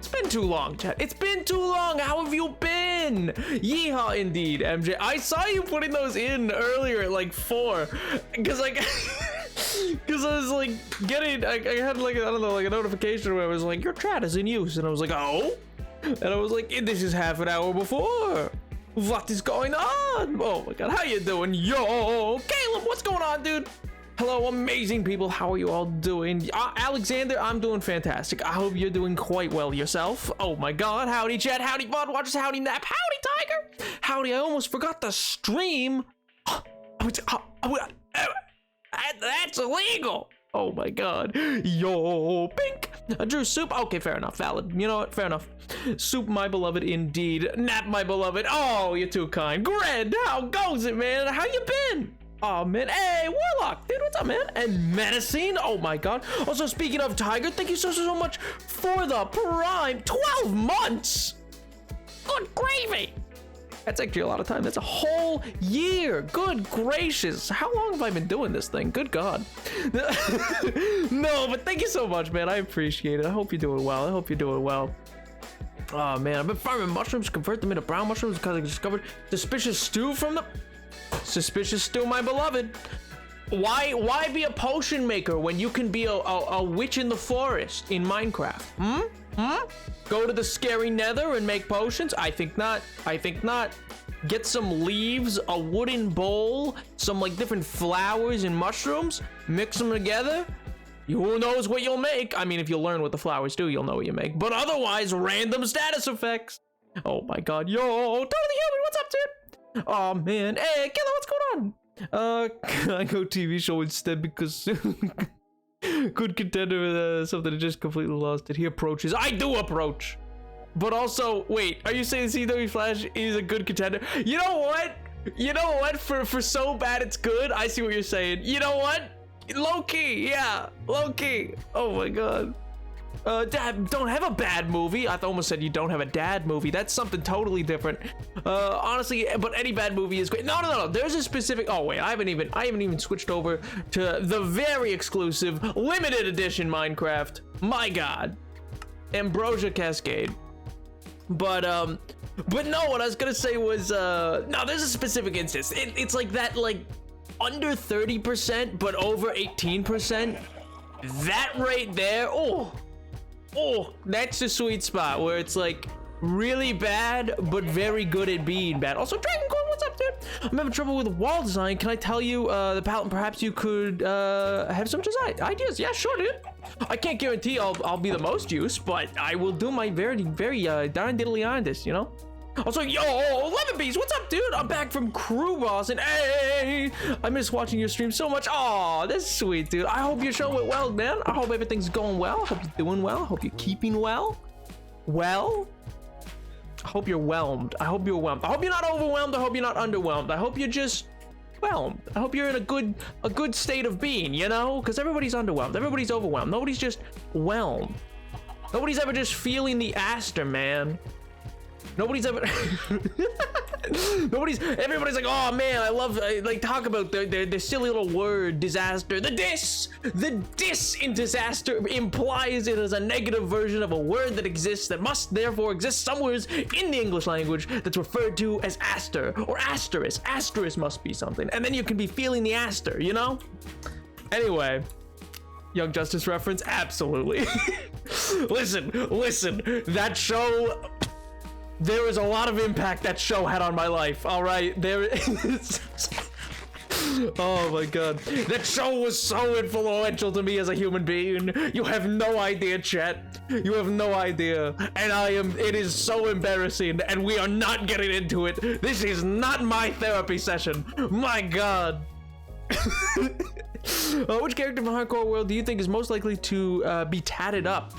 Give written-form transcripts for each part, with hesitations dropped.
It's been too long, chat. It's been too long. How have you been? Yeehaw, indeed, MJ. I saw you putting those in earlier at like 4, because like, because I was like getting, I had like, I don't know, like a notification where it was like, your chat is in use, and I was like, oh, and I was like, this is half an hour before. What is going on? Oh my god, how you doing? Yo, Caleb, what's going on, dude? Hello, amazing people. How are you all doing? Alexander, I'm doing fantastic. I hope you're doing quite well yourself. Oh my god, howdy chat, howdy VOD watchers, howdy Nap, howdy Tiger, howdy, I almost forgot to stream. That's illegal. Oh my god. Yo, Pink. Drew Soup. Okay, fair enough. Valid. You know what? Fair enough. Soup, my beloved, indeed. Nap, my beloved. Oh, you're too kind. Gred, how goes it, man? How you been? Oh, man. Hey, Warlock. Dude, what's up, man? And Menacing. Oh, my God. Also, speaking of Tiger, thank you so much for the Prime. 12 months. Good gravy. That's actually a lot of time. That's a whole year. Good gracious. How long have I been doing this thing? Good God. No, but thank you so much, man. I appreciate it. I hope you're doing well. I hope you're doing well. Oh, man. I've been farming mushrooms, convert them into brown mushrooms because I discovered suspicious stew from the... Suspicious stew, my beloved. Why be a potion maker when you can be a witch in the forest in Minecraft? Go to the scary nether and make potions? I think not. I think not. Get some leaves, a wooden bowl, some like different flowers and mushrooms, mix them together. Who knows what you'll make? I mean, if you learn what the flowers do, you'll know what you make. But otherwise, random status effects. Oh my god. Yo, Totally Human, what's up, dude? Oh man. Hey, Killer, what's going on? Can I go TV show instead because... Good contender with something that just completely lost it. He approaches. I do approach. But also, wait, are you saying CW Flash is a good contender? You know what? You know what? For so bad it's good. I see what you're saying. You know what? Low key, yeah. Low key. Oh my god. Dad, don't have a bad movie. I almost said you don't have a dad movie. That's something totally different. Honestly, but any bad movie is great. No. There's a specific. Oh wait, I haven't even switched over to the very exclusive limited edition Minecraft. My God, Ambrosia Cascade. But no. What I was gonna say was no. There's a specific instance. It's like that, like under 30%, but over 18%. That right there. Oh, that's the sweet spot where it's like really bad, but very good at being bad. Also, Dragon Corn, what's up, dude? I'm having trouble with wall design. Can I tell you the palette? Perhaps you could have some design ideas. Yeah, sure, dude. I can't guarantee I'll be the most use, but I will do my very darn diddly darndest, you know. Also, yo, 11 Bees, what's up, dude? I'm back from Crew Boss, and hey, I miss watching your stream so much. Oh, that's sweet, dude. I hope your show went well, man. I hope everything's going well. I hope you're doing well. I hope you're keeping well. Well, I hope you're whelmed. I hope you're whelmed. I hope you're not overwhelmed. I hope you're not underwhelmed. I hope you're just whelmed. I hope you're in a good state of being, you know? Because everybody's underwhelmed. Everybody's overwhelmed. Nobody's just whelmed. Nobody's ever just feeling the aster, man. Nobody's ever everybody's like, oh man, I love like talk about the silly little word disaster. The dis in disaster implies it as a negative version of a word that exists that must therefore exist somewhere in the English language that's referred to as aster or asterisk. Asterisk must be something, and then you can be feeling the aster, you know. Anyway, Young Justice reference, absolutely. listen, that show. There was a lot of impact that show had on my life, all right? There is... Oh my god. That show was so influential to me as a human being. You have no idea, chat. You have no idea. And it is so embarrassing, and we are not getting into it. This is not my therapy session. My god. Which character from Hardcore World do you think is most likely to be tatted up?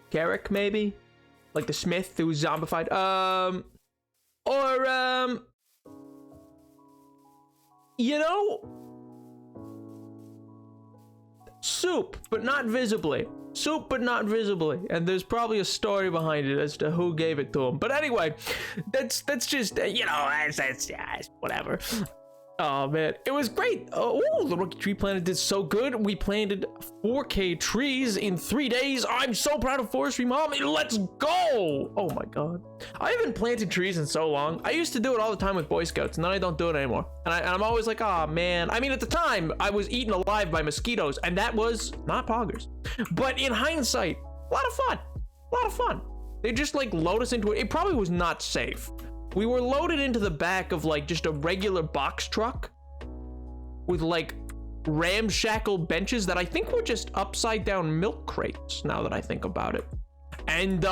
Garrick, maybe? Like the Smith who was zombified? You know? Soup, but not visibly. Soup, but not visibly. And there's probably a story behind it as to who gave it to him. But anyway, that's just, you know, that's whatever. Oh man, it was great. Oh, the Rookie Tree Planter did so good. We planted 4K trees in 3 days. I'm so proud of Forestry Mom. Let's go. Oh my god, I haven't planted trees in so long. I used to do it all the time with Boy Scouts, and then I don't do it anymore. And I'm always like, oh man. I mean, at the time I was eaten alive by mosquitoes, and that was not poggers. But in hindsight, a lot of fun. A lot of fun. They just like load us into it. It probably was not safe. We were loaded into the back of like just a regular box truck with like ramshackle benches that I think were just upside down milk crates, now that I think about it. And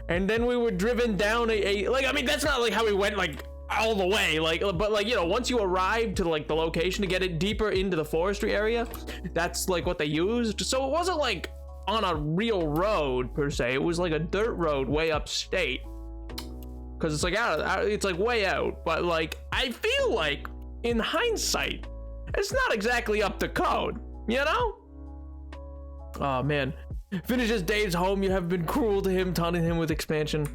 and then we were driven down like, I mean, that's not like how we went like all the way, like, but like, you know, once you arrive to like the location to get it deeper into the forestry area, that's like what they used. So it wasn't like on a real road per se. It was like a dirt road way upstate, because it's like it's like way out. But like, I feel like in hindsight, it's not exactly up to code, you know? Oh man, finishes Dave's home. You have been cruel to him, taunting him with expansion.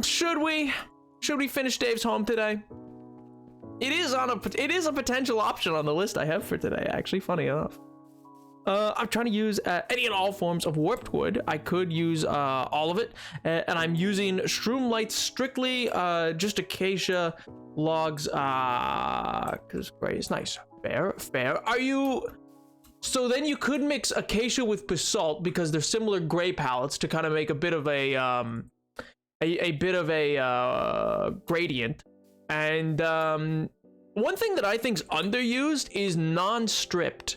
Should we finish Dave's home today? It is a potential option on the list I have for today, actually, funny enough. I'm trying to use any and all forms of warped wood. I could use all of it, and I'm using Shroom Lights strictly, just acacia logs, because gray is nice. Fair. Are you... So then you could mix acacia with basalt, because they're similar gray palettes, to kind of make a bit of a gradient. And one thing that I think's underused is non-stripped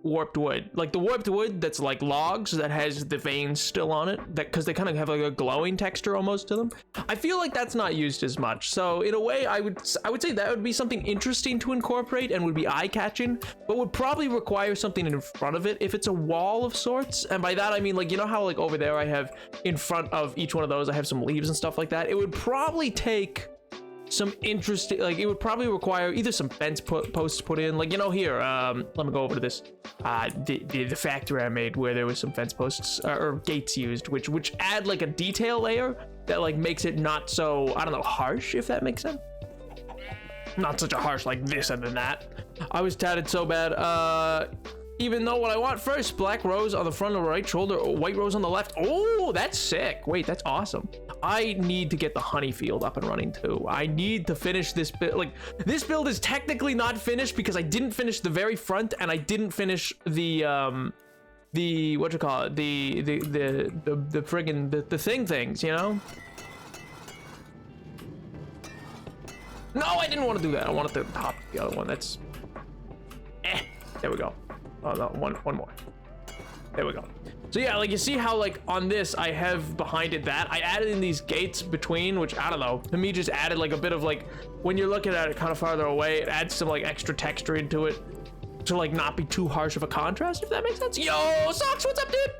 warped wood. Like the warped wood that's like logs that has the veins still on it, that because they kind of have like a glowing texture almost to them. I feel like that's not used as much. So in a way, I would say that would be something interesting to incorporate and would be eye-catching, but would probably require something in front of it if it's a wall of sorts. And by that I mean, like, you know how like over there I have in front of each one of those I have some leaves and stuff like that. It would probably take some interesting, like, it would probably require either some fence posts put in, like, you know, here, let me go over to this, the factory I made where there was some fence posts or gates used, which add like a detail layer that like makes it not so, I don't know, harsh, if that makes sense. Not such a harsh like this and then that. I was tatted so bad. Even though what I want first, black rose on the front of the right shoulder, white rose on the left. Oh, that's sick. Wait, that's awesome. I need to get the honey field up and running too. I need to finish this build. Like, this build is technically not finished because I didn't finish the very front and I didn't finish the what you call it, the friggin' the things, you know? No, I didn't want to do that. I wanted to top the other one. That's there we go. Oh no, one more. There we go. So yeah, like you see how like on this I have behind it that I added in these gates between, which I don't know, to me just added like a bit of like, when you're looking at it kind of farther away, it adds some like extra texture into it to like not be too harsh of a contrast, if that makes sense. Yo, Socks, what's up, dude?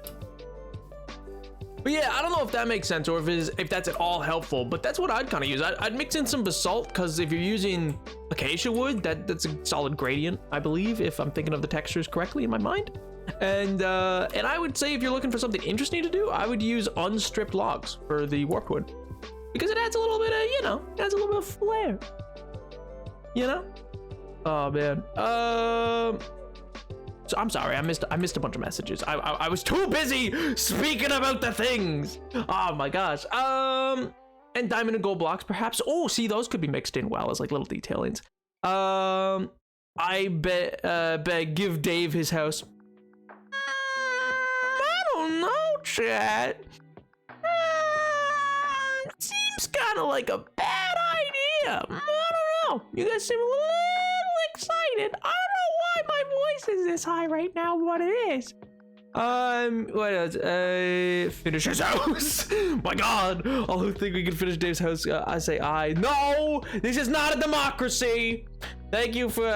But yeah, I don't know if that makes sense or if that's at all helpful, but that's what I'd kind of use. I'd mix in some basalt, because if you're using acacia wood, that's a solid gradient, I believe, if I'm thinking of the textures correctly in my mind. And I would say if you're looking for something interesting to do, I would use unstripped logs for the warped wood, because it adds a little bit of, you know, adds a little bit of flair, you know? Oh man. So I'm sorry, I missed a bunch of messages. I was too busy speaking about the things. Oh my gosh. And diamond and gold blocks, perhaps. Oh, see, those could be mixed in well as like little detailings. I bet give Dave his house. I don't know, chat. Seems kind of like a bad idea. I don't know. You guys seem a little excited. I don't know why my voice is this high right now, but it is. What else? Finish his house. My God, all who think we can finish Dave's house, I say aye. No, this is not a democracy. Thank you for,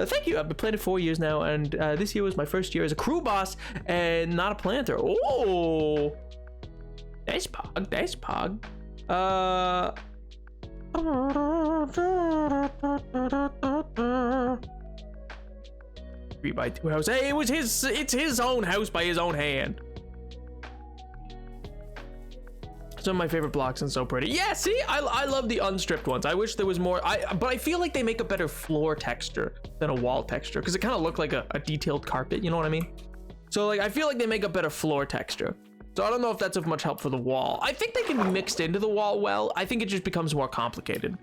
thank you. I've been playing it 4 years now, and this year was my first year as a crew boss and not a planter. Oh, that's pog. That's pog. By 2 house. Hey, it's his own house by his own hand. Some of my favorite blocks and so pretty. Yeah, see, I love the unstripped ones. I wish there was more. But I feel like they make a better floor texture than a wall texture because it kind of looked like a detailed carpet. You know what I mean? So like, I feel like they make a better floor texture. So I don't know if that's of much help for the wall. I think they can be mixed into the wall well. I think it just becomes more complicated.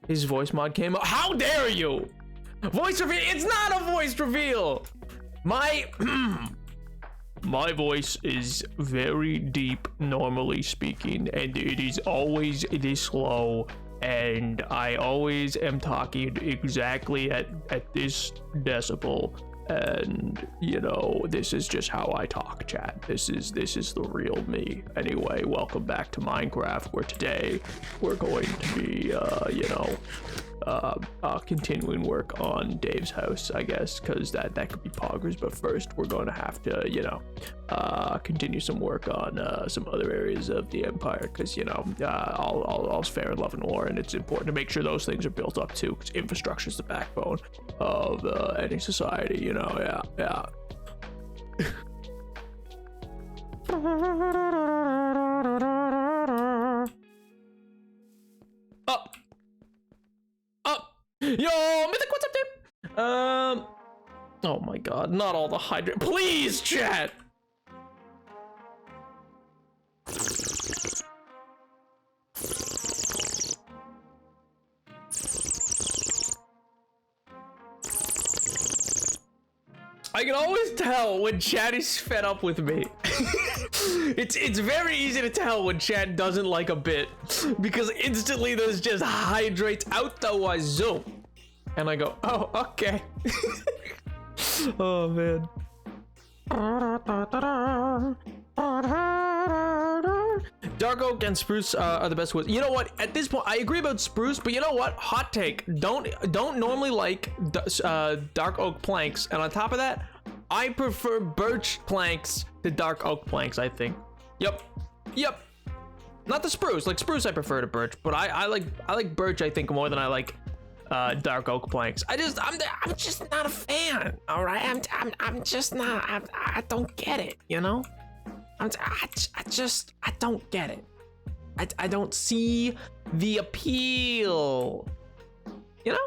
His voice mod came up. How dare you? Voice reveal. It's not a voice reveal. My my voice is very deep, normally speaking, and it is always this low, and I always am talking exactly at this decibel. And you know, this is just how I talk, chat. This is the real me. Anyway, welcome back to Minecraft, where today we're going to be continuing work on Dave's house, I guess, because that could be poggers. But first, we're going to have to, continue some work on some other areas of the empire, because all's fair in love and war, and it's important to make sure those things are built up too, because infrastructure is the backbone of any society. Yeah. Yo, Mythic, what's up, dude? Oh my god, not all the hydrate. Please, chat! I can always tell when chat is fed up with me. It's very easy to tell when chat doesn't like a bit, because instantly there's just hydrates out the wazoo. And I go, oh, okay. Oh, man. Dark oak and spruce are the best woods. You know what? At this point, I agree about spruce, but you know what? Hot take. Don't normally like dark oak planks. And on top of that, I prefer birch planks to dark oak planks, I think. Yep. Not the spruce. Like spruce, I prefer to birch, but I like birch, I think, more than I like dark oak planks. I'm just not a fan. All right, I'm just not. I don't get it. You know, I don't get it. I don't see the appeal. You know.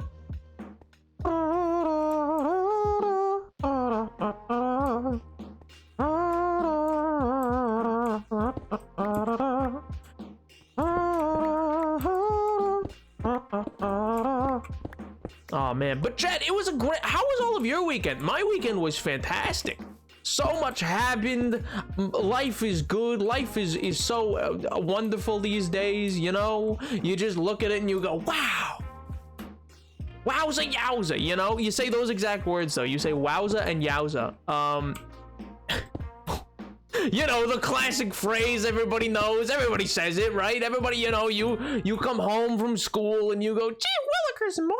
Oh man, but Chad, it was a great. How was all of your weekend? My weekend was fantastic. So much happened. Life is good. Life is so wonderful these days. You know, you just look at it and you go, wow. Wowza yowza. You know, you say those exact words though. You say wowza and yowza. You know, the classic phrase everybody knows. Everybody says it, right? Everybody, you know, you come home from school and you go, gee willikers, mom.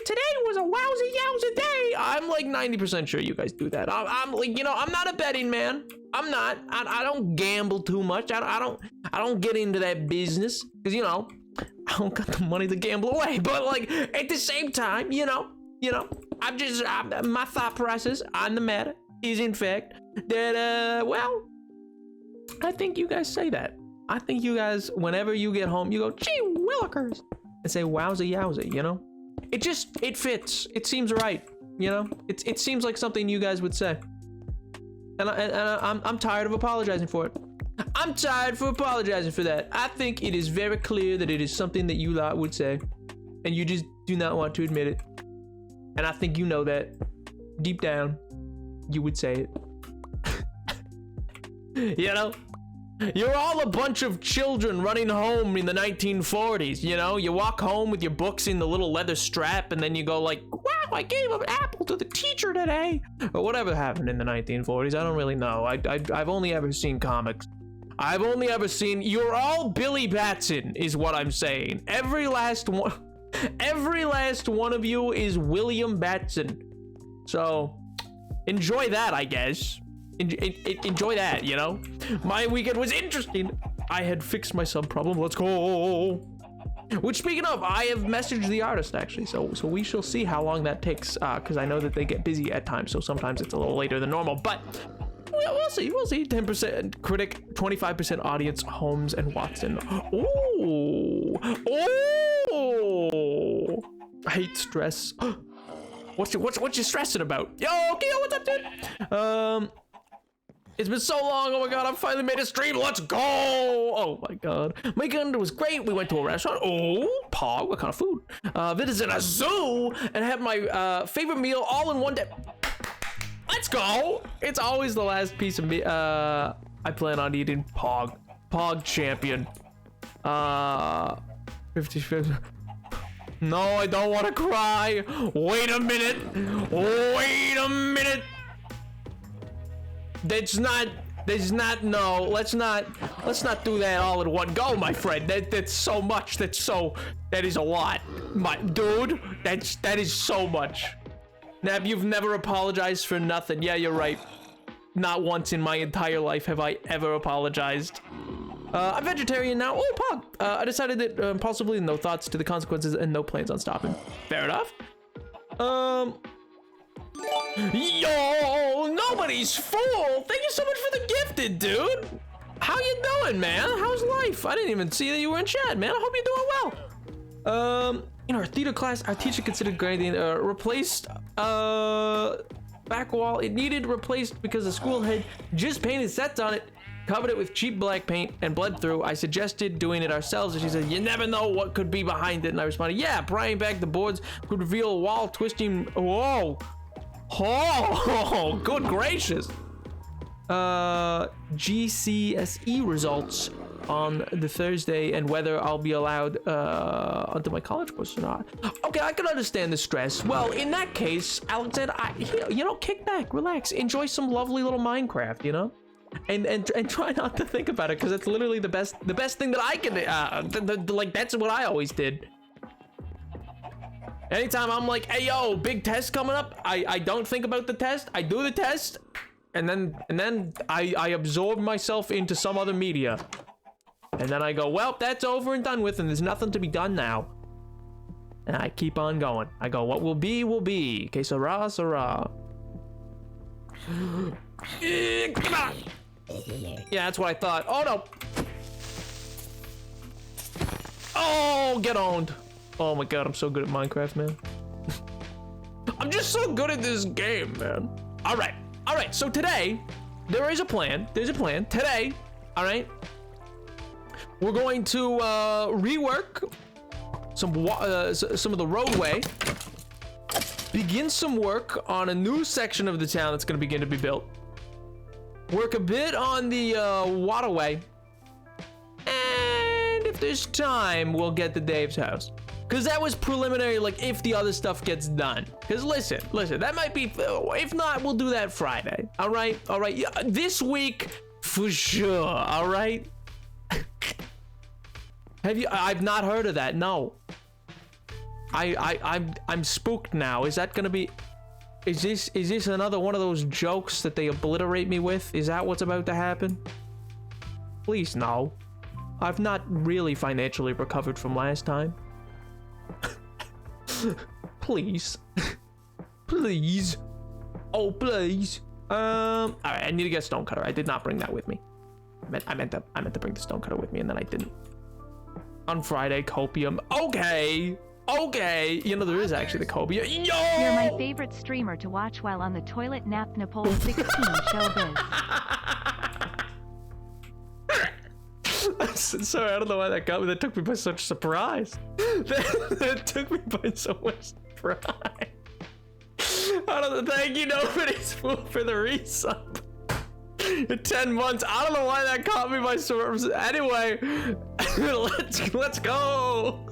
Today was a wowza yowza day. I'm like 90% sure you guys do that. I'm like, you know, I'm not a betting man. I'm not. I don't gamble too much. I don't get into that business because, you know, I don't got the money to gamble away. But like at the same time, you know, my thought process on the matter is in fact that well, I think you guys say that. I think you guys, whenever you get home, you go, gee willikers, and say wowza yowza, you know? It fits. It seems right, you know? It seems like something you guys would say. And I'm tired of apologizing for it. I'm tired for apologizing for that. I think it is very clear that it is something that you lot would say, and you just do not want to admit it. And I think you know that deep down, you would say it. You know? You're all a bunch of children running home in the 1940s, you know? You walk home with your books in the little leather strap, and then you go like, wow, I gave an apple to the teacher today. Or whatever happened in the 1940s, I don't really know. I've only ever seen comics. I've only ever seen, you're all Billy Batson, is what I'm saying. Every last one of you is William Batson. So, enjoy that, I guess. Enjoy that, you know? My weekend was interesting. I had fixed my sub problem. Let's go. Which, speaking of, I have messaged the artist, actually. So we shall see how long that takes, because I know that they get busy at times. So sometimes it's a little later than normal. But we'll see. We'll see. 10% critic, 25% audience. Holmes and Watson. Ooh. Oh. I hate stress. What you stressing about? Yo, Keo, what's up, dude? It's been so long. Oh my god, I finally made a stream. Let's go. Oh my god. My weekend was great. We went to a restaurant. Oh, Pog, what kind of food? Visited a zoo and had my favorite meal all in one day. Let's go. It's always the last piece of meat I plan on eating. Pog champion. 50-50. No, I don't want to cry. Wait a minute. There's not, no, let's not do that all in one go, my friend. That's so much. That is a lot. My dude, that is so much. Nab, you've never apologized for nothing. Yeah, you're right. Not once in my entire life have I ever apologized. I'm vegetarian now. Oh, Pog. I decided that impulsively, no thoughts to the consequences and no plans on stopping. Fair enough. Yo, nobody's fool. Thank you so much for the gifted, dude. How you doing, man? How's life? I didn't even see that you were in chat, man. I hope you're doing well. In our theater class, our teacher considered grading replaced back wall. It needed replaced because the school had just painted sets on it, covered it with cheap black paint, and bled through. I suggested doing it ourselves, and she said, you never know what could be behind it. And I responded, yeah, prying back the boards could reveal a wall twisting. Whoa. Oh, good gracious. GCSE results on the Thursday and whether I'll be allowed onto my college course or not. Okay, I can understand the stress. Well, in that case, Alexander, kick back, relax, enjoy some lovely little Minecraft, you know? And try not to think about it, because it's literally the best thing that I can like, that's what I always did. Anytime I'm like, hey yo, big test coming up, I don't think about the test. I do the test, and then I absorb myself into some other media, and then I go, well, that's over and done with, and there's nothing to be done now. And I keep on going. I go, what will be will be. Que sera sera. Come on. Yeah, that's what I thought. Oh no. Oh, get owned. Oh my god, I'm so good at Minecraft, man. I'm just so good at this game, man. All right, so today, there is a plan. There's a plan. Today, all right, we're going to rework some of the roadway, begin some work on a new section of the town that's going to begin to be built, work a bit on the waterway, and if there's time, we'll get to Dave's house. Because that was preliminary, like, if the other stuff gets done. Because listen, that might be, if not, we'll do that Friday. All right? Yeah, this week, for sure, all right? I've not heard of that, no. I'm spooked now. Is that gonna be, is this another one of those jokes that they obliterate me with? Is that what's about to happen? Please, no. I've not really financially recovered from last time. Please. Please. Oh, please. All right, I need to get a stonecutter. I did not bring that with me. I meant to bring the stonecutter with me, and then I didn't. On Friday, copium. Okay. You know, there is actually the copium. Yo! You're my favorite streamer to watch while on the toilet nap. Napole 16 showbiz. Sorry, I don't know why that got me. That took me by such surprise. That took me by so much surprise. I don't know. Thank you, nobody's fool, for the resub. 10 months. I don't know why that caught me by surprise. Anyway, let's go.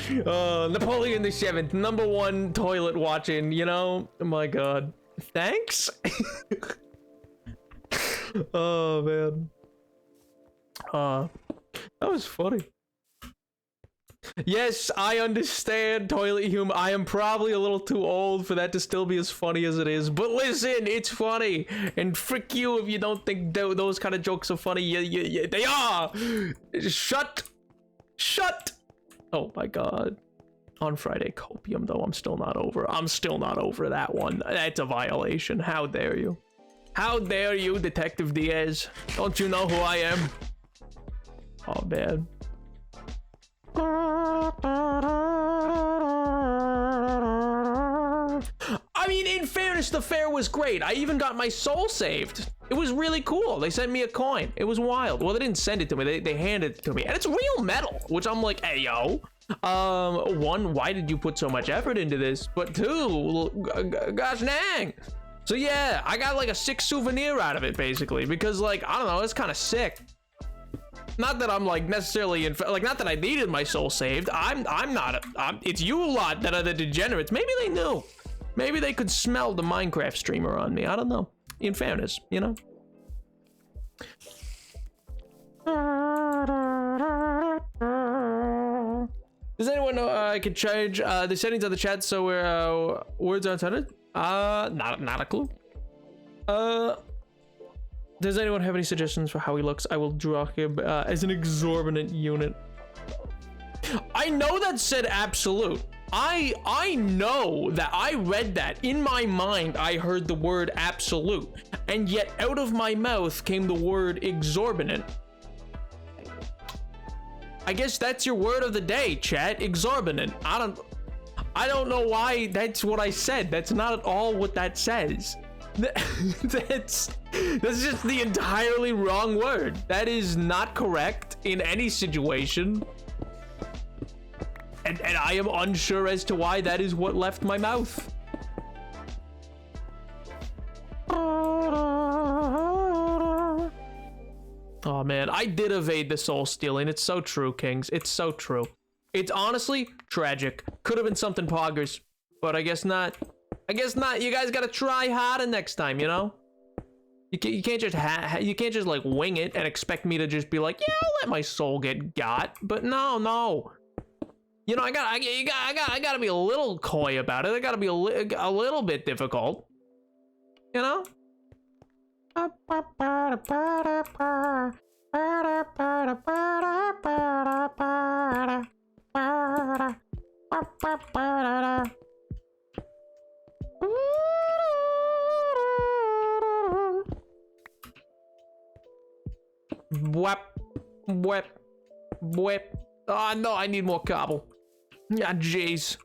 Napoleon the Seventh, #1 toilet watching. You know, oh my God. Thanks. Oh man. That was funny. Yes, I understand, Toilet Hume. I am probably a little too old for that to still be as funny as it is. But listen, it's funny. And frick you if you don't think those kind of jokes are funny. They are! Shut! Oh my God. On Friday, copium, though, I'm still not over that one. That's a violation. How dare you? How dare you, Detective Diaz? Don't you know who I am? Oh, man. I mean, in fairness, the fair was great. I even got my soul saved. It was really cool. They sent me a coin. It was wild. Well, they didn't send it to me. They handed it to me. And it's real metal, which I'm like, hey, yo. One, why did you put so much effort into this? But two, gosh dang. So yeah, I got like a sick souvenir out of it, basically. Because like, I don't know, it's kind of sick. Not that I'm like necessarily not that I needed my soul saved. I'm not. It's you lot that are the degenerates. Maybe they knew. Maybe they could smell the Minecraft streamer on me. I don't know. In fairness, you know. Does anyone know I can change the settings of the chat so where words aren't censored? Not a clue. Does anyone have any suggestions for how he looks? I will draw him as an exorbitant unit. I know that said absolute. I know that I read that. In my mind, I heard the word absolute. And yet out of my mouth came the word exorbitant. I guess that's your word of the day, chat. Exorbitant. I don't know why that's what I said. That's not at all what that says. That's just the entirely wrong word. That is not correct in any situation. And I am unsure as to why that is what left my mouth. Oh man, I did evade the soul stealing. It's so true, Kings. It's so true. It's honestly tragic. Could have been something poggers, but I guess not. I guess not. You guys gotta try harder next time, you know? You can't just like wing it and expect me to just be like, yeah, I'll let my soul get got. But no. You know, I gotta be a little coy about it. I gotta be a little bit difficult. You know? Whip. Oh no, I need more cobble. Yeah, jeez.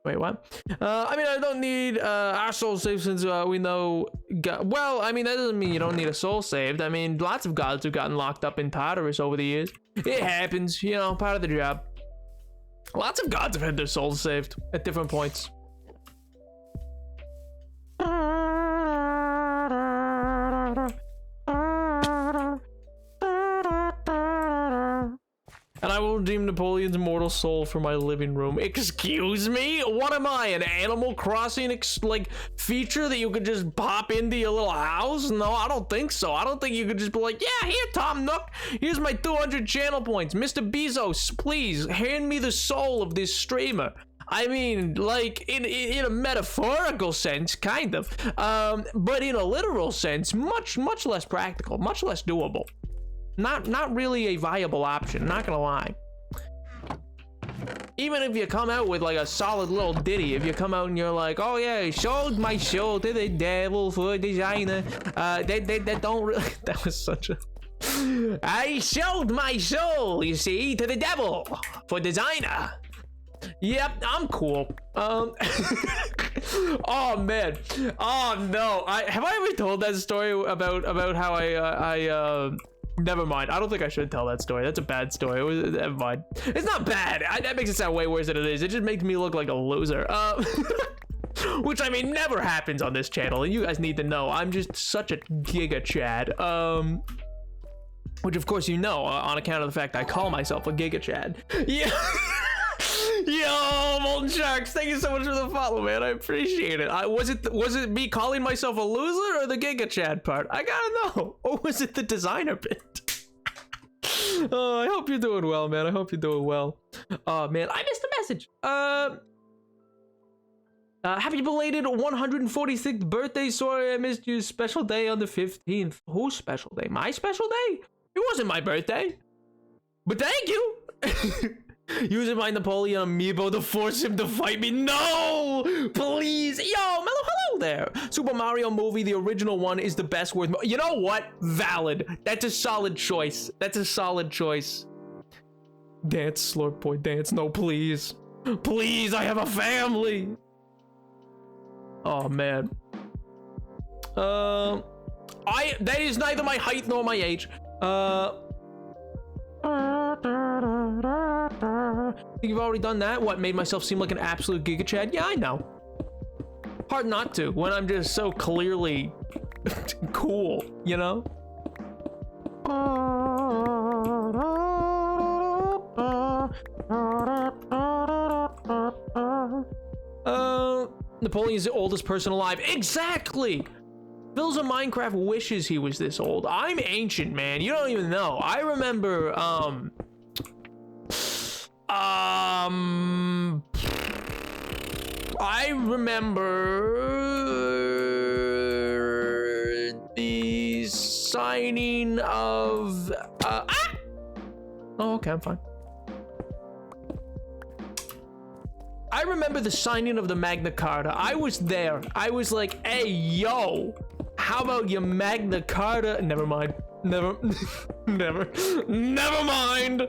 Wait, what? I mean, I don't need our soul saved since we know God. Well, I mean, that doesn't mean you don't need a soul saved. I mean, lots of gods have gotten locked up in Tartarus over the years. It happens, you know, part of the job. Lots of gods have had their souls saved at different points. And I will redeem Napoleon's mortal soul for my living room. Excuse me? What am I, an Animal Crossing like feature that you could just pop into your little house? No, I don't think so. I don't think you could just be like, yeah, here, Tom Nook. Here's my 200 channel points. Mr. Bezos, please hand me the soul of this streamer. I mean, like, in a metaphorical sense, kind of. But in a literal sense, much less practical, much less doable. Not really a viable option, not gonna lie. Even if you come out with like a solid little ditty, if you come out and you're like, oh yeah, I sold my soul to the devil for designer, that don't really, that was such a, I sold my soul, you see, to the devil for designer. Yep, I'm cool. Oh man, oh no, have I ever told that story about how I never mind. I don't think I should tell that story. That's a bad story. Never mind. It's not bad. That makes it sound way worse than it is. It just makes me look like a loser. Which, I mean, never happens on this channel. And you guys need to know. I'm just such a giga Chad. Which, of course, you know, on account of the fact I call myself a giga Chad. Yeah. Yo, Molten Sharks, thank you so much for the follow, man. I appreciate it. Was it me calling myself a loser or the Giga Chad part? I gotta know. Or was it the designer bit? Oh, I hope you're doing well, man. I hope you're doing well. Oh man, I missed the message. Happy belated 146th birthday. Sorry I missed your special day on the 15th. Whose special day? My special day? It wasn't my birthday. But thank you. Using my Napoleon amiibo to force him to fight me. No! Please! Yo, Mellow, hello! there. Super Mario movie, the original one, is the best worth. You know what? Valid. That's a solid choice. That's a solid choice. Dance, Slurp Boy, dance. No, please. Please, I have a family. Oh, man. That is neither my height nor my age. Think you've already done that? What, made myself seem like an absolute Giga Chad? Yeah, I know. Hard not to when I'm just so clearly cool, you know? Napoleon's the oldest person alive. Exactly! Phil's a Minecraft wishes he was this old. I'm ancient, man. You don't even know. I remember, I remember the signing of, Oh, okay, I'm fine. I remember the signing of the Magna Carta. I was there. I was like, hey, yo, how about your Magna Carta? Never mind. Never mind.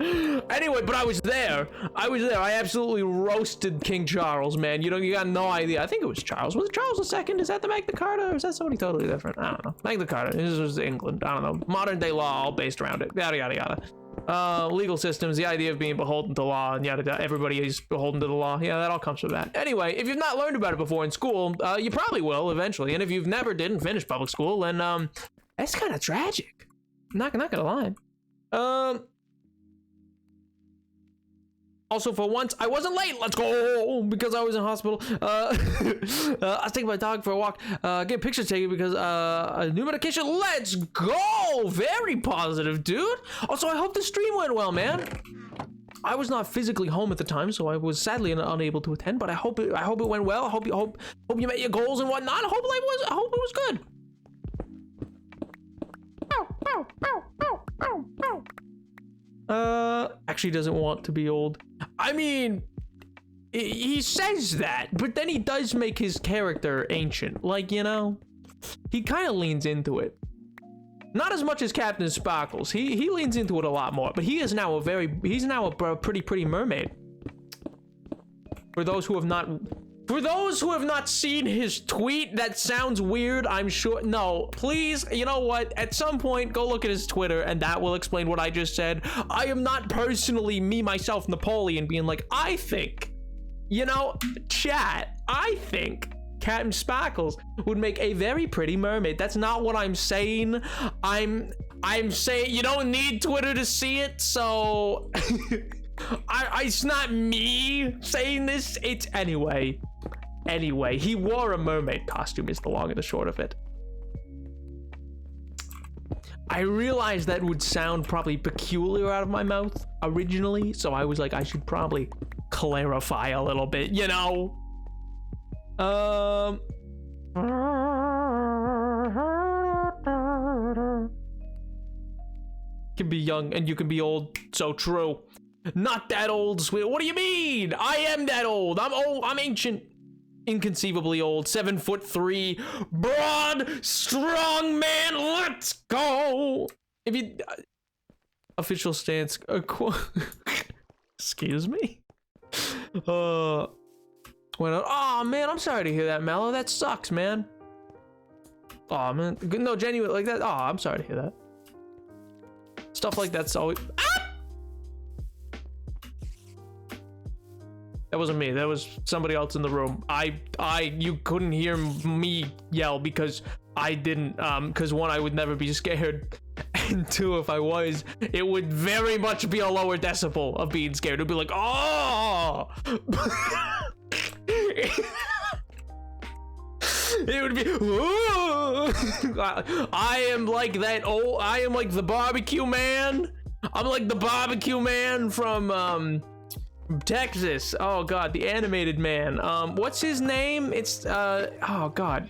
Anyway, but I was there. I absolutely roasted King Charles, man. You got no idea. I think it was Charles. Was it Charles II? Is that the Magna Carta, or is that somebody totally different? I don't know. Magna Carta. This was England. I don't know. Modern day law, all based around it. Yada yada yada. Legal systems, the idea of being beholden to law, and yada yada. Everybody is beholden to the law. Yeah, that all comes from that. Anyway, if you've not learned about it before in school, you probably will eventually. And if you've never didn't finish public school, then that's kind of tragic. Not gonna lie. Also, for once, I wasn't late. Let's go, because I was in hospital. I was taking my dog for a walk. Get pictures taken because a new medication. Let's go. Very positive, dude. Also, I hope the stream went well, man. I was not physically home at the time, so I was sadly unable to attend. But I hope it went well. I hope you met your goals and whatnot. I hope it was good. Actually doesn't want to be old. I mean, he says that, but then he does make his character ancient. Like, you know, he kind of leans into it. Not as much as Captain Sparkles. He leans into it a lot more, but he's now a pretty mermaid. For those who have not seen his tweet, that sounds weird, I'm sure. No, please, you know what? At some point, go look at his Twitter, and that will explain what I just said. I am not personally, me, myself, Napoleon, being like, I think, you know, chat, I think Captain Sparkles would make a very pretty mermaid. That's not what I'm saying. I'm saying you don't need Twitter to see it, so... it's not me saying this, it's anyway, he wore a mermaid costume is the long and the short of it. I realized that would sound probably peculiar out of my mouth originally, so I was like, I should probably clarify a little bit, you know? You can be young and you can be old, so true. Not that old, sweet. What do you mean? I am that old. I'm old. I'm ancient. Inconceivably old. 7'3", broad, strong man. Let's go. If you official stance. Excuse me. Oh man, I'm sorry to hear that, Mallow. That sucks, man. Oh man, no, genuine like that. Oh, I'm sorry to hear that. Stuff like that's always. That wasn't me. That was somebody else in the room. You couldn't hear me yell because I didn't, because one, I would never be scared. And two, if I was, it would very much be a lower decibel of being scared. It'd be like, oh! It would be, ooh! I am like that old, I am like the barbecue man. I'm like the barbecue man from, Texas. Oh god, the animated man. What's his name? It's oh god.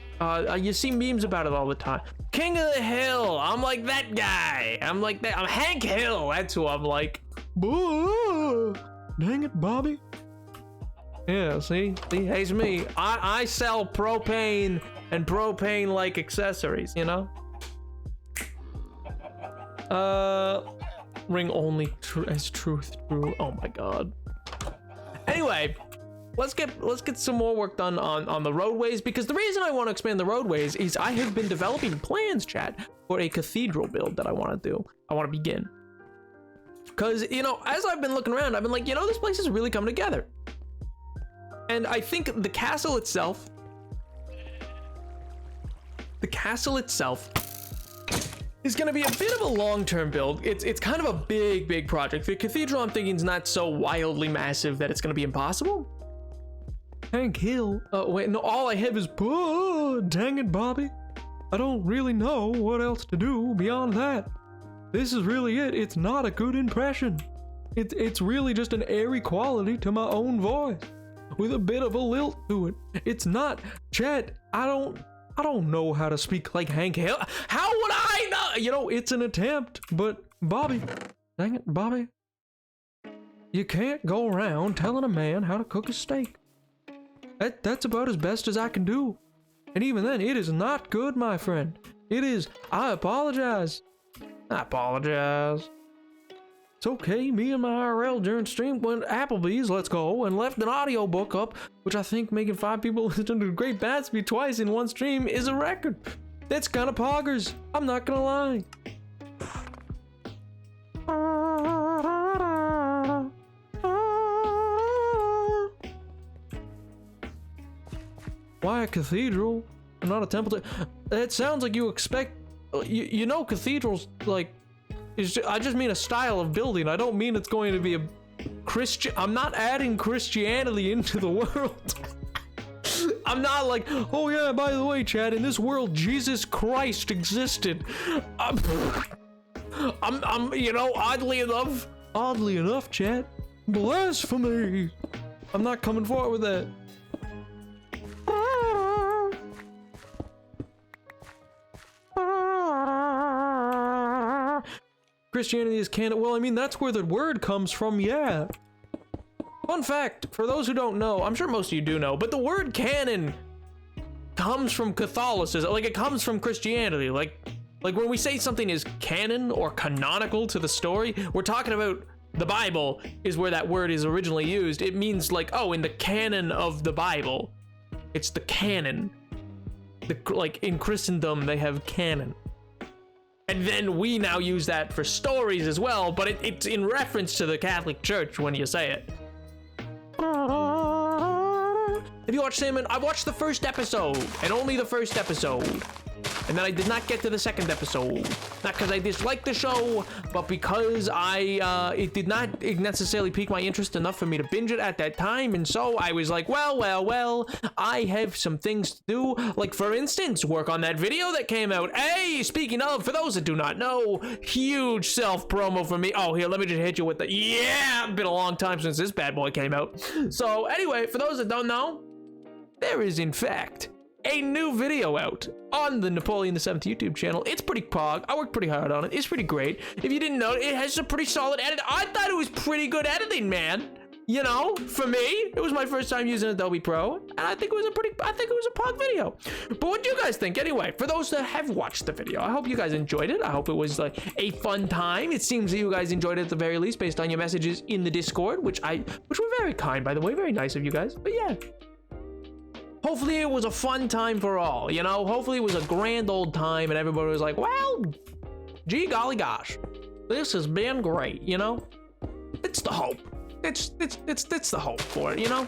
You see memes about it all the time. King of the Hill. I'm like that guy. I'm like that. I'm Hank Hill. That's who I'm like. Boo! Dang it, Bobby. Yeah, see? It's me. I sell propane and propane-like accessories, you know? Ring only as truth true. Oh my god. Anyway, let's get some more work done on the roadways, because the reason I want to expand the roadways is I have been developing plans, chat, for a cathedral build that I want to do. I want to begin. Because, you know, as I've been looking around, I've been like, you know, this place is really coming together. And I think the castle itself is going to be a bit of a long-term build. It's kind of a big project. The cathedral, I'm thinking, is not so wildly massive that it's going to be impossible. Hank Hill. Oh, wait, no, all I have is, oh, dang it, Bobby. I don't really know what else to do beyond that. This is really it. It's not a good impression. It's really just an airy quality to my own voice with a bit of a lilt to it. It's not, Chet, I don't know how to speak like Hank Hill. How would I know? You know, it's an attempt, but Bobby, dang it, Bobby, you can't go around telling a man how to cook a steak. That's about as best as I can do. And even then, it is not good, my friend. It is, I apologize. I apologize. It's okay, me and my IRL during stream went Applebee's, let's go, and left an audiobook up, which I think making 5 people listen to The Great Gatsby twice in one stream is a record. That's kind of poggers, I'm not gonna lie. Why a cathedral and not a temple? It sounds like you expect, you know, cathedrals, like, I just mean a style of building. I don't mean it's going to be a Christian. I'm not adding Christianity into the world. I'm not like, oh yeah, by the way, Chad, in this world, Jesus Christ existed. I'm you know, oddly enough, Chad, blasphemy. I'm not coming forward with that. Christianity is canon. Well, I mean, that's where the word comes from, yeah. Fun fact, for those who don't know, I'm sure most of you do know, but the word canon comes from Catholicism. Like, it comes from Christianity. Like when we say something is canon or canonical to the story, we're talking about the Bible is where that word is originally used. It means like, oh, in the canon of the Bible. It's the canon. Like in Christendom, they have canon. And then we now use that for stories as well, but it's in reference to the Catholic Church when you say it. Have you watched Salmon? I watched the first episode, and only the first episode. And then I did not get to the second episode. Not because I disliked the show, but because it did not necessarily pique my interest enough for me to binge it at that time. And so I was like, well, I have some things to do. Like, for instance, work on that video that came out. Hey, speaking of, for those that do not know, huge self-promo for me. Oh, here, let me just hit you with the, yeah, it's been a long time since this bad boy came out. So anyway, for those that don't know, there is, in fact, a new video out on the Napoleon VII YouTube channel. It's pretty pog. I worked pretty hard on it. It's pretty great. If you didn't know, it has some pretty solid edit. I thought it was pretty good editing, man. You know, for me, it was my first time using Adobe Pro, and I think it was a pog video. But what do you guys think? Anyway, for those that have watched the video, I hope you guys enjoyed it. I hope it was like a fun time. It seems that you guys enjoyed it at the very least based on your messages in the Discord, which were very kind, by the way. Very nice of you guys. But yeah. Hopefully it was a fun time for all, you know? Hopefully it was a grand old time and everybody was like, well, gee golly gosh, this has been great, you know? It's the hope. It's the hope for it, you know?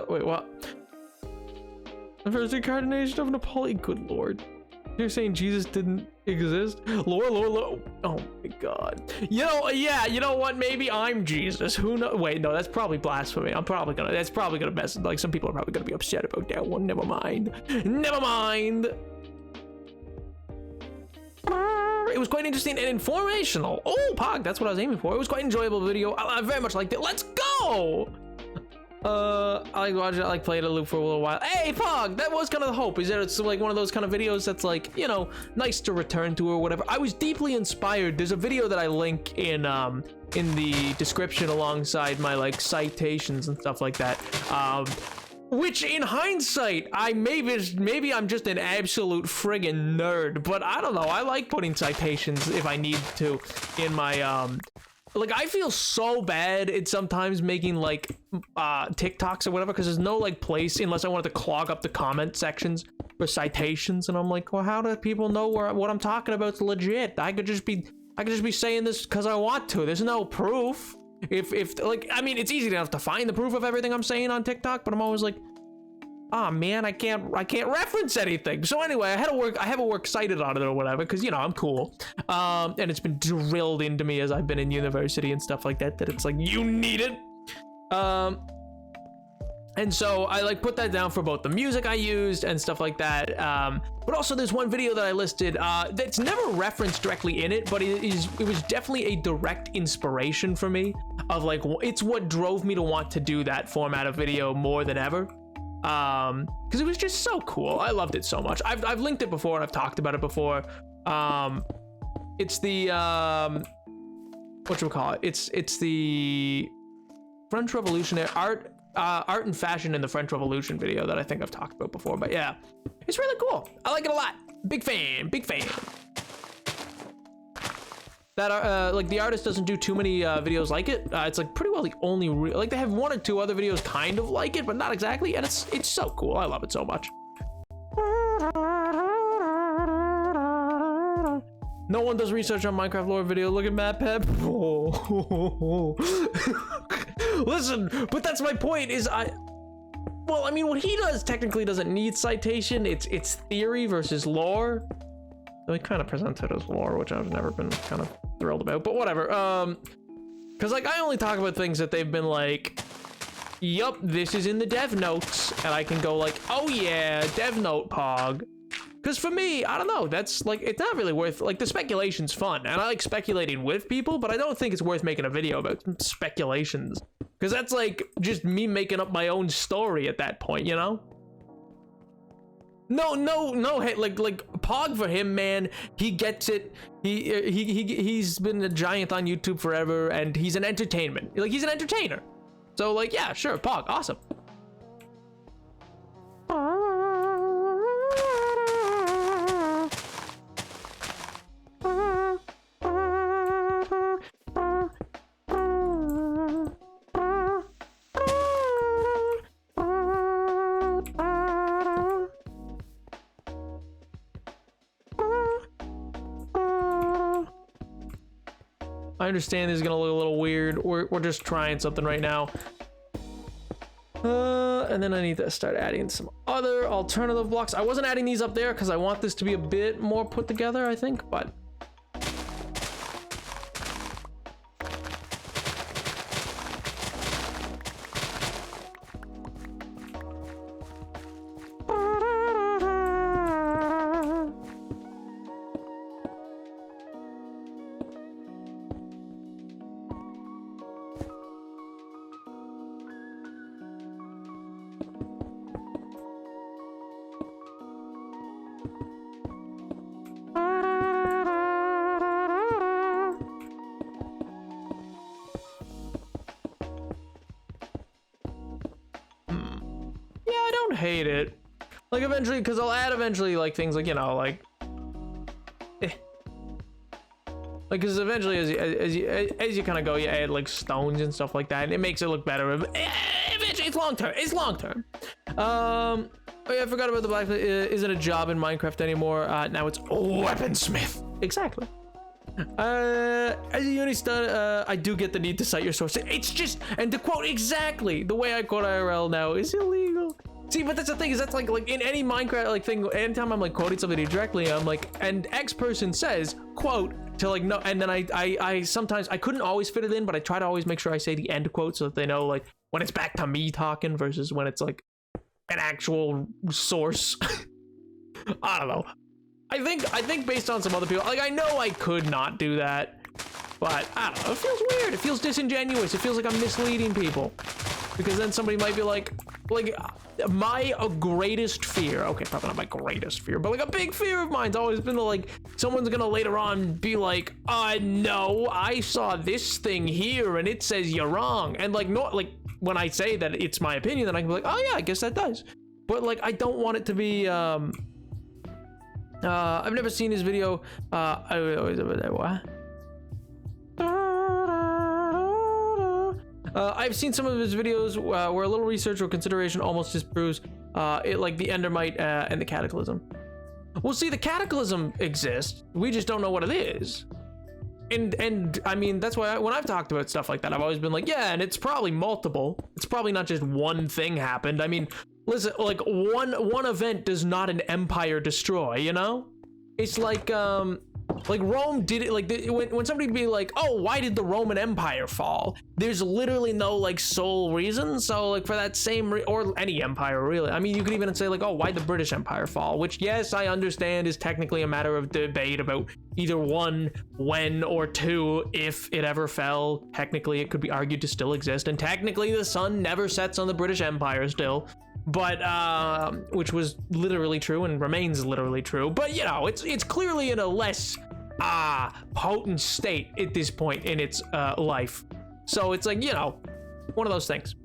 Wait, what? The first incarnation of Napoleon. Good lord. You're saying Jesus didn't exist? Lord. Oh my god. You know, yeah, you know what? Maybe I'm Jesus. Who knows? Wait, no, that's probably blasphemy. That's probably gonna mess. Like, some people are probably gonna be upset about that one. Never mind. It was quite interesting and informational. Oh, Pog, that's what I was aiming for. It was quite enjoyable video. I very much liked it. Let's go! I like watched it, I like played a loop for a little while. Hey, Pog, that was kind of the hope. Is that it's like one of those kind of videos that's like, you know, nice to return to or whatever. I was deeply inspired. There's a video that I link in the description alongside my like citations and stuff like that. Which in hindsight, maybe I'm just an absolute friggin' nerd, but I don't know. I like putting citations if I need to in my like I feel so bad at sometimes making like TikToks or whatever because there's no like place unless I wanted to clog up the comment sections for citations, and I'm like, well, how do people know what I'm talking about is legit? I could just be saying this because I want to. There's no proof. If like, I mean, it's easy enough to find the proof of everything I'm saying on TikTok, but I'm always like, oh man, I can't reference anything. So anyway, I have a work cited on it or whatever, because you know I'm cool. And it's been drilled into me as I've been in university and stuff like that it's like you need it. And so I like put that down for both the music I used and stuff like that. But also there's one video that I listed that's never referenced directly in it, but it was definitely a direct inspiration for me of like, it's what drove me to want to do that format of video more than ever. Because it was just so cool. I loved it so much. I've linked it before and I've talked about it before. It's the whatchamacallit? It's the French Revolutionary art and fashion in the French Revolution video that I think I've talked about before. But yeah, it's really cool. I like it a lot. Big fan. That like the artist doesn't do too many videos like it. It's like pretty well the only like they have one or two other videos kind of like it, but not exactly. And it's so cool. I love it so much. No one does research on Minecraft lore video. Look at Matt Pep. Oh. Listen, but that's my point. Well, I mean, what he does technically doesn't need citation. It's theory versus lore. They kind of present it as lore, which I've never been kind of thrilled about, but whatever. Because like I only talk about things that they've been like, yup, this is in the dev notes, and I can go like, oh yeah, dev note Pog. Because for me, I don't know, that's like, it's not really worth, like the speculation's fun, and I like speculating with people, but I don't think it's worth making a video about speculations. Because that's like just me making up my own story at that point, you know? No, hey, like Pog for him, man, he gets it. He's been a giant on YouTube forever, and he's an entertainment. Like he's an entertainer. So like, yeah, sure, Pog, awesome. I understand this is gonna look a little weird. We're just trying something right now. And then I need to start adding some other alternative blocks. I wasn't adding these up there because I want this to be a bit more put together, I think, but hate it. Like eventually, because I'll add eventually like things like, you know, like like because eventually as you kind of go, you add like stones and stuff like that, and it makes it look better. Eventually, it's long term. Oh yeah, I forgot about the blacksmith. Isn't a job in Minecraft anymore. Now it's weaponsmith. Exactly. As a uni stud, I do get the need to cite your source. It's just, and to quote exactly the way I quote IRL now is illegal. See, but that's the thing, is that's like in any Minecraft like thing, anytime I'm like quoting somebody directly, I'm like, and X person says quote to like no, and then I sometimes I couldn't always fit it in, but I try to always make sure I say the end quote so that they know like when it's back to me talking versus when it's like an actual source. I don't know. I think based on some other people, like I know I could not do that, but I don't know, it feels weird. It feels disingenuous. It feels like I'm misleading people. Because then somebody might be like my greatest fear, okay, probably not my greatest fear, but like a big fear of mine's always been like someone's gonna later on be like, no, I saw this thing here and it says you're wrong. And like, no, like when I say that it's my opinion, then I can be like, oh yeah, I guess that does. But like, I don't want it to be, I've never seen his video. What? I've seen some of his videos where a little research or consideration almost disproves it, like the Endermite and the Cataclysm. Well, see, the Cataclysm exists. We just don't know what it is. And I mean, that's why when I've talked about stuff like that, I've always been like, yeah, and it's probably multiple. It's probably not just one thing happened. I mean, listen, like one event does not an empire destroy, you know? It's like Rome did it, like when somebody be like, oh, why did the Roman Empire fall? There's literally no like sole reason. So like for that same or any empire really, I mean, you could even say like, oh, why the British Empire fall, which yes, I understand is technically a matter of debate about either one, when, or two, if it ever fell. Technically it could be argued to still exist, and technically the sun never sets on the British Empire still, but which was literally true and remains literally true. But you know, it's clearly in a less potent state at this point in its life. So it's like, you know, one of those things.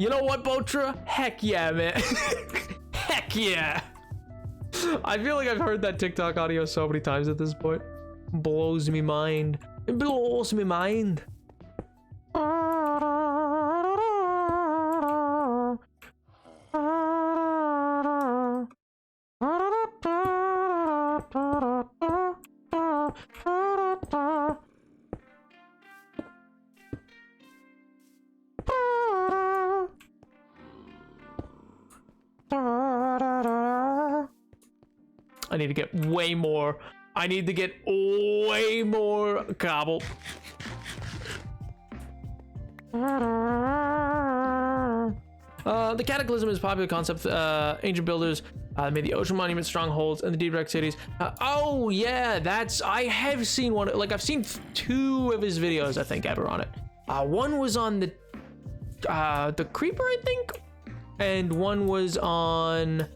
You know what, Botra? Heck yeah, man. Heck yeah. I feel like I've heard that TikTok audio so many times at this point. Blows me mind. It blows me mind. I need to get way more. I need to get way more cobble. The Cataclysm is a popular concept. Ancient builders made the ocean monument strongholds and the deep wrecked cities. Oh yeah, I have seen one. Like I've seen 2 of his videos, I think, ever on it. One was on the Creeper, I think, and one was on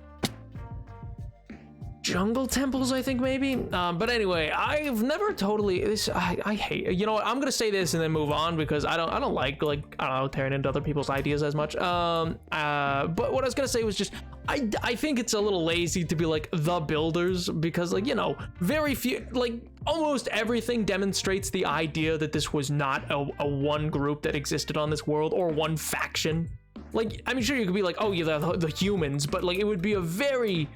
Jungle Temples, I think, maybe. But anyway, I've never totally I hate, you know what, I'm gonna say this and then move on, because I don't like I don't know, tearing into other people's ideas as much. But what I was gonna say was just I think it's a little lazy to be like the builders, because like, you know, very few, like almost everything demonstrates the idea that this was not a one group that existed on this world, or one faction. Like, I mean, sure, you could be like, oh yeah, the humans, but like it would be a very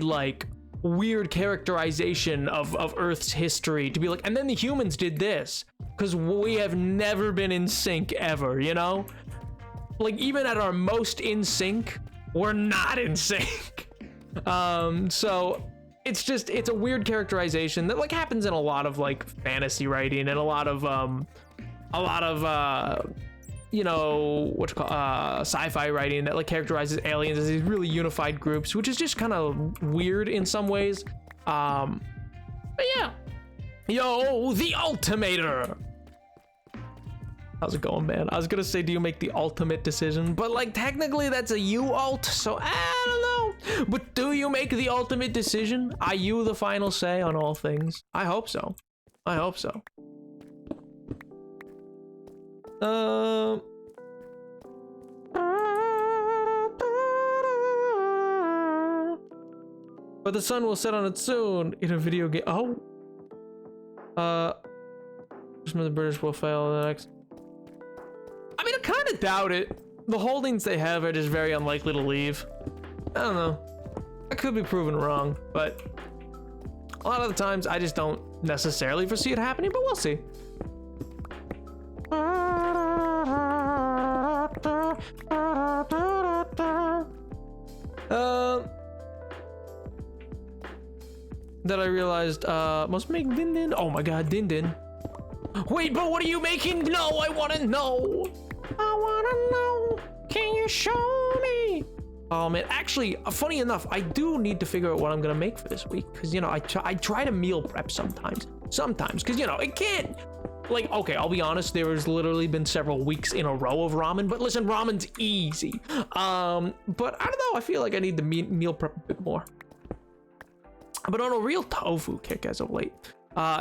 like weird characterization of Earth's history to be like, and then the humans did this, because we have never been in sync ever, you know? Like even at our most in sync, we're not in sync. So it's a weird characterization that like happens in a lot of like fantasy writing and a lot of you know, what you call sci-fi writing that like characterizes aliens as these really unified groups, which is just kind of weird in some ways. But yeah, yo, the Ultimator. How's it going, man? I was gonna say, do you make the ultimate decision? But like technically that's a you alt, so I don't know. But do you make the ultimate decision? Are you the final say on all things? I hope so. I hope so. But the sun will set on it soon in a video game. Oh. Some of the British will fail the next. I mean, I kind of doubt it. The holdings they have are just very unlikely to leave. I don't know. I could be proven wrong, but a lot of the times I just don't necessarily foresee it happening, but we'll see. That I realized must make Din Din. Oh my god, Din Din. Wait, but what are you making? No, I want to know. I wanna know, can you show me? Oh man, actually, funny enough, I do need to figure out what I'm gonna make for this week, because, you know, I try to meal prep sometimes, because, you know, it can't, like, okay, I'll be honest, there has literally been several weeks in a row of ramen, but listen, ramen's easy. But I don't know, I feel like I need to meal prep a bit more. But on a real tofu kick as of late.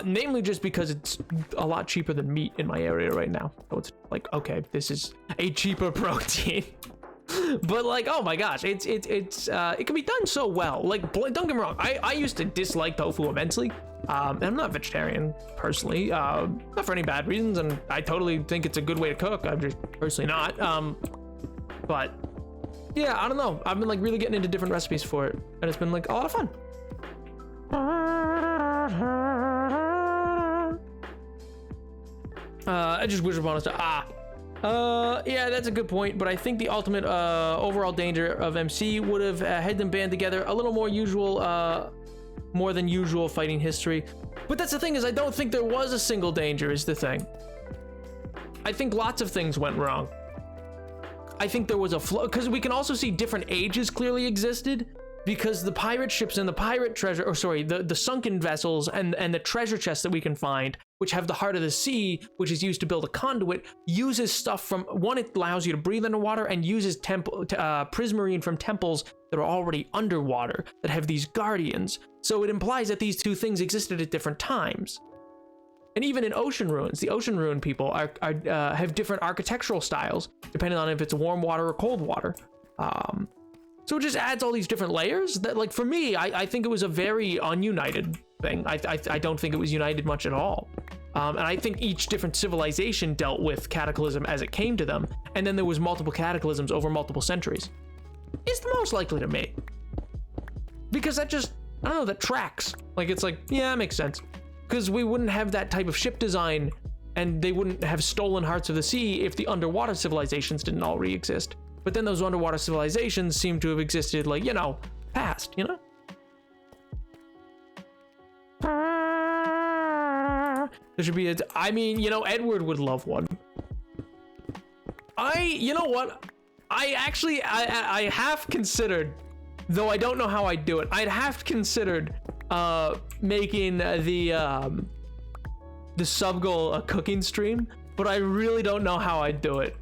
Namely just because it's a lot cheaper than meat in my area right now. So it's like, okay, this is a cheaper protein. But like, oh my gosh, it can be done so well. Like, don't get me wrong, I used to dislike tofu immensely. And I'm not vegetarian personally, not for any bad reasons, and I totally think it's a good way to cook. I'm just personally not. But yeah, I don't know. I've been like really getting into different recipes for it, and it's been like a lot of fun. I just wish upon us to yeah, that's a good point, but I think the ultimate overall danger of MC would have had them band together a little more more than usual fighting history. But that's the thing, is I don't think there was a single danger is the thing. I think lots of things went wrong. I think there was a flow, because we can also see different ages clearly existed, because the pirate ships and the pirate treasure, or sorry, the sunken vessels and the treasure chests that we can find, which have the heart of the sea, which is used to build a conduit, uses stuff from, one, it allows you to breathe underwater, and uses prismarine from temples that are already underwater, that have these guardians. So it implies that these two things existed at different times. And even in ocean ruins, the ocean ruin people have different architectural styles, depending on if it's warm water or cold water. So it just adds all these different layers that, like, for me, I think it was a very ununited thing. I don't think it was united much at all. And I think each different civilization dealt with cataclysm as it came to them, and then there was multiple cataclysms over multiple centuries. It's the most likely to me. Because that just, I don't know, that tracks. Like, it's like, yeah, it makes sense. Because we wouldn't have that type of ship design, and they wouldn't have stolen hearts of the sea if the underwater civilizations didn't already exist. But then those underwater civilizations seem to have existed, like, you know, past, you know? There should be I mean, you know, Edward would love one. You know what? I actually, I have considered, though I don't know how I'd do it, I'd have considered making the Subgoal a cooking stream, but I really don't know how I'd do it.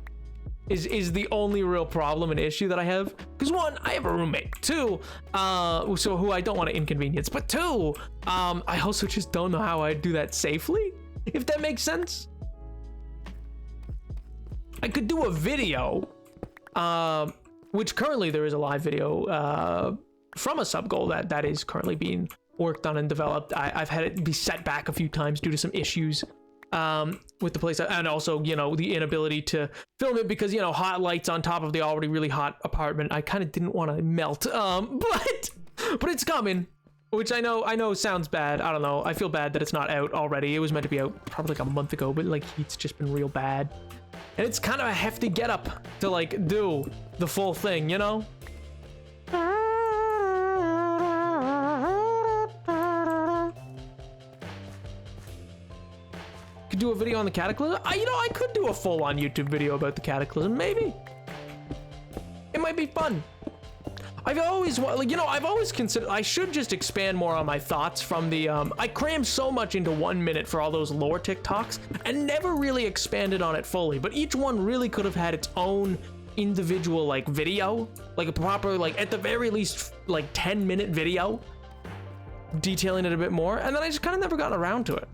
Is the only real problem and issue that I have. Because one, I have a roommate. Two, so who I don't want to inconvenience. But two, I also just don't know how I'd do that safely, if that makes sense. I could do a video, which currently there is a live video from a Subgoal that is currently being worked on and developed. I've had it be set back a few times due to some issues with the place, and also, you know, the inability to film it because, you know, hot lights on top of the already really hot apartment. I kind of didn't want to melt, but it's coming, which I know sounds bad. I don't know, I feel bad that it's not out already. It was meant to be out probably like a month ago, but like heat's just been real bad, and it's kind of a hefty getup to like do the full thing, you know. Could do a video on the Cataclysm. You know, I could do a full-on YouTube video about the Cataclysm, maybe. It might be fun. I've always, like, you know, I've always considered I should just expand more on my thoughts from the, I crammed so much into 1 minute for all those lore TikToks and never really expanded on it fully, but each one really could have had its own individual, like, video, like a proper, like, at the very least, like, 10-minute video detailing it a bit more, and then I just kind of never got around to it.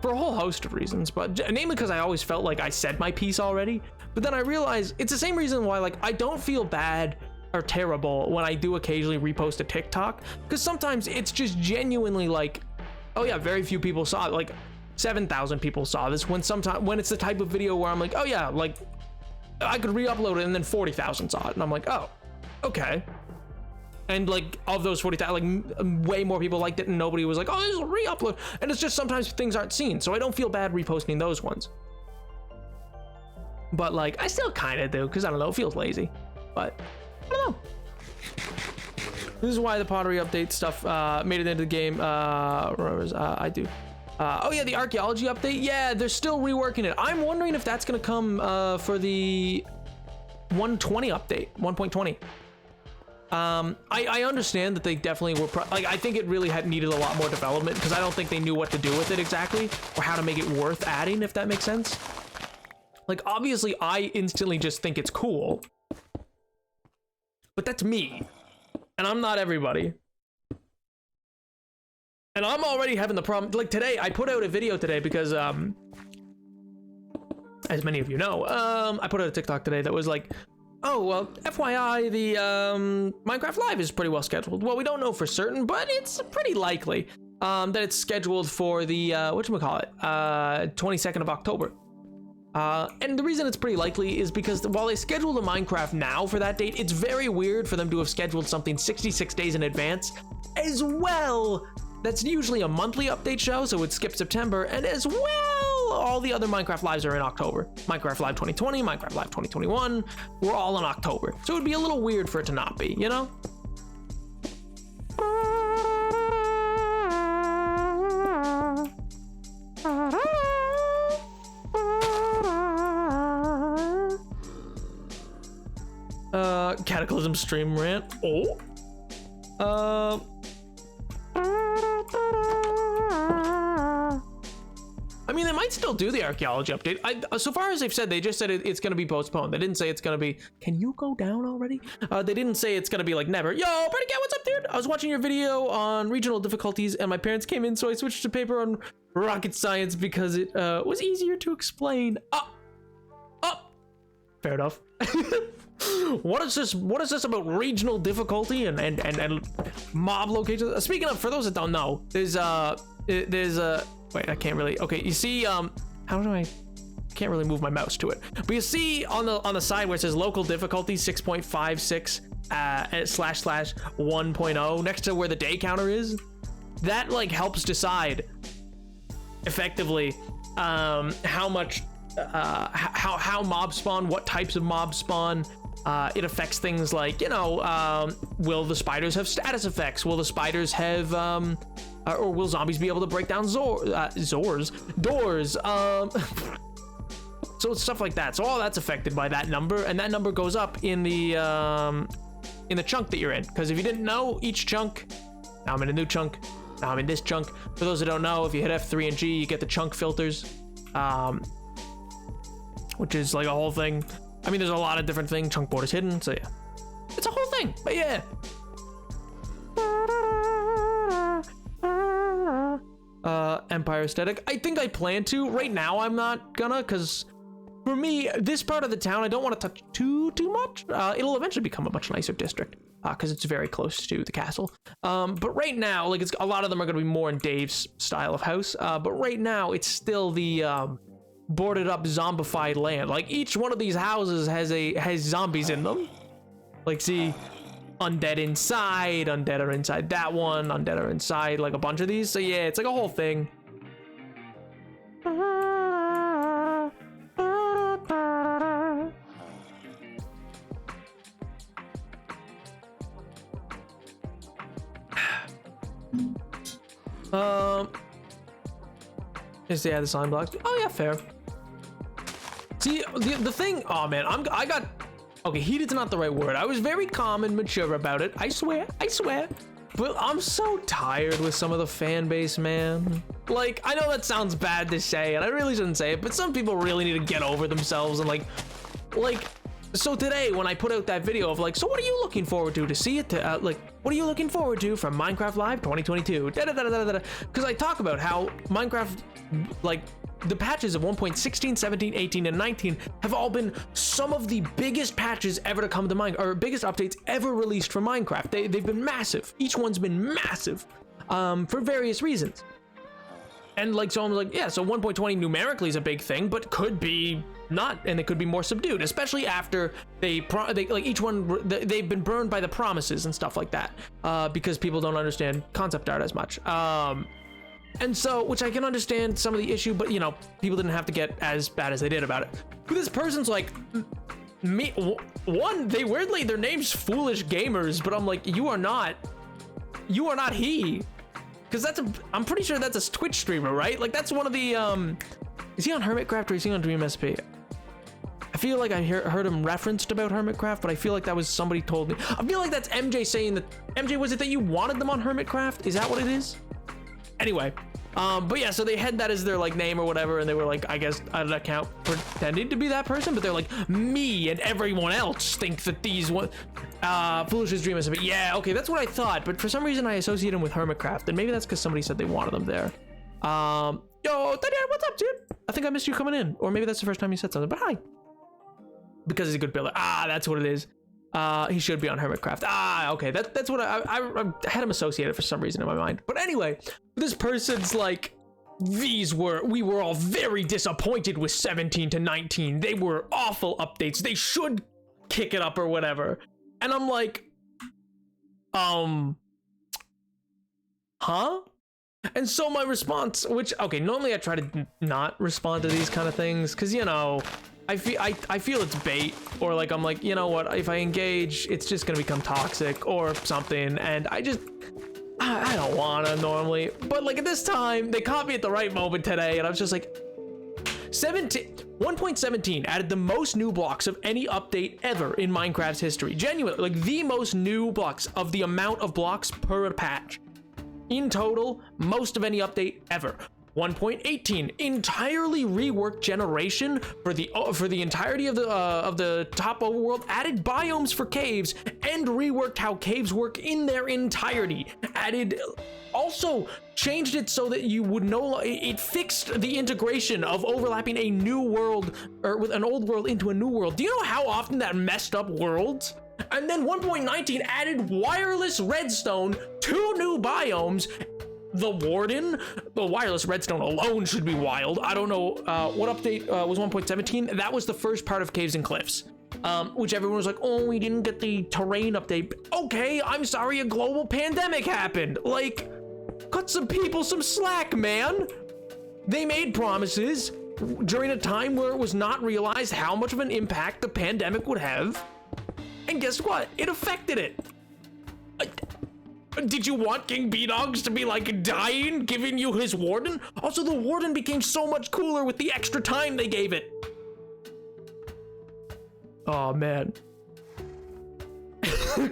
For a whole host of reasons, but namely because I always felt like I said my piece already. But then I realized it's the same reason why, like, I don't feel bad or terrible when I do occasionally repost a TikTok, because sometimes it's just genuinely like, oh yeah, very few people saw it. Like 7,000 people saw this, when it's the type of video where I'm like, oh yeah, like I could re-upload it, and then 40,000 saw it, and I'm like, oh, okay. And like of those 40,000, like way more people liked it, and nobody was like, oh, this is a re-upload. And it's just sometimes things aren't seen, so I don't feel bad reposting those ones. But like, I still kind of do, because I don't know, it feels lazy. But I don't know. This is why the pottery update stuff made it into the game. I do. Oh yeah, the archaeology update. Yeah, they're still reworking it. I'm wondering if that's gonna come for the 120 update, 1.20. I understand that they definitely were like, I think it really had needed a lot more development because I don't think they knew what to do with it exactly or how to make it worth adding, if that makes sense. Like, obviously I instantly just think it's cool, but that's me and I'm not everybody. And I'm already having the problem. Like today, I put out a video today because, as many of you know, I put out a TikTok today that was like, oh, well, FYI, the Minecraft Live is pretty well scheduled. Well, we don't know for certain, but it's pretty likely that it's scheduled for the, whatchamacallit, 22nd of October. And the reason it's pretty likely is because while they scheduled a Minecraft Now for that date, it's very weird for them to have scheduled something 66 days in advance as well. That's usually a monthly update show, so it would skip September, and as well, all the other Minecraft Lives are in October. Minecraft Live 2020, Minecraft Live 2021, we're all in October. So it would be a little weird for it to not be, you know? Cataclysm stream rant. I mean, they might still do the archaeology update. So far as they've said, they just said it's going to be postponed. They didn't say it's going to be, can you go down already? They didn't say it's going to be like never. Yo, Brady Cat, what's up, dude? I was watching your video on regional difficulties and my parents came in, so I switched to paper on rocket science because it was easier to explain. Fair enough. What is this about regional difficulty and mob locations? Speaking of, for those that don't know, there's wait, I can't really, okay, you see, how do I can't really move my mouse to it, but you see on the side where it says local difficulty 6.56 / 1.0 next to where the day counter is, that like helps decide effectively how much how mob spawn, what types of mob spawn. It affects things like, you know, will the spiders have status effects? Will the spiders have, or will zombies be able to break down doors? So it's stuff like that. So all that's affected by that number, and that number goes up in the chunk that you're in. Because if you didn't know, each chunk, now I'm in a new chunk, now I'm in this chunk. For those that don't know, if you hit F3 and G, you get the chunk filters, which is like a whole thing. I mean, there's a lot of different things. Chunk borders hidden, so yeah, it's a whole thing. But yeah. Empire aesthetic. I think I plan to. Right now, I'm not gonna, because for me, this part of the town, I don't want to touch too much. It'll eventually become a much nicer district because it's very close to the castle. But right now, like, it's a lot of them are gonna be more in Dave's style of house. But right now, it's still the boarded up zombified land. Like, each one of these houses has zombies in them. Like, see, undead inside, undead are inside that one, undead are inside like a bunch of these. So yeah, it's like a whole thing. Is the sign blocks? Oh yeah, fair. See, the thing, oh man, I got, okay, heated's not the right word. I was very calm and mature about it. I swear. But I'm so tired with some of the fan base, man. Like, I know that sounds bad to say, and I really shouldn't say it, but some people really need to get over themselves and like, so today when I put out that video of like, so what are you looking forward to see it, like, what are you looking forward to from Minecraft Live 2022? Because I talk about how Minecraft, like, the patches of 1.16, 17, 18, and 19 have all been some of the biggest patches ever to come to Minecraft, or biggest updates ever released for Minecraft. They've been massive. Each one's been massive for various reasons. And like, so I'm like, yeah, so 1.20 numerically is a big thing, but could be not, and it could be more subdued, especially after they like each one, they've been burned by the promises and stuff like that, because people don't understand concept art as much. And so, which I can understand some of the issue, but you know, people didn't have to get as bad as they did about it. But this person's like, me, one, they weirdly, their name's Foolish Gamers, but I'm like, you are not he. Because I'm pretty sure that's a Twitch streamer, right? Like that's one of the, is he on Hermitcraft or is he on Dream SP? I feel like I heard him referenced about Hermitcraft, but I feel like that was somebody told me. I feel like that's MJ saying that, MJ, was it that you wanted them on Hermitcraft? Is that what it is? Anyway, but yeah, so they had that as their like name or whatever, and they were like, I guess, an account pretending to be that person, but they're like, me and everyone else think that these one, Foolish's Dream SP. Yeah, okay, that's what I thought, but for some reason I associate him with Hermitcraft, and maybe that's because somebody said they wanted them there. Yo, Teddy, what's up, dude? I think I missed you coming in, or maybe that's the first time you said something, but hi. Because he's a good builder. Ah, that's what it is. He should be on Hermitcraft. Ah, okay. That's what I had him associated for some reason in my mind. But anyway, this person's like, we were all very disappointed with 17 to 19. They were awful updates. They should kick it up or whatever. And I'm like, huh? And so my response, which, okay, normally I try to not respond to these kind of things, because, you know, I feel it's bait, or like I'm like, you know what, if I engage, it's just gonna become toxic or something, and I don't wanna normally, but like at this time, they caught me at the right moment today, and I was just like, 1.17 added the most new blocks of any update ever in Minecraft's history. Genuinely, like the most new blocks of the amount of blocks per patch. In total, most of any update ever. 1.18 entirely reworked generation for the entirety of the top overworld, added biomes for caves, and reworked how caves work in their entirety. Also changed it so that you would it fixed the integration of overlapping a new world, or with an old world into a new world. Do you know how often that messed up worlds? And then 1.19 added wireless redstone, 2 new biomes. The Warden, the wireless redstone alone should be wild. I don't know what update was 1.17. That was the first part of Caves and Cliffs, which everyone was like, oh, we didn't get the terrain update. Okay, I'm sorry, a global pandemic happened. Like, cut some people some slack, man. They made promises during a time where it was not realized how much of an impact the pandemic would have. And guess what? It affected it. Did you want King B-Dogs to be like dying, giving you his Warden? Also, the Warden became so much cooler with the extra time they gave it. Oh man.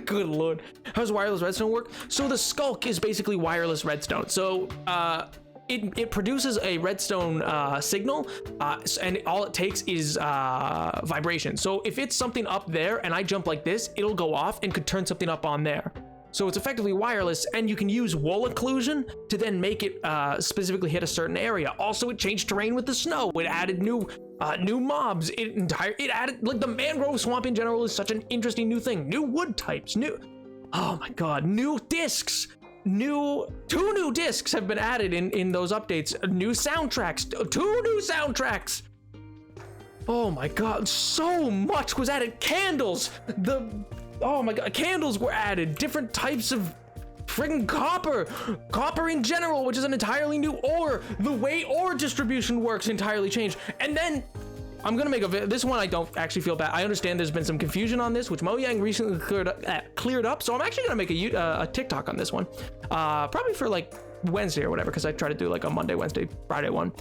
Good lord. How does wireless redstone work? So the Skulk is basically wireless redstone. So it produces a redstone signal, and all it takes is vibration. So if it's something up there and I jump like this, it'll go off and could turn something up on there. So it's effectively wireless, and you can use wall occlusion to then make it specifically hit a certain area. Also, it changed terrain with the snow. It added new mobs. It added, like, the mangrove swamp in general is such an interesting new thing. New wood types, oh my god, new discs. 2 new discs have been added in those updates. New soundtracks, 2 new soundtracks. Oh my god, so much was added. Candles, oh my god, candles were added. Different types of friggin' copper in general, which is an entirely new ore. The way ore distribution works entirely changed. And then I'm gonna make this one. I don't actually feel bad. I understand there's been some confusion on this, which Mojang recently cleared up. So I'm actually gonna make a TikTok on this one, probably for like Wednesday or whatever, because I try to do like a Monday, Wednesday, Friday one.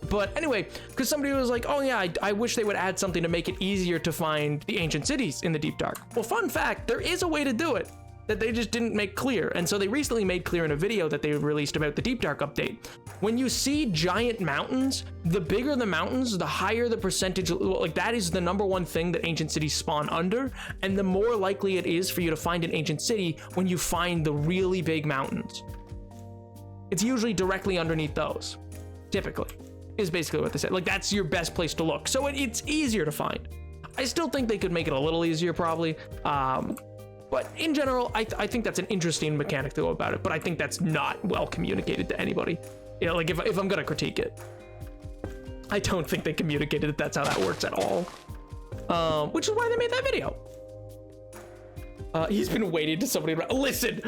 But anyway, because somebody was like, oh yeah, I wish they would add something to make it easier to find the ancient cities in the Deep Dark. Well, fun fact, there is a way to do it that they just didn't make clear. And so they recently made clear in a video that they released about the Deep Dark update. When you see giant mountains, the bigger the mountains, the higher the percentage, like that is the #1 thing that ancient cities spawn under. And the more likely it is for you to find an ancient city when you find the really big mountains. It's usually directly underneath those, typically. Is basically what they said. Like, that's your best place to look. So it's easier to find. I still think they could make it a little easier, probably. But in general, I think that's an interesting mechanic to go about it. But I think that's not well communicated to anybody. You know, like if I'm gonna critique it, I don't think they communicated that that's how that works at all. Which is why they made that video. He's been waiting to somebody. Listen,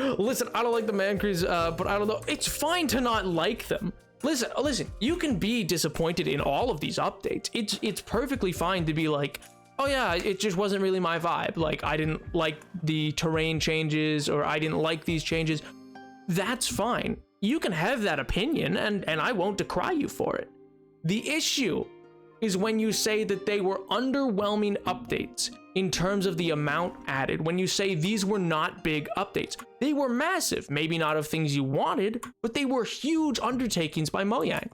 I don't like the Mancrews, but I don't know. It's fine to not like them. Listen, you can be disappointed in all of these updates. It's perfectly fine to be like, oh yeah, it just wasn't really my vibe. Like, I didn't like the terrain changes, or I didn't like these changes. that's fine. You can have that opinion, and I won't decry you for it. The issue is when you say that they were underwhelming updates in terms of the amount added, when you say these were not big updates. They were massive, maybe not of things you wanted, but they were huge undertakings by Mojang.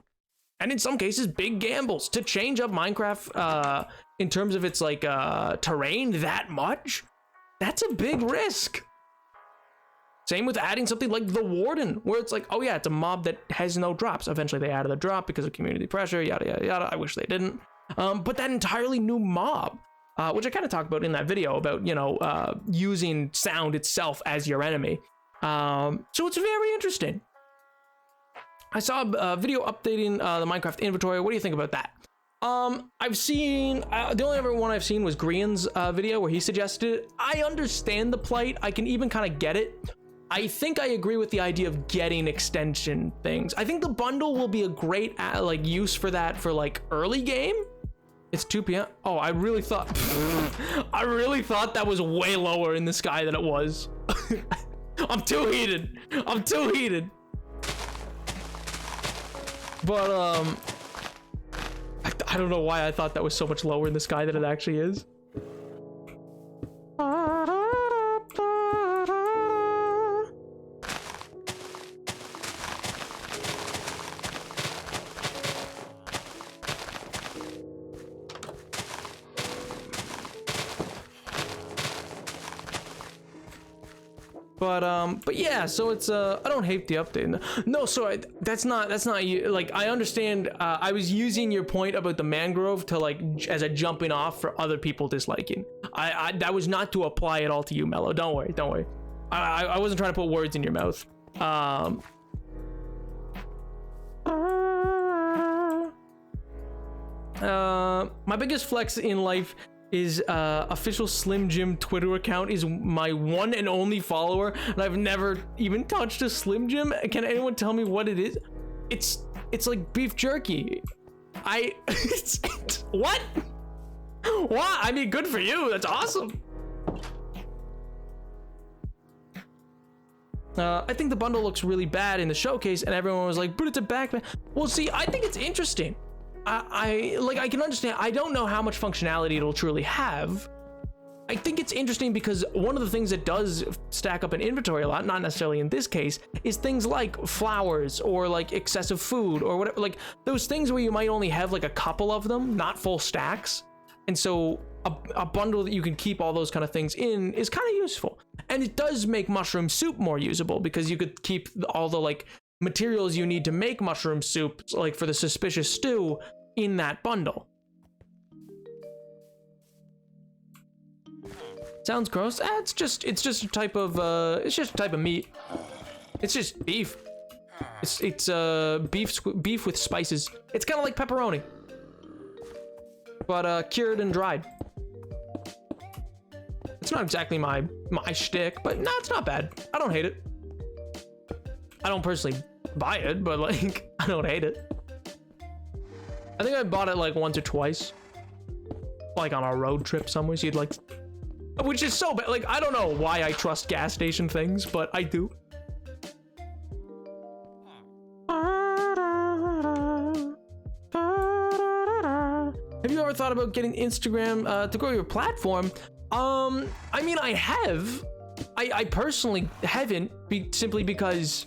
And in some cases, big gambles to change up Minecraft in terms of its like terrain that much. That's a big risk. Same with adding something like the Warden, where it's like, oh yeah, it's a mob that has no drops. Eventually they added a drop because of community pressure, yada, yada, yada. I wish they didn't. But that entirely new mob, which I kind of talked about in that video about, you know, using sound itself as your enemy. So it's very interesting. I saw a video updating the Minecraft inventory. What do you think about that? I've seen, the only other one I've seen was Grian's video where he suggested it. I understand the plight. I can even kind of get it. I think I agree with the idea of getting extension things. I think the bundle will be a great like use for that for like early game. It's 2 p.m. Oh, I really thought that was way lower in the sky than it was. I'm too heated. I'm too heated. But I don't know why I thought that was so much lower in the sky than it actually is. But yeah, so it's I don't hate the update. No, so that's not you. Like, I understand. I was using your point about the mangrove to like as a jumping off for other people disliking. I that was not to apply it all to you, Mello. Don't worry. I wasn't trying to put words in your mouth. My biggest flex in life is official Slim Jim Twitter account is my one and only follower, and I've never even touched a Slim Jim. Can anyone tell me what it is? It's like beef jerky. What? What? I mean, good for you. That's awesome. I think the bundle looks really bad in the showcase, and everyone was like, but it's a backpack. Well, see, I think it's interesting. I can understand. I don't know how much functionality it'll truly have. I think it's interesting because one of the things that does stack up in inventory a lot, not necessarily in this case, is things like flowers or like excessive food or whatever, like those things where you might only have like a couple of them, not full stacks. And so a bundle that you can keep all those kind of things in is kind of useful. And it does make mushroom soup more usable because you could keep all the like materials you need to make mushroom soup, like for the suspicious stew, in that bundle. Sounds gross. It's just a type of meat. It's just beef. It's beef with spices. It's kind of like pepperoni, but cured and dried. It's not exactly my shtick, but no, it's not bad. I don't hate it. I don't personally buy it, but like I don't hate it. I think I bought it like once or twice, like on a road trip somewhere. So you'd like, which is so bad. Like, I don't know why I trust gas station things, but I do. Have you ever thought about getting Instagram to grow your platform? I mean, I have. I personally haven't, simply because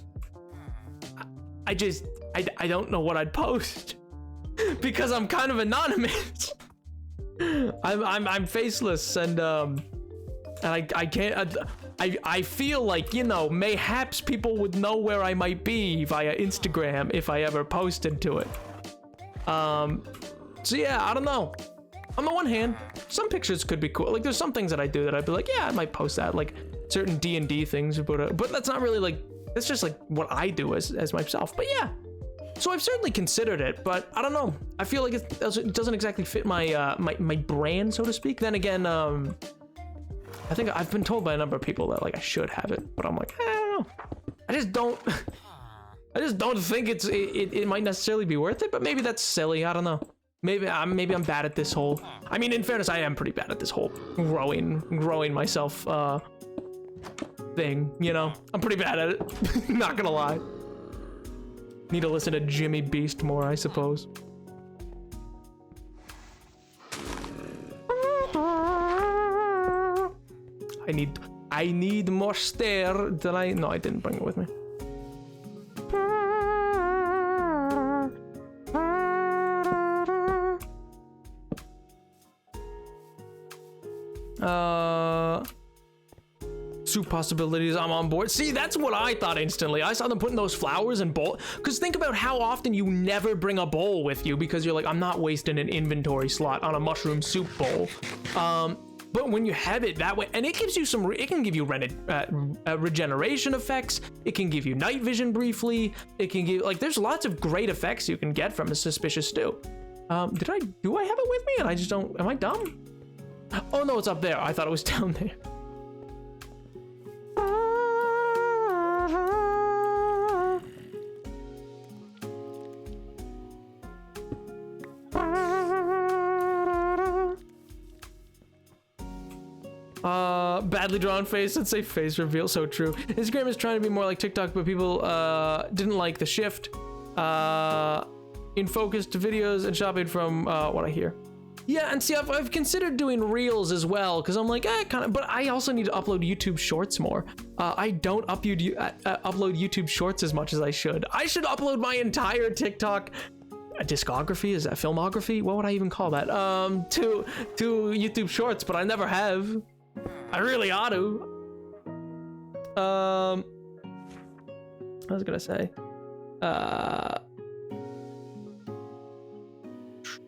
I don't know what I'd post because I'm kind of anonymous. I'm faceless, and I can't. I feel like, you know, mayhaps people would know where I might be via Instagram if I ever posted to it. So yeah, I don't know. On the one hand, some pictures could be cool. Like, there's some things that I do that I'd be like, yeah, I might post that, like certain D&D things, but that's not really like, that's just like what I do as myself. But yeah, so I've certainly considered it, but I don't know. I feel like it doesn't exactly fit my my brand, so to speak. Then again, I think I've been told by a number of people that like I should have it, but I'm like, I don't know. I just don't think it might necessarily be worth it. But maybe that's silly. I don't know. Maybe I'm bad at this whole. I mean, in fairness, I am pretty bad at this whole growing myself thing, you know? I'm pretty bad at it. Not gonna lie. Need to listen to Jimmy Beast more, I suppose. I need more stair. Did I? No, I didn't bring it with me. Soup possibilities, I'm on board. See, that's what I thought instantly. I saw them putting those flowers in bowl. Because think about how often you never bring a bowl with you because you're like, I'm not wasting an inventory slot on a mushroom soup bowl. But when you have it that way, and it gives you some, it can give you regeneration effects. It can give you night vision briefly. It can give, like, there's lots of great effects you can get from a suspicious stew. Do I have it with me? And I just don't, am I dumb? Oh no, it's up there. I thought it was down there. Badly drawn face. Let's say face reveal. So true. Instagram is trying to be more like TikTok, but people didn't like the shift in focus to videos and shopping from what I hear. Yeah, and see, I've considered doing reels as well because I'm like, kind of, but I also need to upload YouTube Shorts more. I don't upload YouTube Shorts as much as I should. I should upload my entire TikTok discography. Is that filmography? What would I even call that? To YouTube Shorts, but I never have. I really ought to. I was gonna say,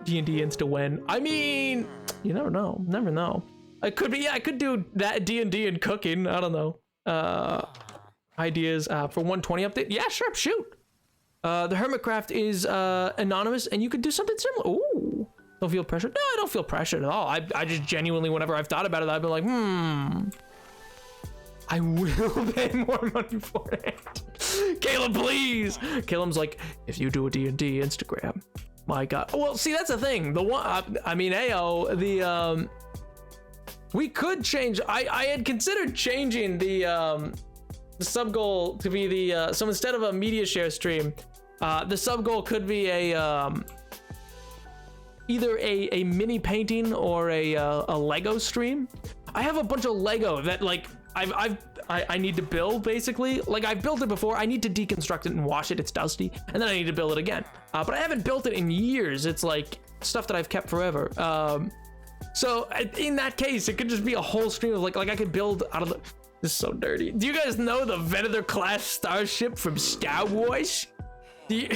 D&D insta-win. I mean, you never know. Never know. I could be. Yeah, I could do that D&D and cooking. I don't know. Ideas for 120 update. Yeah, sure. Shoot. The Hermitcraft is anonymous, and you could do something similar. Ooh. Don't feel pressured? No, I don't feel pressured at all. I just genuinely, whenever I've thought about it, I've been like, I will pay more money for it. Caleb, please. Caleb's like, if you do a D&D Instagram, my God. Well, see, that's the thing. The one, I mean, Ayo, we could change. I had considered changing the sub goal to be the, so instead of a media share stream, the sub goal could be a, either a mini painting or a Lego stream. I have a bunch of Lego that like I need to build basically. Like I've built it before. I need to deconstruct it and wash it. It's dusty, and then I need to build it again. But I haven't built it in years. It's like stuff that I've kept forever. So in that case, it could just be a whole stream of like I could build out of the. This is so dirty. Do you guys know the Venator class starship from Star Wars? Do you?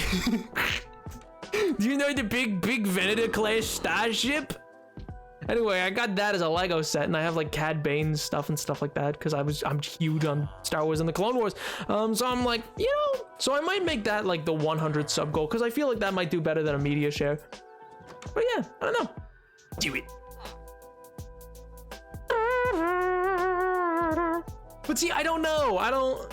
Do you know the big Venator class starship? Anyway, I got that as a Lego set, and I have like Cad Bane's stuff and stuff like that because I'm huge on Star Wars and the Clone Wars. So I'm like, you know, so I might make that like the 100 sub goal because I feel like that might do better than a media share. But yeah, I don't know. Do it. But see, I don't know. I don't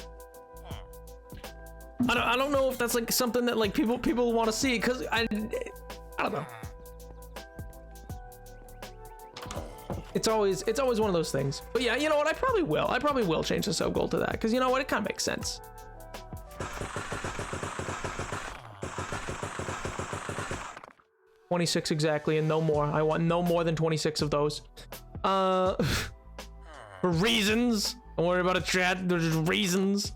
know if that's like something that like people want to see because I don't know. It's always one of those things. But yeah, you know what? I probably will change the sub goal to that because you know what? It kind of makes sense. $26 exactly, and no more. I want no more than 26 of those. For reasons. Don't worry about it, chat. There's just reasons.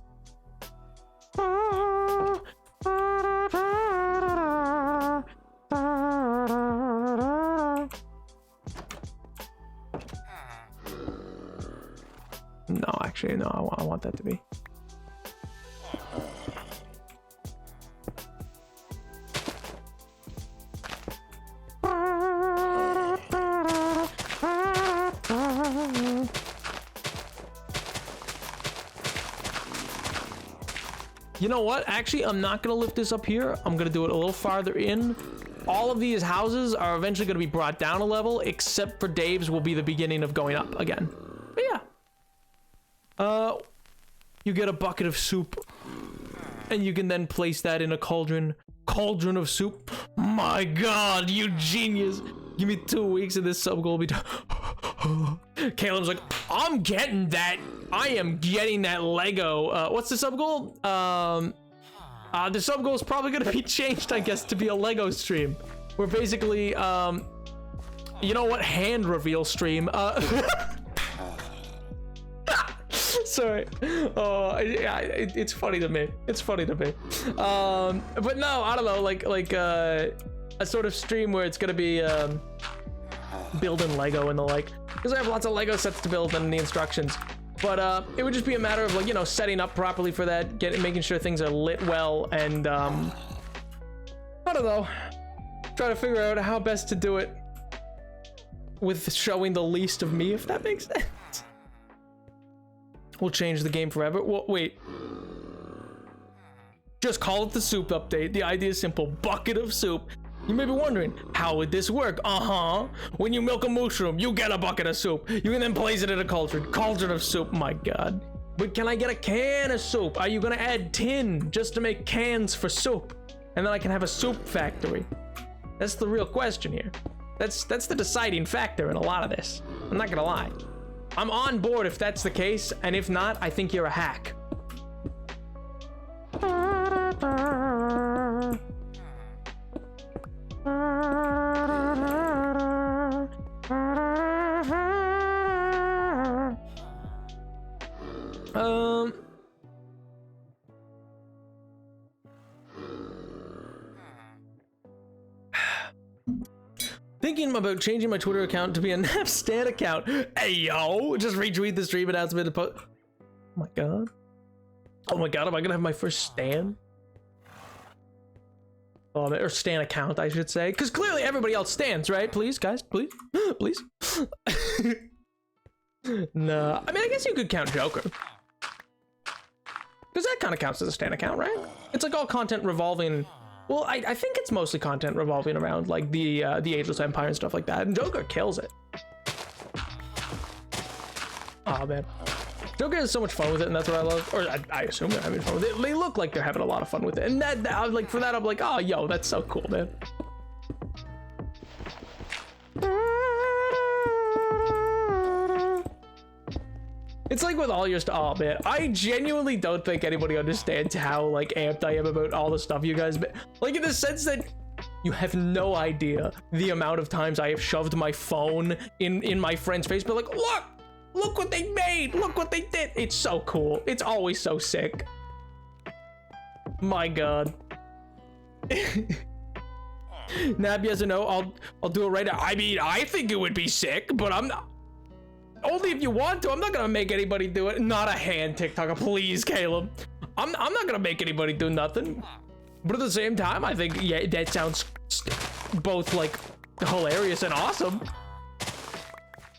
No, actually, no. I want that to be. You know what? Actually, I'm not gonna lift this up here. I'm gonna do it a little farther in. All of these houses are eventually gonna be brought down a level, except for Dave's will be the beginning of going up again. But yeah. You get a bucket of soup, and you can then place that in a cauldron. Cauldron of soup. My God, you genius! Give me 2 weeks and this sub goal will be done. Caleb's like, I'm getting that. I am getting that Lego. What's the sub goal? The sub goal is probably gonna be changed, I guess, to be a Lego stream. We're basically, you know what? Hand reveal stream. Sorry. It's funny to me. It's funny to me. But no, I don't know. Like a sort of stream where it's gonna be building Lego and the like, because I have lots of Lego sets to build and the instructions. But it would just be a matter of, like, you know, setting up properly for that, making sure things are lit well, and I don't know, try to figure out how best to do it with showing the least of me, if that makes sense. We'll change the game forever. Well, wait. Just call it the soup update. The idea is simple. Bucket of soup. You may be wondering, how would this work? When you milk a mushroom, you get a bucket of soup. You can then place it in a cauldron. Cauldron of soup, my god. But can I get a can of soup? Are you gonna add tin just to make cans for soup? And then I can have a soup factory. That's the real question here. That's the deciding factor in a lot of this. I'm not gonna lie. I'm on board if that's the case, and if not, I think you're a hack. Thinking about changing my Twitter account to be a Napstan account. Hey yo, just retweet the stream announcement and post. Oh my god. Oh my god, am I gonna have my first Stan? Oh, or Stan account, I should say. Because clearly everybody else stands, right? Please, guys, please. Please. No, I mean, I guess you could count Joker. Because that kind of counts as a Stan account, right? It's like all content revolving. Well, I think it's mostly content revolving around like the Ageless Empire and stuff like that, and Joker kills it. Oh man, Joker has so much fun with it, and that's what I love. Or I assume they're having fun with it. They look like they're having a lot of fun with it, and that like for that I'm like, oh yo, that's so cool, man. It's like with all your stuff. Oh man, I genuinely don't think anybody understands how like amped I am about all the stuff you guys like, in the sense that you have no idea the amount of times I have shoved my phone in my friend's face, but like, look what they made, look what they did. It's so cool. It's always so sick. My god. Nab, yes or no? I'll do it right now. I mean, I think it would be sick, but I'm not. Only if you want to. I'm not gonna make anybody do it. Not a hand TikToker, please, Caleb. I'm not gonna make anybody do nothing. But at the same time, I think, yeah, that sounds both like hilarious and awesome.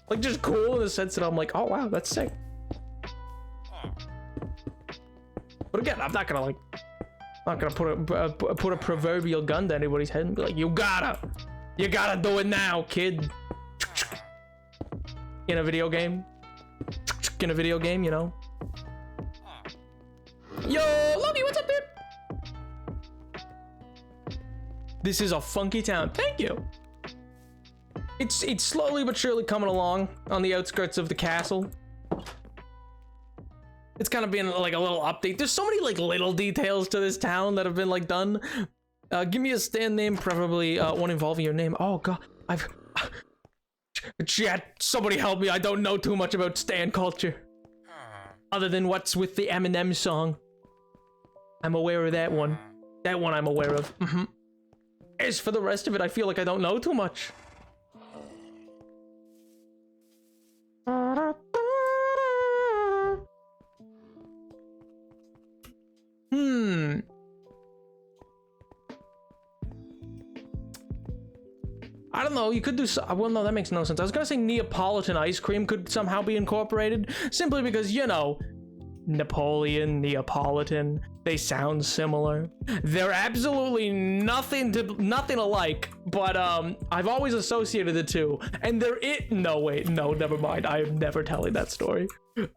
Like just cool in the sense that I'm like, oh wow, that's sick. But again, I'm not gonna put a proverbial gun to anybody's head and be like, you gotta do it now, kid. In a video game, you know. Yo, Lovey, what's up, dude? This is a funky town. Thank you. It's slowly but surely coming along on the outskirts of the castle. It's kind of being like a little update. There's so many like little details to this town that have been like done. Give me a stand name, preferably one involving your name. Oh god, chat, somebody help me. I don't know too much about Stan culture. Other than what's with the Eminem song. I'm aware of that one. That one I'm aware of. As for the rest of it, I feel like I don't know too much. I don't know, you could do so, well, no, that makes no sense. I was gonna say Neapolitan ice cream could somehow be incorporated, simply because, you know, Napoleon, Neapolitan, they sound similar. They're absolutely nothing alike, but I've always associated the two, and they're it. No, wait, no, never mind. I am never telling that story. You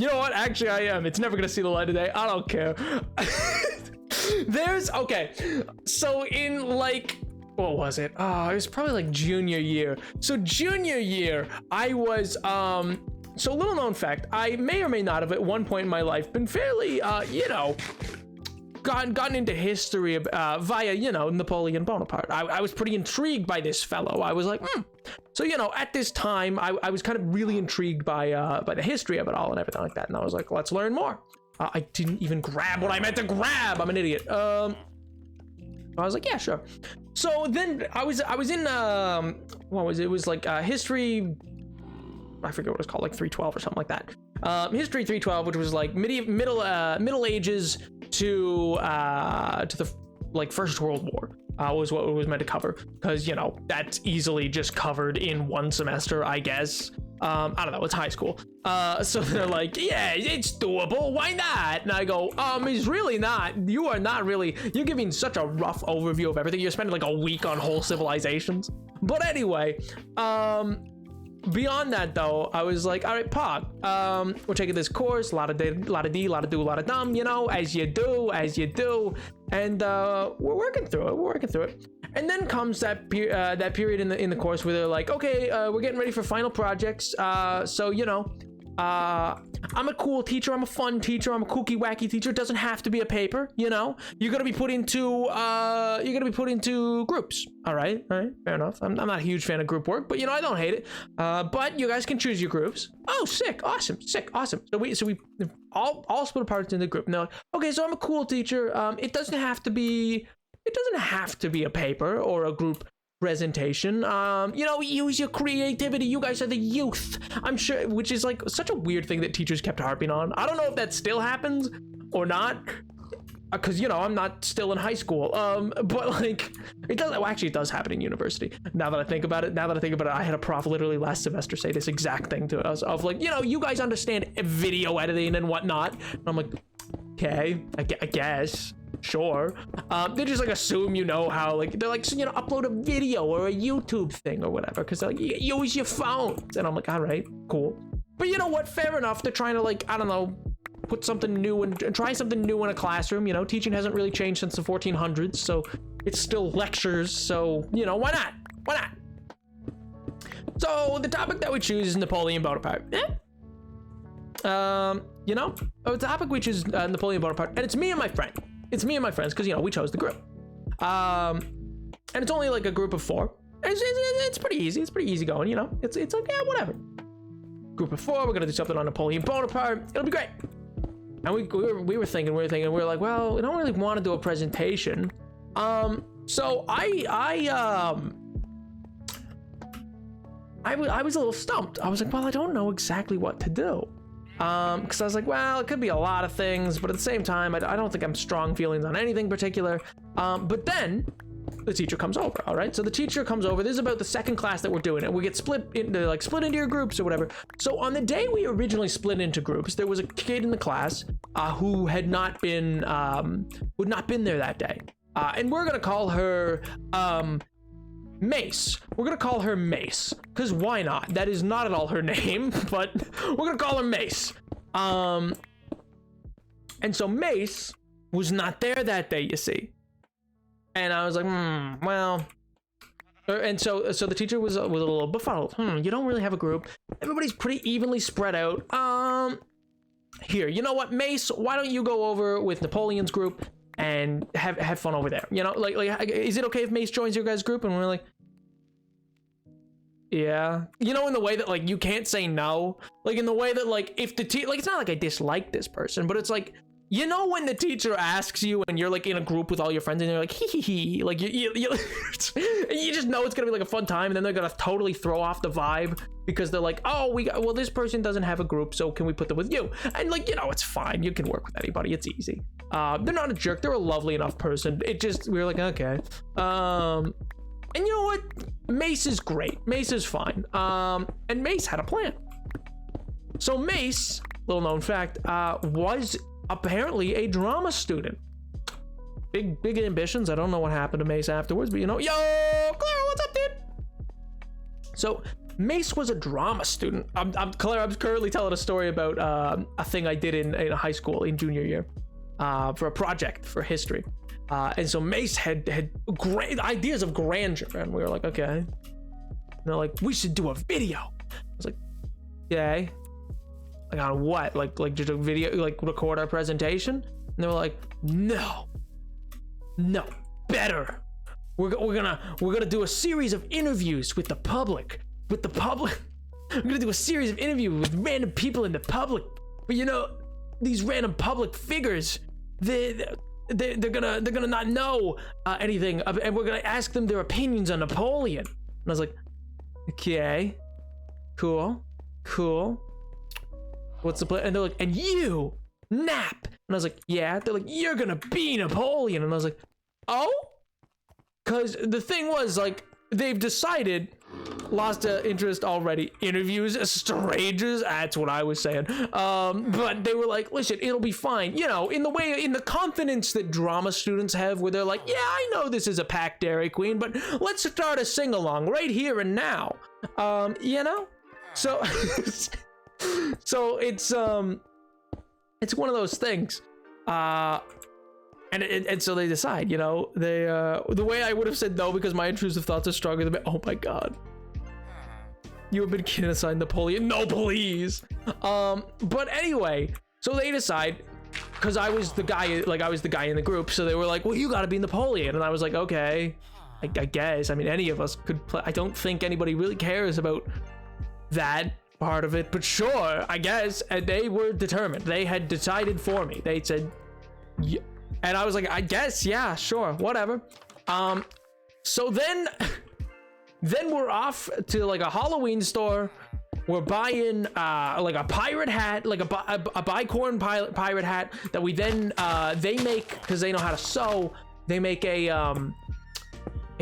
know what? Actually, I am. It's never gonna see the light of day. I don't care. Okay, so in like what was it? Oh, it was probably like junior year. So junior year, I was, so little known fact, I may or may not have at one point in my life been fairly, gotten into history via, Napoleon Bonaparte. I was pretty intrigued by this fellow. I was like, So, at this time, I was kind of really intrigued by the history of it all and everything like that. And I was like, let's learn more. I didn't even grab what I meant to grab. I'm an idiot. I was like, yeah, sure. So then I was in, what was it? It was like history, I forget what it's called, like 312 or something like that. History 312, which was like Middle Ages to the like First World War. Was what it was meant to cover, because that's easily just covered in one semester, I guess. I don't know, it's high school. So they're like, yeah, it's doable, why not? And I go, it's really not. You are not really, you're giving such a rough overview of everything. You're spending like a week on whole civilizations. But anyway, beyond that though, I was like, all right, Pog, we're taking this course, a lot of D, a lot of do, a lot of dumb, as you do, and we're working through it. And then comes that period in the course where they're like, okay, we're getting ready for final projects, so I'm a cool teacher, I'm a fun teacher, I'm a kooky wacky teacher. It doesn't have to be a paper, you're gonna be put into groups. All right, fair enough. I'm not a huge fan of group work, but I don't hate it. But you guys can choose your groups. Oh, sick, awesome. So we all split apart into the group. And they're like, okay, so I'm a cool teacher. It doesn't have to be a paper or a group presentation. Use your creativity. You guys are the youth, I'm sure, which is like such a weird thing that teachers kept harping on. I don't know if that still happens or not, because I'm not still in high school, but like it does. Well, actually it does happen in university, now that I think about it. I had a prof literally last semester say this exact thing to us of like, you guys understand video editing and whatnot, and I'm like, okay, I guess, sure. They just like assume how, like, they're like, so upload a video or a YouTube thing or whatever, because they're like, use your phones, and I'm like, all right, cool. But you know what, fair enough. They're trying to, like, I don't know, put something new and try something new in a classroom. Teaching hasn't really changed since the 1400s, so it's still lectures, so why not? So the topic that we choose is Napoleon Bonaparte. The topic we choose Napoleon Bonaparte, and it's me and my friend. It's me and my friends, because we chose the group. And it's only like a group of 4. It's pretty easy. It's pretty easy going. It's like, yeah, whatever. Group of 4. We're gonna do something on Napoleon Bonaparte. It'll be great. And we were thinking, we were like, well, we don't really want to do a presentation. So I was a little stumped. I was like, well, I don't know exactly what to do. Because I was like, well, it could be a lot of things, but at the same time, I don't think I'm strong feelings on anything particular. But then the teacher comes over. All right, so the teacher comes over. This is about the second class that we're doing it. We get split into your groups or whatever. So on the day we originally split into groups, there was a kid in the class who had not been there that day, and we're gonna call her Mace. We're gonna call her Mace, because why not? That is not at all her name, but we're gonna call her Mace. And so Mace was not there that day, you see. And I was like, well. And so the teacher was a little befuddled. You don't really have a group. Everybody's pretty evenly spread out. Here, you know what, Mace? Why don't you go over with Napoleon's group and have fun over there? Like, is it okay if Mace joins your guys' group? And we're like, yeah. In the way that, like, you can't say no. Like, in the way that, like, if the like, it's not like I dislike this person, but it's like, when the teacher asks you and you're like in a group with all your friends and you're like, hee, like you just know it's gonna be like a fun time, and then they're gonna totally throw off the vibe because they're like, oh, this person doesn't have a group, so can we put them with you? And like, it's fine. You can work with anybody. It's easy. They're not a jerk. They're a lovely enough person. We were like, okay. And you know what? Mace is great. Mace is fine. And Mace had a plan. So Mace, little known fact, was apparently a drama student. Big ambitions. I don't know what happened to Mace afterwards, but yo, Clara, what's up, dude? So Mace was a drama student. I'm currently telling a story about a thing I did in high school in junior year for a project for history. And so Mace had great ideas of grandeur, and we were like, okay. And they're like, we should do a video. I was like, okay. Like on what? Like just a video, like record our presentation? And they were like, no, better. We're gonna do a series of interviews with the public. We're gonna do a series of interviews with random people in the public. But you know, these random public figures, they're gonna not know anything, and we're gonna ask them their opinions on Napoleon. And I was like, okay, cool. What's the plan? And they're like, and you, Nap. And I was like, yeah. They're like, you're gonna be Napoleon. And I was like, oh? Because the thing was, like, they've decided, lost interest already. Interviews, strangers, that's what I was saying. But they were like, listen, it'll be fine. You know, in the confidence that drama students have, where they're like, yeah, I know this is a packed Dairy Queen, but let's start a sing-along right here and now. You know? So, so it's one of those things. And so they decide, you know, they the way I would have said no, because my intrusive thoughts are stronger than oh my god, you have been assigned Napoleon. No, please. But anyway, so they decide, because I was the guy in the group, so they were like, well, you gotta be Napoleon. And I was like, okay, I guess. I mean, any of us could play. I don't think anybody really cares about that part of it, but sure, I guess. And they were determined. They had decided for me. They said, yeah. And I was like, I guess, yeah, sure, whatever. So then we're off to like a Halloween store. We're buying like a pirate hat, like a bicorn pirate hat that we then they make, because they know how to sew. They make a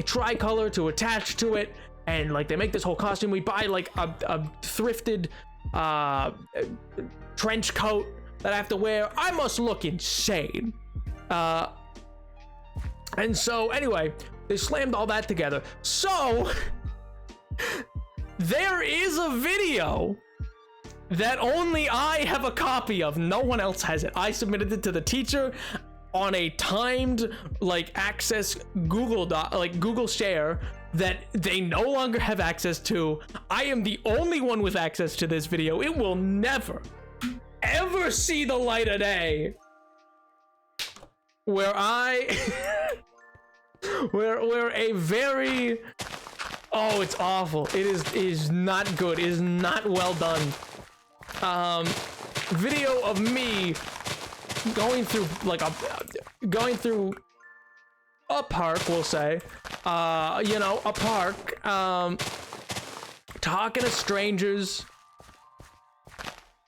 tricolor to attach to it, and like they make this whole costume. We buy like a thrifted trench coat that I have to wear. I must look insane. And so anyway, they slammed all that together. So there is a video that only I have a copy of. No one else has it. I submitted it to the teacher on a timed like access Google Share that they no longer have access to. I am the only one with access to this video. It will never ever see the light of day. Where where a very, oh, it's awful. It is not good. It is not well done. Video of me going through a park, we'll say, you know, a park, talking to strangers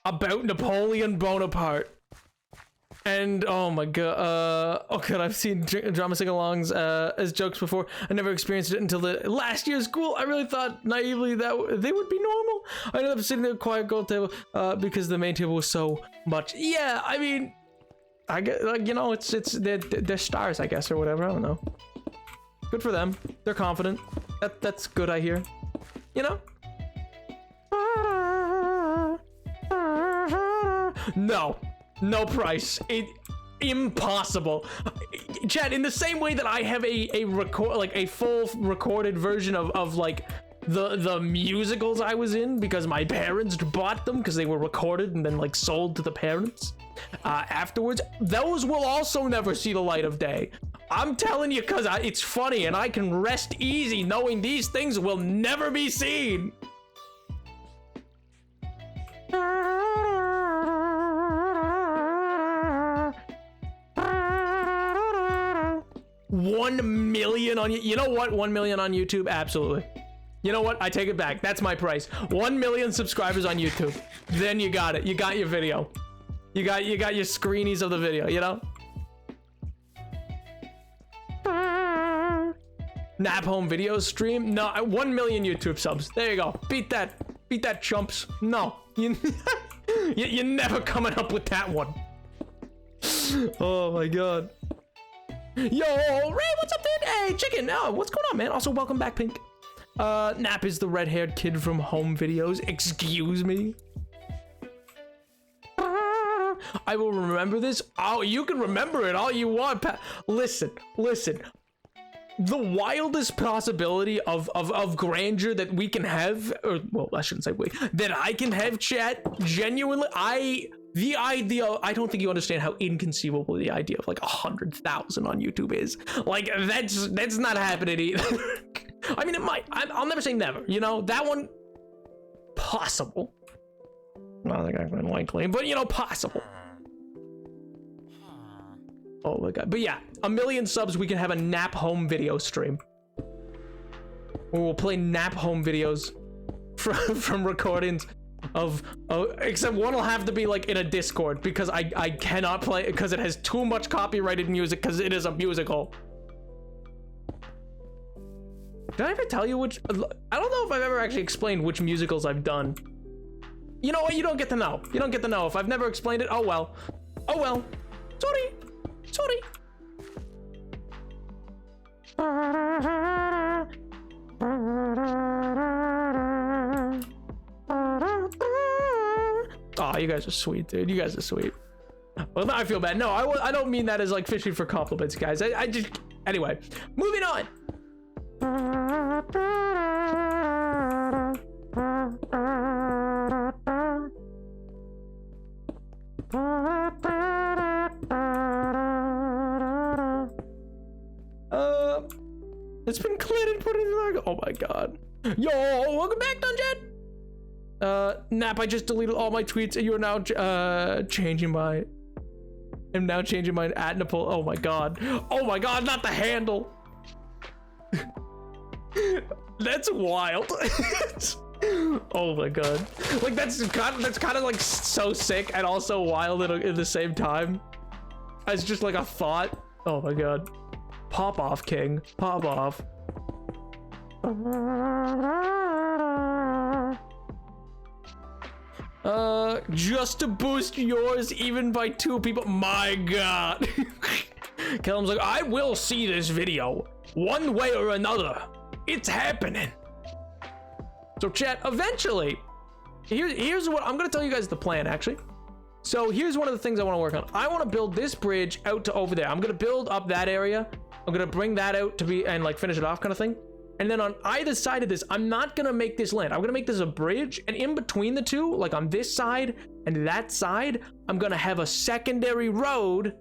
about Napoleon Bonaparte. And oh my god, oh god, I've seen drama sing-alongs as jokes before. I never experienced it until the last year's school. I really thought naively that they would be normal. I ended up sitting at a quiet gold table because the main table was so much. Yeah, I mean, I get, like, you know, it's they're stars, I guess, or whatever. I don't know. Good for them. They're confident. That's good, I hear. You know. No price. Impossible. Chad, in the same way that I have a full recorded version of like the musicals I was in, because my parents bought them because they were recorded and then like sold to the parents afterwards, those will also never see the light of day. I'm telling you, because it's funny and I can rest easy knowing these things will never be seen. 1 million on you know what, 1 million on YouTube, absolutely. You know what, I take it back, that's my price. 1 million subscribers on YouTube, then you got it, you got your video, you got your screenies of the video, you know. Nap home video stream, no, 1 million YouTube subs, there you go. Beat that chumps. No, you're never coming up with that one. Oh my god. Yo, Ray, what's up, dude? Hey, chicken. Oh, what's going on, man? Also, welcome back, Pink. Nap is the red-haired kid from home videos. Excuse me. I will remember this. Oh, you can remember it all you want. Listen. The wildest possibility of grandeur that we can have, or well, I shouldn't say we, that I can have, chat, genuinely, the idea, I don't think you understand how inconceivable the idea of like 100,000 on YouTube is. Like, that's not happening either. I mean, it might. I'll never say never, you know? That one, possible. I don't think I can likely, but you know, possible. Oh my god. But yeah, 1 million subs, we can have a nap home video stream. We'll play nap home videos from recordings of except one will have to be like in a Discord because I cannot play it because it has too much copyrighted music because it is a musical. Did I ever tell you which? I don't know if I've ever actually explained which musicals I've done. You know what? You don't get to know. You don't get to know. If I've never explained it, oh well. Oh well. Sorry. Oh, you guys are sweet, dude. You guys are sweet. Well, now I feel bad. No, I don't mean that as like fishing for compliments, guys. I just... Anyway, moving on. It's been cleared and put in the... Oh my god. Yo, welcome back, Dungeon! Nap, I just deleted all my tweets and you are now, changing my... I'm now changing my @Napole. Oh my god. Oh my god, not the handle! That's wild. Oh my god. Like, that's kind of like so sick and also wild at the same time. As just like a thought. Oh my god. Pop off, King. Pop off. Just to boost yours even by 2 people. My god. Kellum's like, I will see this video one way or another. It's happening. So chat, eventually, here's what I'm gonna tell you guys the plan actually. So here's one of the things I want to work on. I want to build this bridge out to over there. I'm gonna build up that area. I'm gonna bring that out to be and like finish it off kind of thing. And then on either side of this, I'm not gonna make this land. I'm gonna make this a bridge, and in between the two, like on this side and that side, I'm gonna have a secondary road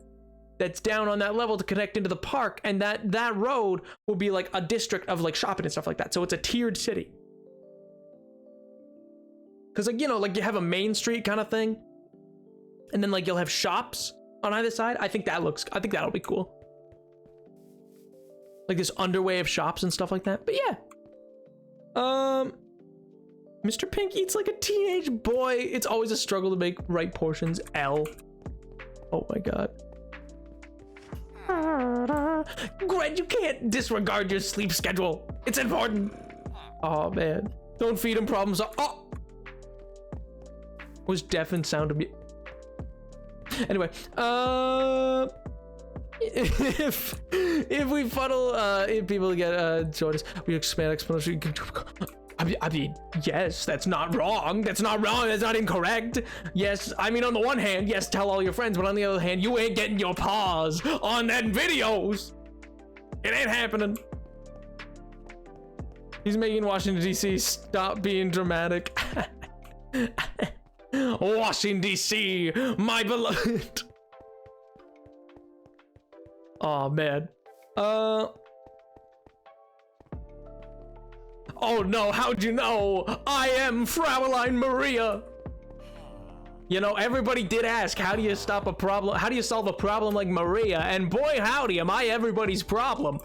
that's down on that level to connect into the park, and that road will be like a district of like shopping and stuff like that. So it's a tiered city. Cause like, you know, like you have a main street kind of thing, and then like you'll have shops on either side. I think that'll be cool. Like this underway of shops and stuff like that. But yeah. Mr. Pink eats like a teenage boy. It's always a struggle to make right portions. L. Oh my god. Greg, you can't disregard your sleep schedule. It's important. Oh man. Don't feed him problems. Oh. Was deaf and sound of me. Anyway, if we funnel if people get join us, we expand exponentially. I mean, yes, that's not wrong. That's not wrong. That's not incorrect. Yes, I mean, on the one hand, yes, tell all your friends, but on the other hand, you ain't getting your paws on that videos. It ain't happening. He's making Washington DC stop being dramatic. Washington DC, my beloved. Oh man. Oh no, how'd you know? I am Fraulein Maria. You know, everybody did ask, how do you stop a problem? How do you solve a problem like Maria? And boy, howdy, am I everybody's problem.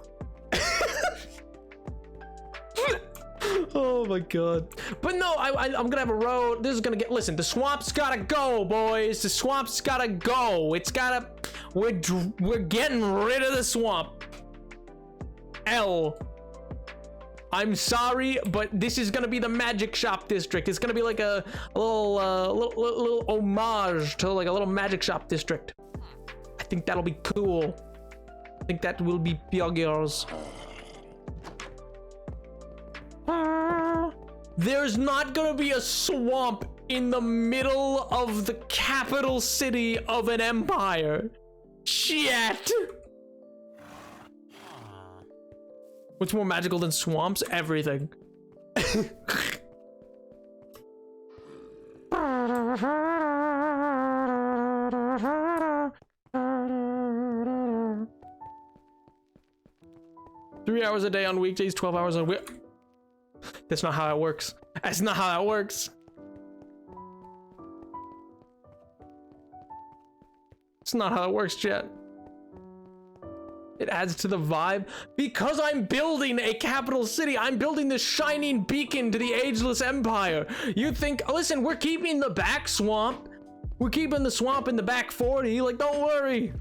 Oh my god. But no, I'm gonna have a road. This is gonna get, listen, the swamp's gotta go, boys. The swamp's gotta go. It's gotta, we're getting rid of the swamp. L. I'm sorry, but this is gonna be the magic shop district. It's gonna be like a little homage to like a little magic shop district. I think that'll be cool. I think that will be yours. There's not gonna be a swamp in the middle of the capital city of an empire. Shit! What's more magical than swamps? Everything. 3 hours a day on weekdays, 12 hours on week. That's not how it works. That's not how that works. It's not how it works, chat. It adds to the vibe. Because I'm building a capital city, I'm building this shining beacon to the ageless empire. You think, listen, we're keeping the back swamp. We're keeping the swamp in the back 40. Like, don't worry.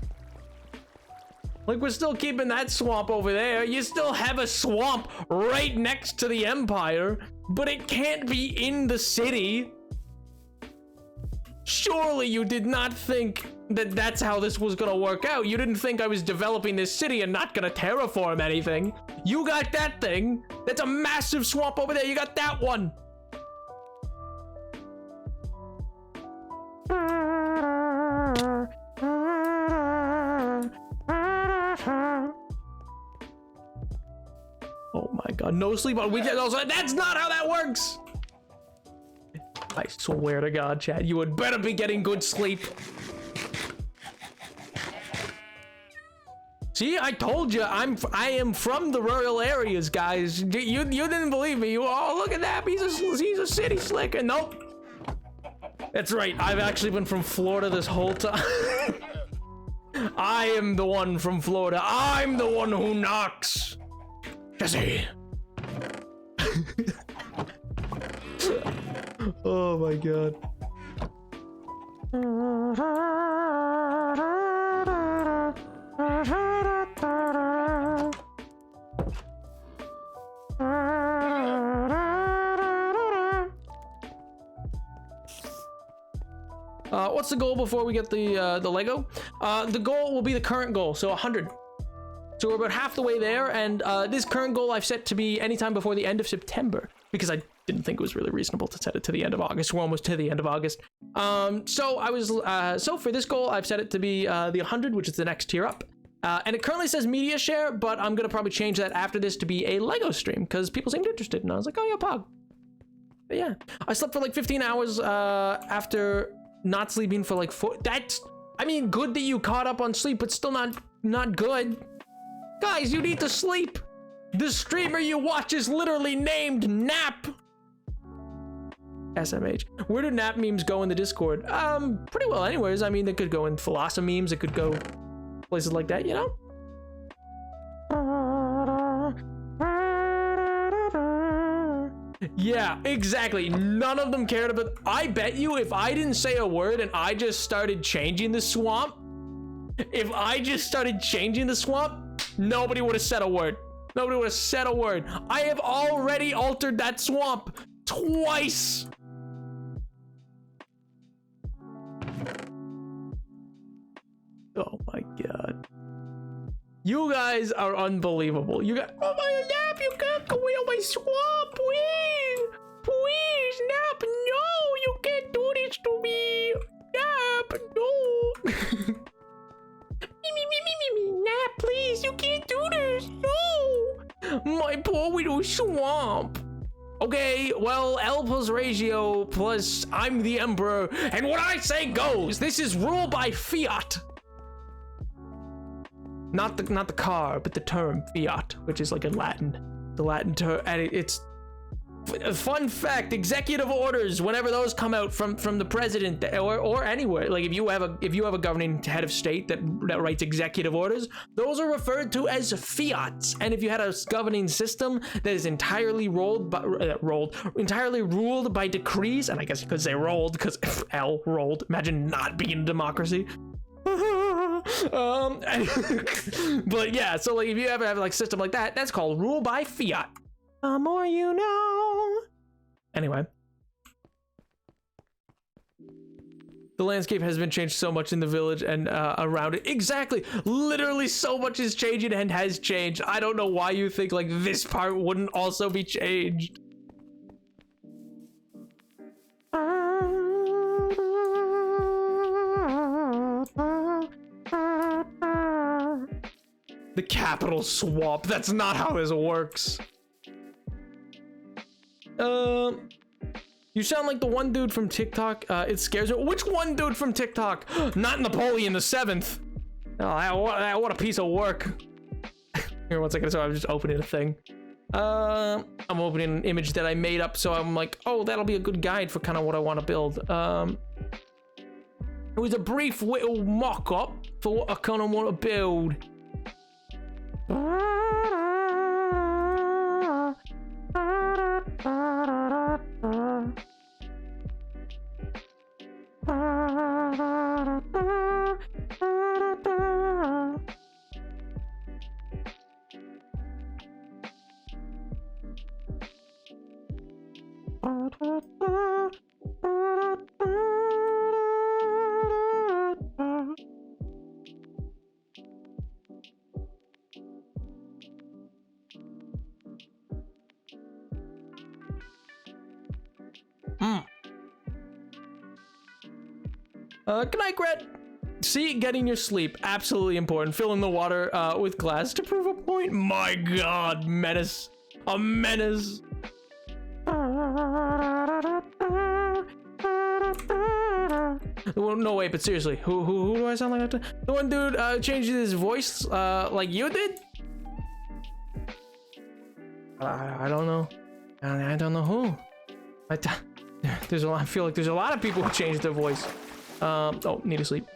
Like, we're still keeping that swamp over there. You still have a swamp right next to the empire, but it can't be in the city. Surely you did not think that that's how this was gonna work out. You didn't think I was developing this city and not gonna terraform anything. You got that thing. That's a massive swamp over there. You got that one. Oh my god, no sleep on weekends. Also, that's not how that works. I swear to God, Chad, you would better be getting good sleep. See, I told you, I am from the rural areas, guys. You didn't believe me. Oh, look at that. He's a city slicker. Nope. That's right. I've actually been from Florida this whole time. I am the one from Florida. I'm the one who knocks. Jesse. Oh my god. What's the goal before we get the Lego? The goal will be the current goal, so 100. So we're about half the way there, and this current goal I've set to be anytime before the end of September, because I didn't think it was really reasonable to set it to the end of August. We're almost to the end of August. So for this goal, I've set it to be the 100, which is the next tier up. And it currently says media share, but I'm gonna probably change that after this to be a Lego stream, because people seemed interested, and I was like, oh yeah, Pog. But yeah, I slept for like 15 hours after not sleeping for like 4. That's, I mean, good that you caught up on sleep, but still not good. Guys, you need to sleep. The streamer you watch is literally named Nap. SMH. Where do Nap memes go in the Discord? Pretty well anyways. I mean, they could go in philosophy memes. It could go places like that, you know? Yeah, exactly. None of them cared about. I bet you if I didn't say a word and I just started changing the swamp, nobody would have said a word. Nobody would have said a word. I have already altered that swamp twice. Oh my god. You guys are unbelievable. You got, oh my Nap, you can't go away on my swamp, please. Please, Nap, no, you can't do this to me. Nap, no. Nap, please, you can't do this. No. My poor little swamp. Okay, well, L plus ratio plus I'm the emperor, and what I say goes. This is rule by fiat. Not the car, but the term fiat, which is like in Latin. The Latin term, and it's a fun fact. Executive orders, whenever those come out from the president or anywhere, like if you have a governing head of state that writes executive orders, those are referred to as fiats. And if you had a governing system that is entirely ruled by decrees, and I guess you could say rolled because L rolled. Imagine not being a democracy. But yeah, so like if you ever have like a system like that, that's called rule by fiat. The more you know. Anyway, the landscape has been changed so much in the village and around it. Exactly, literally so much is changing and has changed. I don't know why you think like this part wouldn't also be changed. The capital swap. That's not how this works. You sound like the one dude from TikTok. It scares me. Which one dude from TikTok? Not Napoleon the 7th. Oh, what a piece of work. Here, 1 second. So I'm just opening a thing. I'm opening an image that I made up. So I'm like, oh, that'll be a good guide for kind of what I want to build. It was a brief little mock-up for what I kind of want to build. Good night, Gret. See, getting your sleep, absolutely important. Filling the water with glass to prove a point. My God, menace. A menace. Well, no, wait, but seriously, who do I sound like? The one dude changed his voice like you did? I don't know. I don't know who. There's a lot. I feel like there's a lot of people who changed their voice. Oh, need to sleep.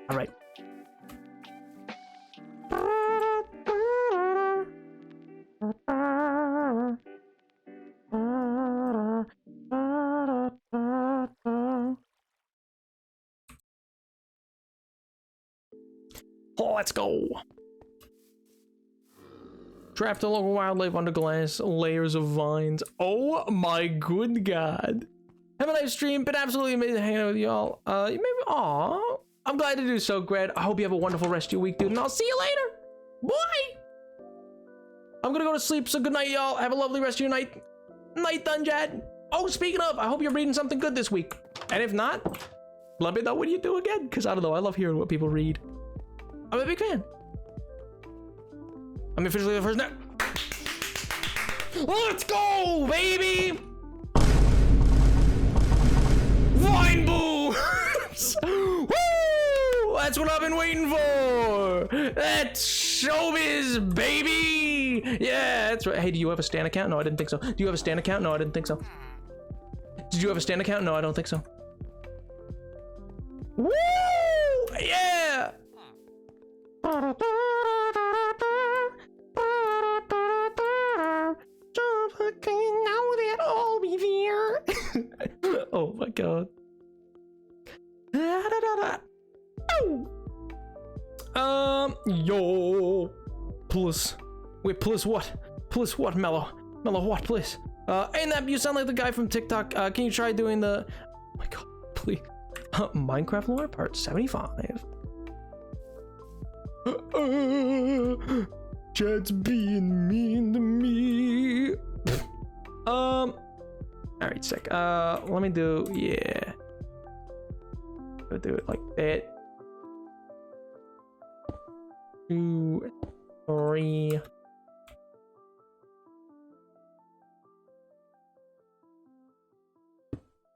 All right. Oh, let's go. Trapped a local wildlife under glass, layers of vines. Oh my good God. Have a live stream, been absolutely amazing hanging out with y'all. You maybe, aw, I'm glad to do so, Gret. I hope you have a wonderful rest of your week, dude, and I'll see you later. Bye. I'm gonna go to sleep, so good night, y'all. Have a lovely rest of your night. Night, Dunjad. Oh, speaking of, I hope you're reading something good this week. And if not, let me know when you do again, because I don't know, I love hearing what people read. I'm a big fan. I'm officially the first net. Let's go, baby! Vine boobs! Woo! That's what I've been waiting for! That's showbiz, baby! Yeah, that's right. Hey, do you have a Stan account? No, I didn't think so. Do you have a Stan account? No, I didn't think so. Did you have a Stan account? No, I don't think so. Woo! Yeah! Now that I'll be there. Oh my God. Yo. Plus. Wait, plus what? Plus what, Mellow? Mellow, what, please? Hey, Nap, you sound like the guy from TikTok. Can you try doing the... Oh my God, please. Minecraft lore, part 75. Chat's being mean to me. Alright, sick. Let me do, yeah. I'll do it like that. 2, 3.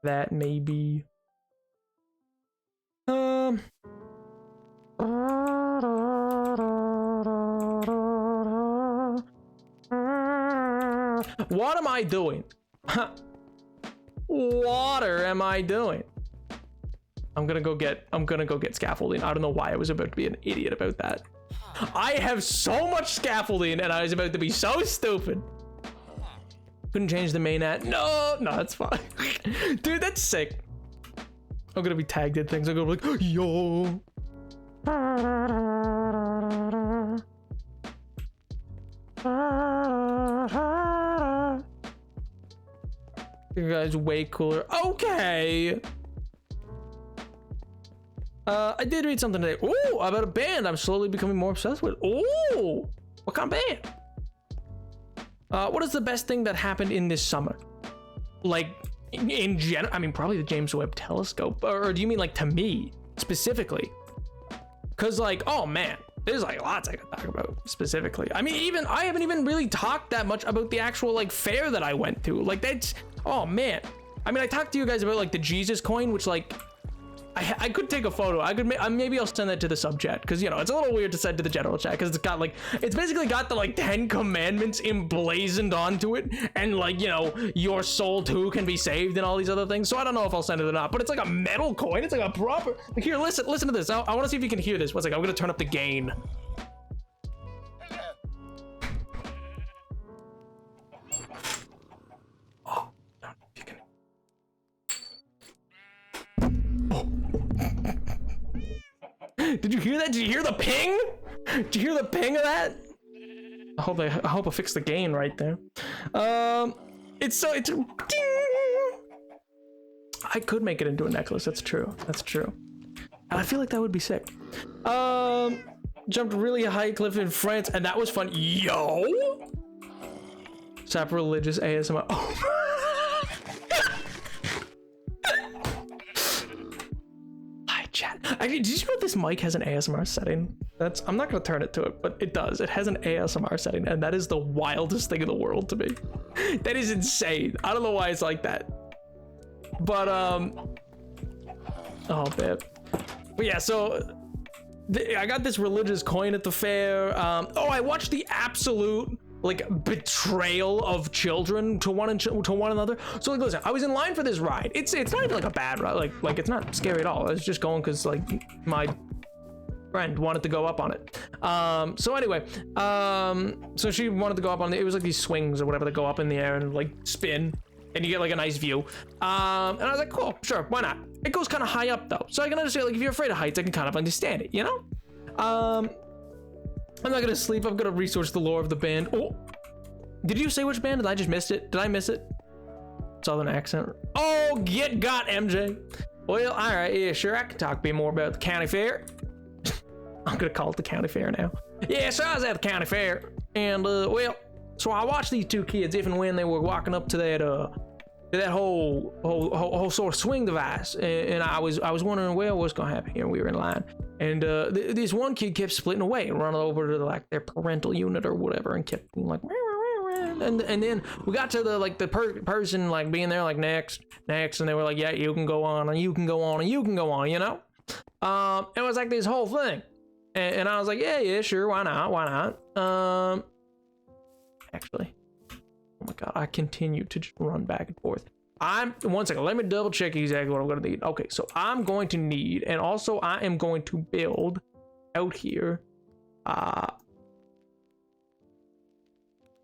That maybe. What am I doing? Water am I doing? I'm gonna go get scaffolding. I don't know why I was about to be an idiot about that. I have so much scaffolding and I was about to be so stupid. Couldn't change the main ad. No, that's fine. Dude, that's sick. I'm gonna be tagged in things. I'm gonna be like, yo. You guys way cooler. Okay. I did read something today. Ooh, about a band I'm slowly becoming more obsessed with. Ooh, what kind of band? What is the best thing that happened in this summer? Like, in general, I mean, probably the James Webb Telescope. Or do you mean like to me, specifically? Because like, oh man, there's like lots I could talk about specifically. I mean, I haven't even really talked that much about the actual like fair that I went to. Like that's, oh man. I mean, I talked to you guys about like the Jesus coin, which like, I could take a photo. I could maybe I'll send that to the sub chat because you know it's a little weird to send to the general chat because it's got like it's basically got the like 10 commandments emblazoned onto it and like you know your soul too can be saved and all these other things. So I don't know if I'll send it or not. But it's like a metal coin. It's like a proper. Like, here, listen to this. I want to see if you can hear this. One second. I'm gonna turn up the gain. Oh, no, you can. Did you hear that? Did you hear the ping? Did you hear the ping of that? I hope I fixed the gain right there. It's ding. I could make it into a necklace. That's true. That's true. And I feel like that would be sick. Jumped really high cliff in France, and that was fun. Yo, sacrilegious ASMR. Oh. Chat. Actually, did you know this mic has an ASMR setting? I'm not gonna turn it to it, but it does. It has an ASMR setting, and that is the wildest thing in the world to me. That is insane. I don't know why it's like that. But oh man. But yeah, so I got this religious coin at the fair. Oh, I watched the absolute like betrayal of children to one another. So like, listen, I was in line for this ride. It's not even like a bad ride. Like it's not scary at all. I was just going because like my friend wanted to go up on it. So anyway, so she wanted to go up on it. It was like these swings or whatever that go up in the air and like spin, and you get like a nice view. And I was like, cool, sure, why not? It goes kind of high up though, so I can understand. Like if you're afraid of heights, I can kind of understand it, you know. I'm not gonna sleep. I'm gonna research the lore of the band. Oh, did you say which band? Did I just miss it? Did I miss it? Southern accent. Oh, get got, MJ. Well, all right, yeah, sure. I can talk a bit more about the county fair. I'm gonna call it the county fair now. Yeah, so I was at the county fair, and well, so I watched these two kids if and when they were walking up to that whole sort of swing device, and I was wondering, well, what's gonna happen here? We were in line, and this one kid kept splitting away and running over to like their parental unit or whatever, and kept being like, and then we got to the person like being there like next, and they were like, yeah, you can go on, and you can go on, and you can go on, you know. It was like this whole thing, and I was like, yeah, sure, why not? Actually. Oh my god, I continue to just run back and forth. One second, let me double check exactly what I'm gonna need. Okay, so I'm going to need, and also I am going to build out here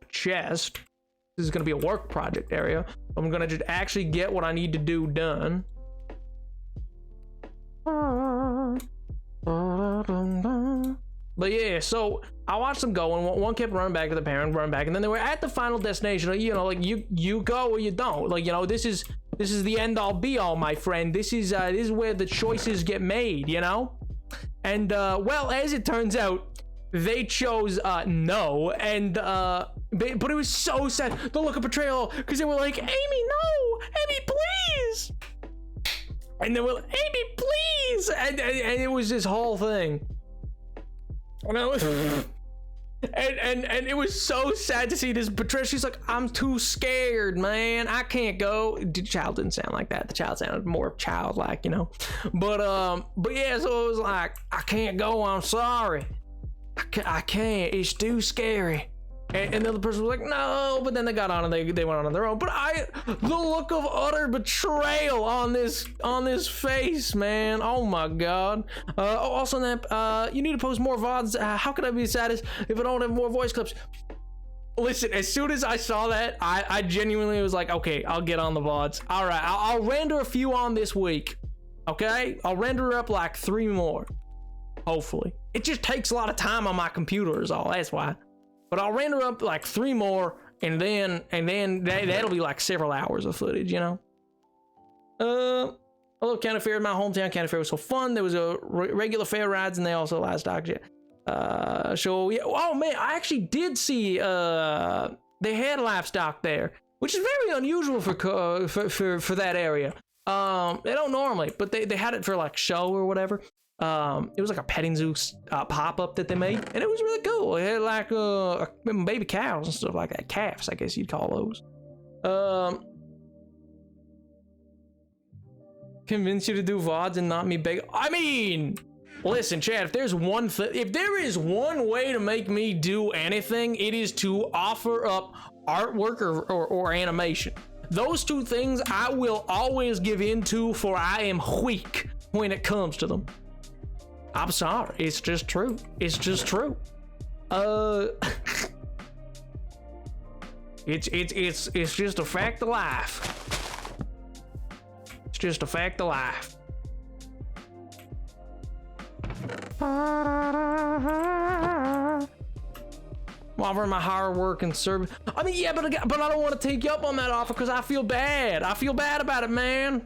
chest. This is gonna be a work project area. I'm gonna just actually get what I need to do done. But yeah, so I watched them go, and one kept running back to the parent, running back, and then they were at the final destination. You know, like you go or you don't. Like, you know, this is the end all be all, my friend. This is where the choices get made. You know, and well, as it turns out, they chose no, and but it was so sad. The look of betrayal, because they were like, Amy, no, Amy, please, and they were like, Amy, please, and it was this whole thing. And I was, and it was so sad to see this betrayal. She's like, I'm too scared, man. I can't go. The child didn't sound like that. The child sounded more childlike, you know. But yeah, so it was like, I can't go. I'm sorry. I can't. It's too scary. And the other person was like, no, but then they got on and they went on their own. But the look of utter betrayal on this face, man. Oh my god. Also, Nap, you need to post more VODs. How could I be saddest if I don't have more voice clips? Listen, as soon as I saw that, I genuinely was like, okay, I'll get on the VODs. All right, I'll render a few on this week. Okay, I'll render up like 3 more. Hopefully, it just takes a lot of time on my computer is all. That's why. But I'll render up like 3 more, and then that'll be like several hours of footage, you know. I love county fair. My hometown county fair was so fun. There was a regular fair rides, and they also livestock. So yeah. Oh man, I actually did see they had livestock there, which is very unusual for that area. They don't normally, but they had it for like show or whatever. It was like a petting zoo pop-up that they made, and it was really cool. It had like baby cows and stuff like that. Calves, I guess you'd call those. Convince you to do VODs and not me beg. I mean, listen, Chad, if there is one way to make me do anything, it is to offer up artwork or animation. Those two things I will always give into, for I am weak when it comes to them. I'm sorry, it's just true. It's just true. It's just a fact of life. It's just a fact of life. Offering my hard work and service. I mean, yeah, but I don't want to take you up on that offer because I feel bad. I feel bad about it, man.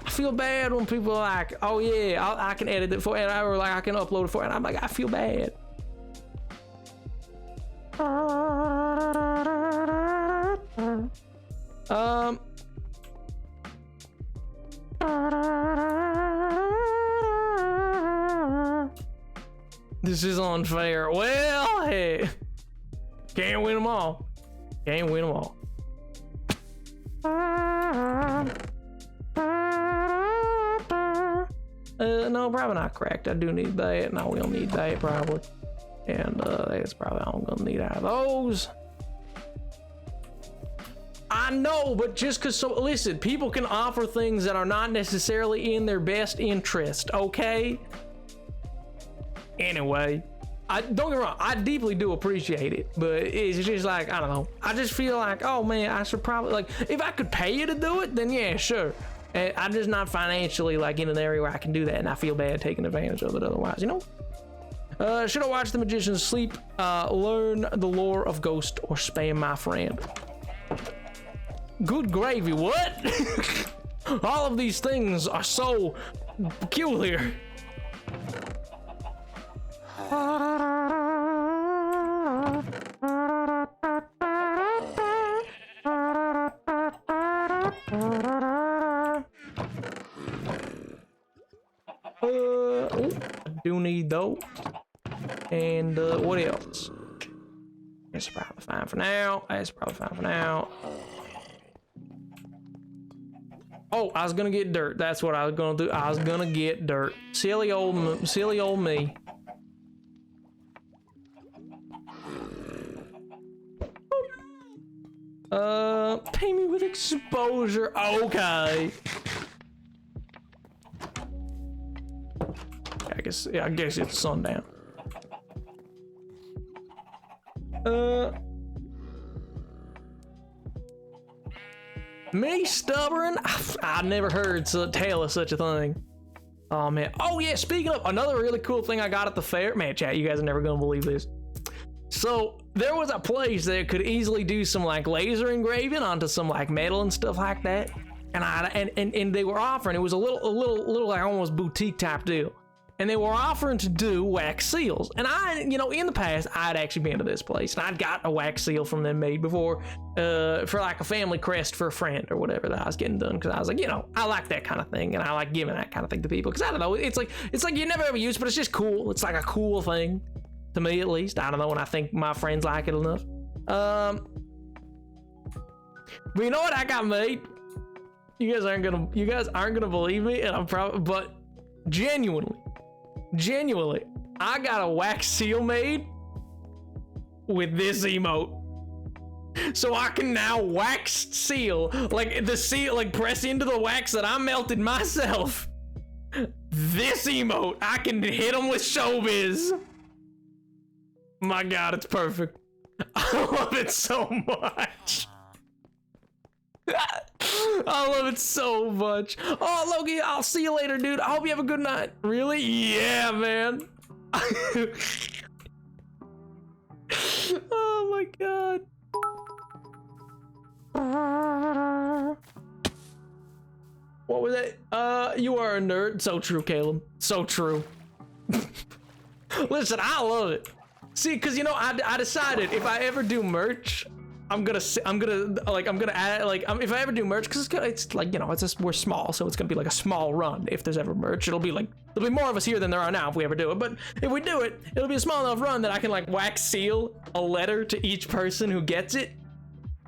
I feel bad when people are like, oh yeah, I can edit it for it, or like I can upload it for it. And I'm like, I feel bad. This is unfair. Well, hey, can't win them all. Can't win them all. No, probably not correct. I do need that, and I will need that probably. And that's probably all I'm gonna need out of those. I know, but just because, so listen, people can offer things that are not necessarily in their best interest, okay? Anyway, don't get me wrong, I deeply do appreciate it, but it's just like, I don't know. I just feel like, oh man, I should probably, like, if I could pay you to do it, then yeah, sure. I'm just not financially like in an area where I can do that, and I feel bad taking advantage of it otherwise, you know? Should I watch The Magician Sleep, learn the lore of Ghost, or spam my friend? Good gravy, what? All of these things are so peculiar. I do need those. And what else? That's probably fine for now. That's probably fine for now. Oh, I was gonna get dirt. That's what I was gonna do. I was gonna get dirt. Silly old me. Pay me with exposure. Okay. I guess it's sundown. Me stubborn? I never heard tale of such a thing. Oh man. Oh yeah, speaking of, another really cool thing I got at the fair. Man, chat, you guys are never gonna believe this. So there was a place that could easily do some like laser engraving onto some like metal and stuff like that. And they were offering, it was a little like almost boutique type deal. And they were offering to do wax seals. And I, you know, in the past, I'd actually been to this place and I'd got a wax seal from them made before for like a family crest for a friend or whatever that I was getting done. Cause I was like, you know, I like that kind of thing and I like giving that kind of thing to people. Cause I don't know, it's like you never ever use, but it's just cool. It's like a cool thing to me at least. I don't know, and I think my friends like it enough. But you know what I got made? You guys aren't gonna believe me, and I'm probably, but genuinely, I got a wax seal made with this emote. So I can now wax seal, like the seal, like press into the wax that I melted myself. This emote, I can hit them with showbiz. My God, it's perfect. I love it so much. I love it so much. Oh, Loki, I'll see you later, dude. I hope you have a good night. Really? Yeah, man. Oh my God. What was that? You are a nerd. So true, Caleb. So true. Listen, I love it. See, because you know, I decided if I ever do merch, I'm gonna add like if I ever do merch, because it's like, you know, we're small, so it's gonna be like a small run. If there's ever merch, it'll be like There'll be more of us here than there are now if we ever do it, but if we do it, it'll be a small enough run that I can like wax seal a letter to each person who gets it,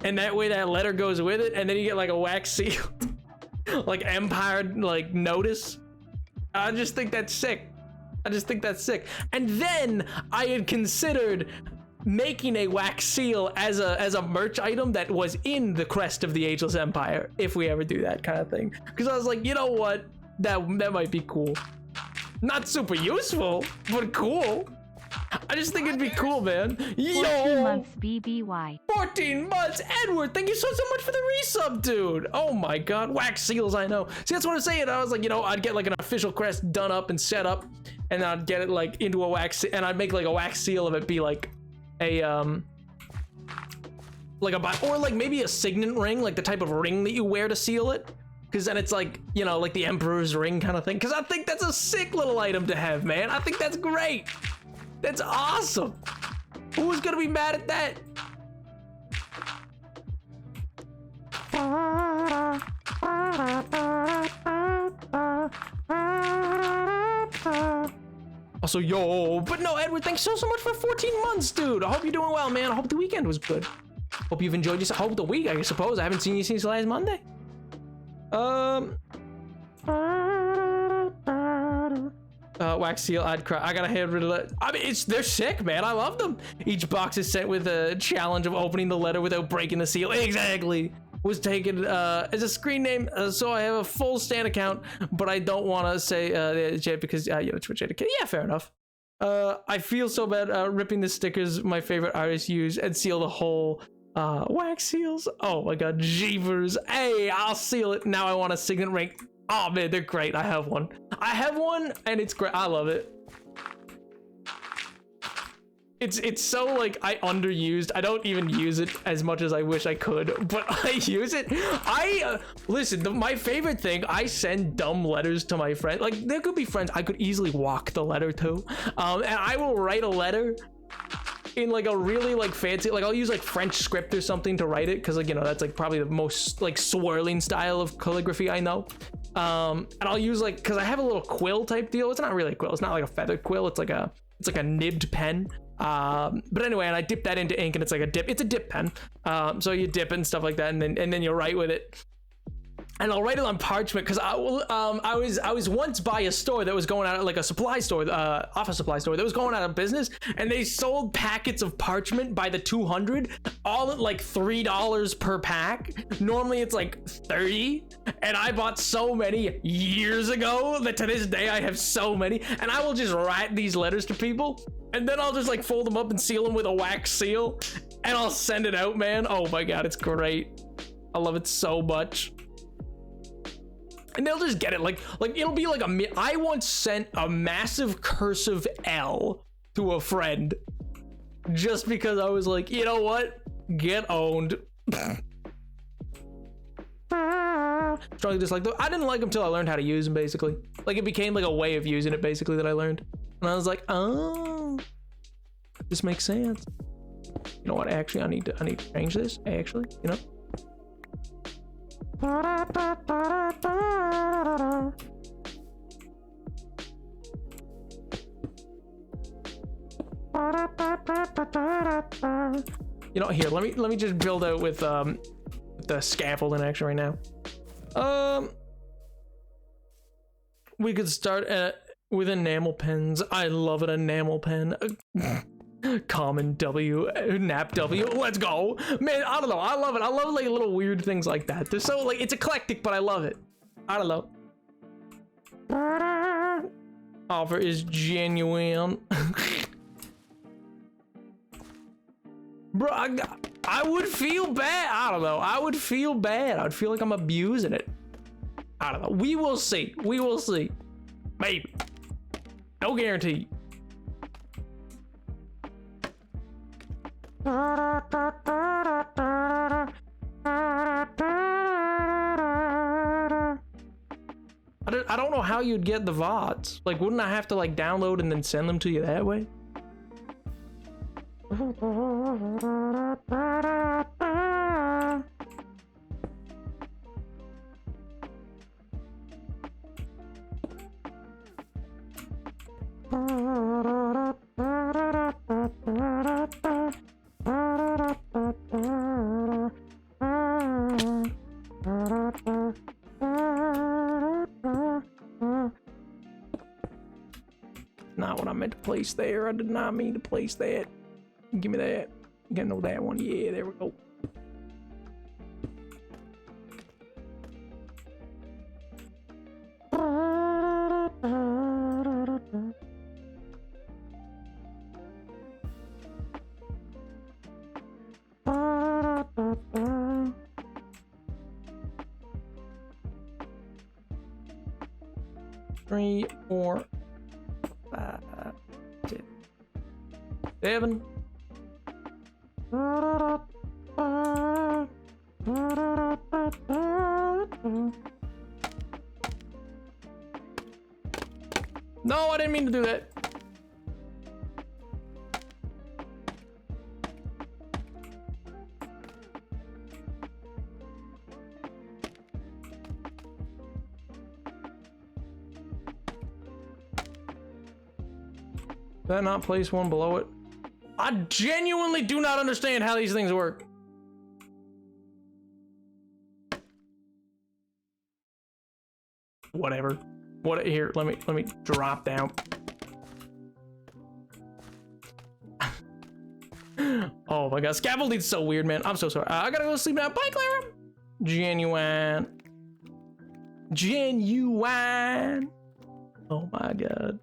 and that way that letter goes with it, and then you get like a wax seal like Empire like notice. I just think that's sick. And then I had considered making a wax seal as a merch item that was in the crest of the Ageless Empire, if we ever do that kind of thing. Because I was like, you know what, that might be cool. Not super useful, but cool. I just think it'd be cool, man. 14 months BBY. 14 months, Edward. Thank you so much for the resub, dude. Oh my god, wax seals, I know. See, that's what I'm saying. I was like, you know, I'd get like an official crest done up and set up, and I'd get it like into a wax, and I'd make like a wax seal of it be like a or like maybe a signet ring, like the type of ring that you wear to seal it. Because then it's like, you know, like the Emperor's ring kind of thing. Because I think that's a sick little item to have, man. I think that's great. That's awesome. Who's gonna be mad at that? Also, yo, but no, Edward, thanks so much for 14 months, dude. I hope you're doing well, man. I hope the weekend was good. Hope you've enjoyed yourself. Hope the week, I suppose. I haven't seen you since last Monday. Wax seal, I'd cry. I gotta hand rid of that. I mean, they're sick, man. I love them. Each box is sent with a challenge of opening the letter without breaking the seal. Exactly. Was taken as a screen name, so I have a full Stan account, but I don't want to say Jay because you know, Twitch etiquette. Yeah, fair enough. I feel so bad ripping the stickers my favorite artists use and seal the whole wax seals. Oh my god, jeevers. Hey, I'll seal it. Now I want a signet ring. Oh man, they're great. I have one and it's great. I love it. It's so like I underused. I don't even use it as much as I wish I could, but I use it. Listen, my favorite thing, I send dumb letters to my friends. Like there could be friends I could easily walk the letter to, and I will write a letter in like a really like fancy, like I'll use like French script or something to write it, because like, you know, that's like probably the most like swirling style of calligraphy I know. And I'll use like, because I have a little quill type deal. It's not really a quill, it's not like a feathered quill, it's like a nibbed pen. But anyway, and I dip that into ink, and it's like it's a dip pen. So you dip it and stuff like that, and then you write with it. And I'll write it on parchment, because I was once by a store that was going out, like a supply store, office supply store that was going out of business, and they sold packets of parchment by the 200, all at like $3 per pack. Normally it's like 30, and I bought so many years ago that to this day I have so many, and I will just write these letters to people, and then I'll just like fold them up and seal them with a wax seal, and I'll send it out, man. Oh my god, it's great. I love it so much. And they'll just get it, like it'll be like I once sent a massive cursive L to a friend just because I was like, you know what, get owned. Strongly dislike them. I didn't like them till I learned how to use them, basically. Like it became like a way of using it, basically, that I learned, and I was like, oh, this makes sense. You know what, actually I need to change this, actually, you know. You know, here, let me just build out with the scaffolding action right now. We could start with enamel pens. I love an enamel pen. Common W, nap W, let's go, man. I don't know, I love it. I love like little weird things like that. They're so like, it's eclectic, but I love it. I don't know. Offer is genuine. Bro, I would feel bad. I don't know, I would feel bad. I'd feel like I'm abusing it. I don't know, we will see, maybe, no guarantee. I don't know how you'd get the VODs. Like, wouldn't I have to like download and then send them to you that way? place there. I did not mean to place that. Give me that. You gotta know that one. Yeah, there we go. Three, 4, 5, 6, 7. No, I didn't mean to do that. Did I not place one below it? I genuinely do not understand how these things work. Whatever. What here? Let me drop down. Oh my god, scaffolding's so weird, man. I'm so sorry. I gotta go to sleep now. Bye, Clara. Genuine. Oh my god.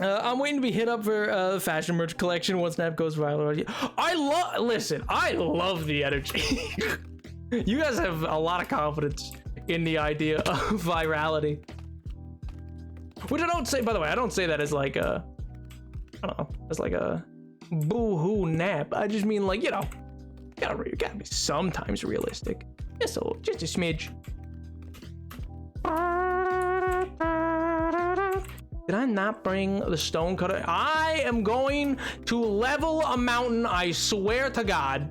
I'm waiting to be hit up for the fashion merch collection once Snap goes viral. I love the energy. You guys have a lot of confidence in the idea of virality. Which I don't say, by the way, I don't say that as like a, I don't know, as like a boo-hoo nap. I just mean like, you know, you gotta be sometimes realistic. Just a smidge. Did I not bring the stone cutter? I am going to level a mountain, I swear to God.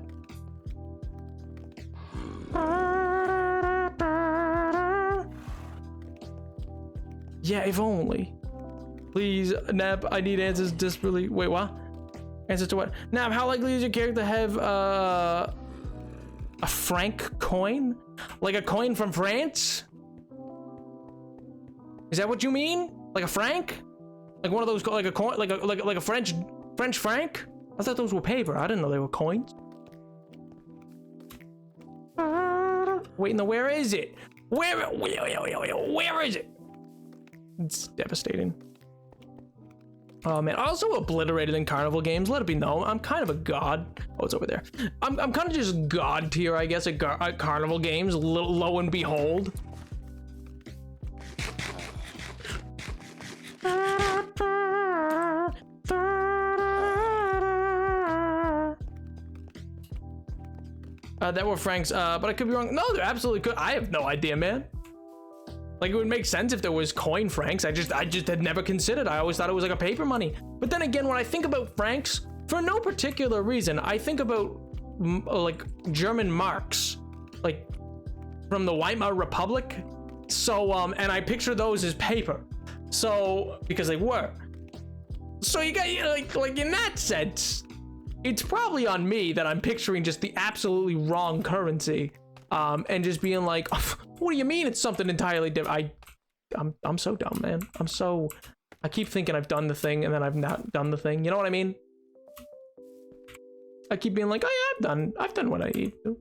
Yeah, if only. Please, Nap, I need answers desperately. Wait, what? Answers to what? Nap, how likely is your character to have a franc coin? Like a coin from France? Is that what you mean? Like a franc? Like one of those, like a coin, like a French franc? I thought those were paper. I didn't know they were coins. Wait, no, where is it? Where is it? It's devastating. Oh man, I also obliterated in carnival games. Let it be known, I'm kind of a god. Oh, it's over there. I'm kind of just god tier, I guess, at carnival games. Lo and behold. That were francs, but I could be wrong. No, they're absolutely could. I have no idea, man. Like, it would make sense if there was coin francs. I just had never considered. I always thought it was like a paper money. But then again, when I think about francs, for no particular reason, I think about like German marks, like from the Weimar Republic. So, and I picture those as paper. So, because they were. So you got, like in that sense, it's probably on me that I'm picturing just the absolutely wrong currency, and just being like, what do you mean it's something entirely different? I'm so dumb, man. I keep thinking I've done the thing and then I've not done the thing. You know what I mean? I keep being like, oh yeah, I've done what I need to,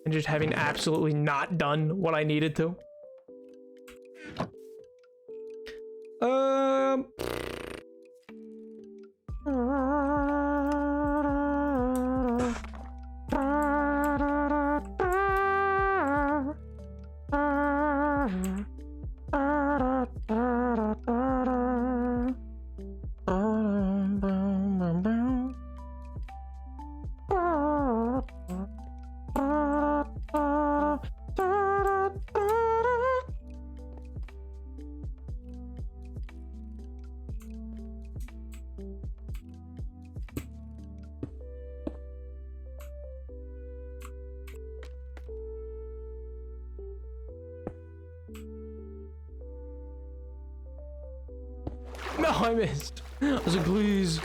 and just having absolutely not done what I needed to. No, I missed. I was like, please.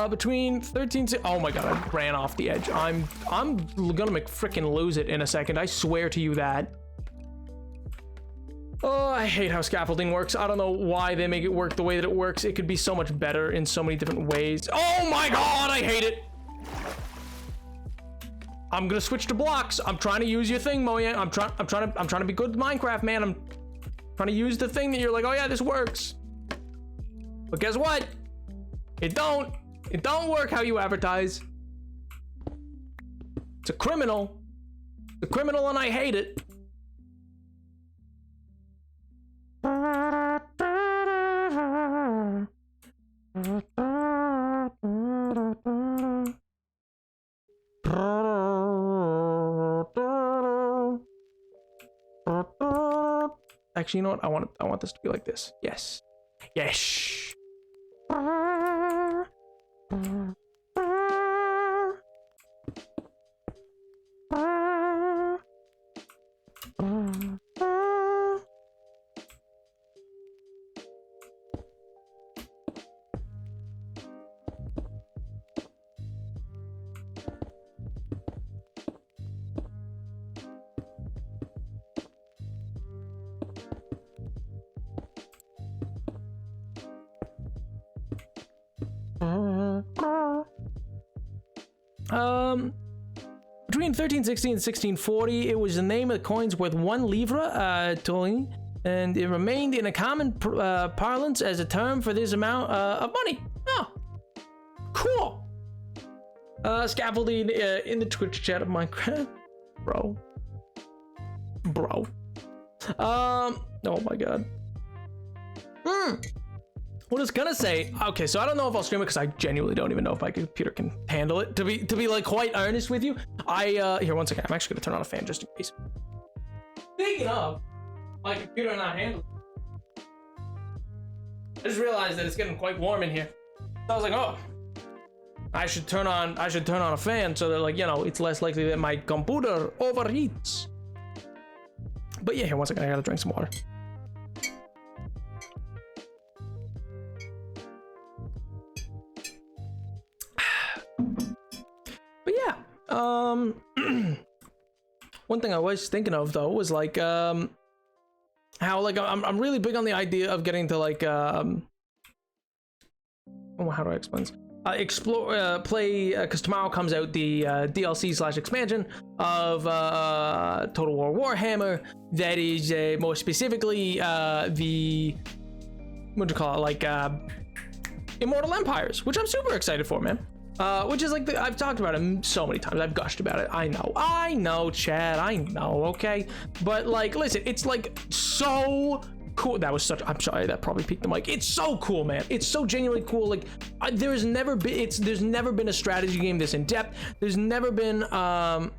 Between 13, oh my god, I ran off the edge. I'm gonna freaking lose it in a second. I swear to you that. Oh, I hate how scaffolding works. I don't know why they make it work the way that it works. It could be so much better in so many different ways. Oh my god, I hate it. I'm gonna switch to blocks. I'm trying to use your thing, Moya. I'm trying to be good at Minecraft, man. I'm trying to use the thing that you're like, oh yeah, this works. But guess what? It don't work how you advertise. It's a criminal. It's a criminal and I hate it. Actually, you know what? I want this to be like this. Yes. Yes. Between 1360 and 1640, it was the name of the coins worth 1 livre, tolling, and it remained in a common parlance as a term for this amount of money. Oh, cool. Scaffolding in the Twitch chat of Minecraft, bro. Oh my god. What I was gonna say, okay, so I don't know if I'll stream it because I genuinely don't even know if my computer can handle it. To be like quite earnest with you, here, one second. I'm actually gonna turn on a fan just in case. Speaking of my computer not handling, I just realized that it's getting quite warm in here. So I was like, oh, I should turn on a fan so that, like, you know, it's less likely that my computer overheats. But yeah, here, one second. I gotta drink some water. But yeah, one thing I was thinking of though was like how like I'm really big on the idea of getting to like how do I explain this? Explore play because tomorrow comes out the DLC/expansion of Total War Warhammer that is more specifically the what do you call it, like Immortal Empires, which I'm super excited for, man. Which is like I've talked about it so many times. I've gushed about it. I know, Chad. I know. Okay, but like, listen, it's like so cool. That was such. I'm sorry, that probably peaked the mic. It's so cool, man. It's so genuinely cool. Like, there's never been a strategy game this in depth. There's never been a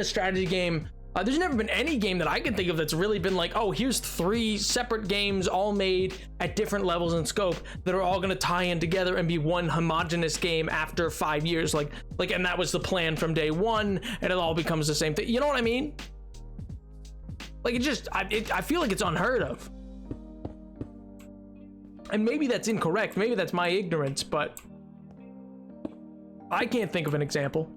strategy game. There's never been any game that I can think of that's really been like, oh, here's 3 separate games all made at different levels and scope that are all gonna tie in together and be one homogenous game after 5 years. Like, and that was the plan from day one, and it all becomes the same thing. You know what I mean? Like, I feel like it's unheard of. And maybe that's incorrect. Maybe that's my ignorance, but I can't think of an example.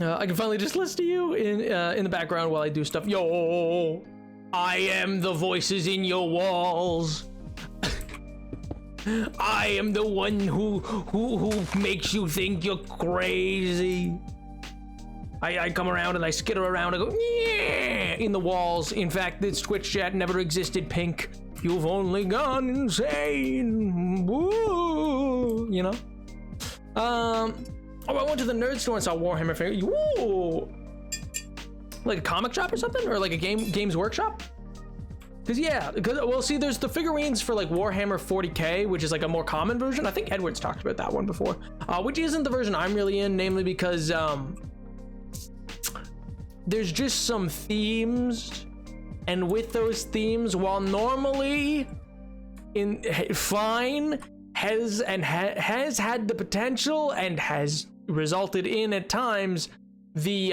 I can finally just listen to you in the background while I do stuff. Yo, I am the voices in your walls. I am the one who makes you think you're crazy. I come around and I skitter around and go, yeah, in the walls. In fact, this Twitch chat never existed, Pink. You've only gone insane. Woo, you know? Oh, I went to the nerd store and saw Warhammer figure. Woo! Like a comic shop or something? Or like a games workshop? Well, see, there's the figurines for like Warhammer 40k, which is like a more common version. I think Edward's talked about that one before, which isn't the version I'm really in, namely because there's just some themes, and with those themes, while normally has had the potential and has resulted in at times the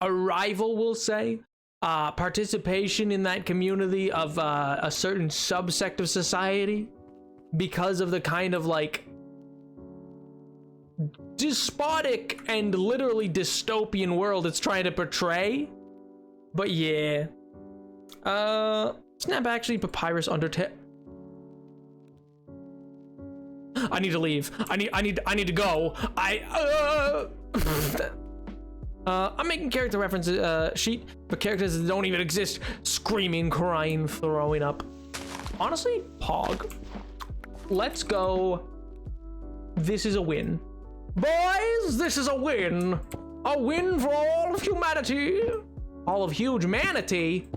arrival, we'll say, participation in that community of a certain subsect of society because of the kind of like despotic and literally dystopian world it's trying to portray. But yeah. Snap actually Papyrus Undertale. I need to leave. I need to go. I'm making character references sheet for characters that don't even exist. Screaming, crying, throwing up. Honestly, Pog. Let's go. This is a win. Boys, this is a win. A win for all of humanity. All of huge manatee?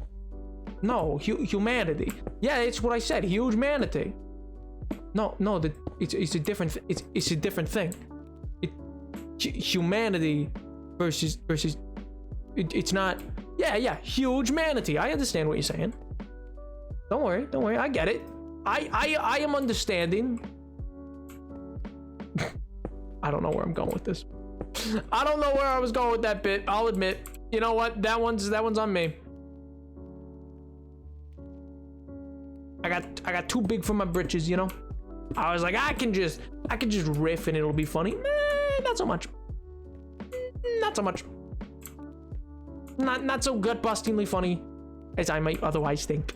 No, humanity. Yeah, it's what I said. Huge manatee. No, it's a different. It's a different thing. Humanity versus. It's not. Yeah. Huge manatee. I understand what you're saying. Don't worry. I get it. I am understanding. I don't know where I'm going with this. I don't know where I was going with that bit. I'll admit. You know what? That one's on me. I got too big for my britches, you know? I was like, I can just riff and it'll be funny. Not so much. Not so much. Not so gut-bustingly funny as I might otherwise think.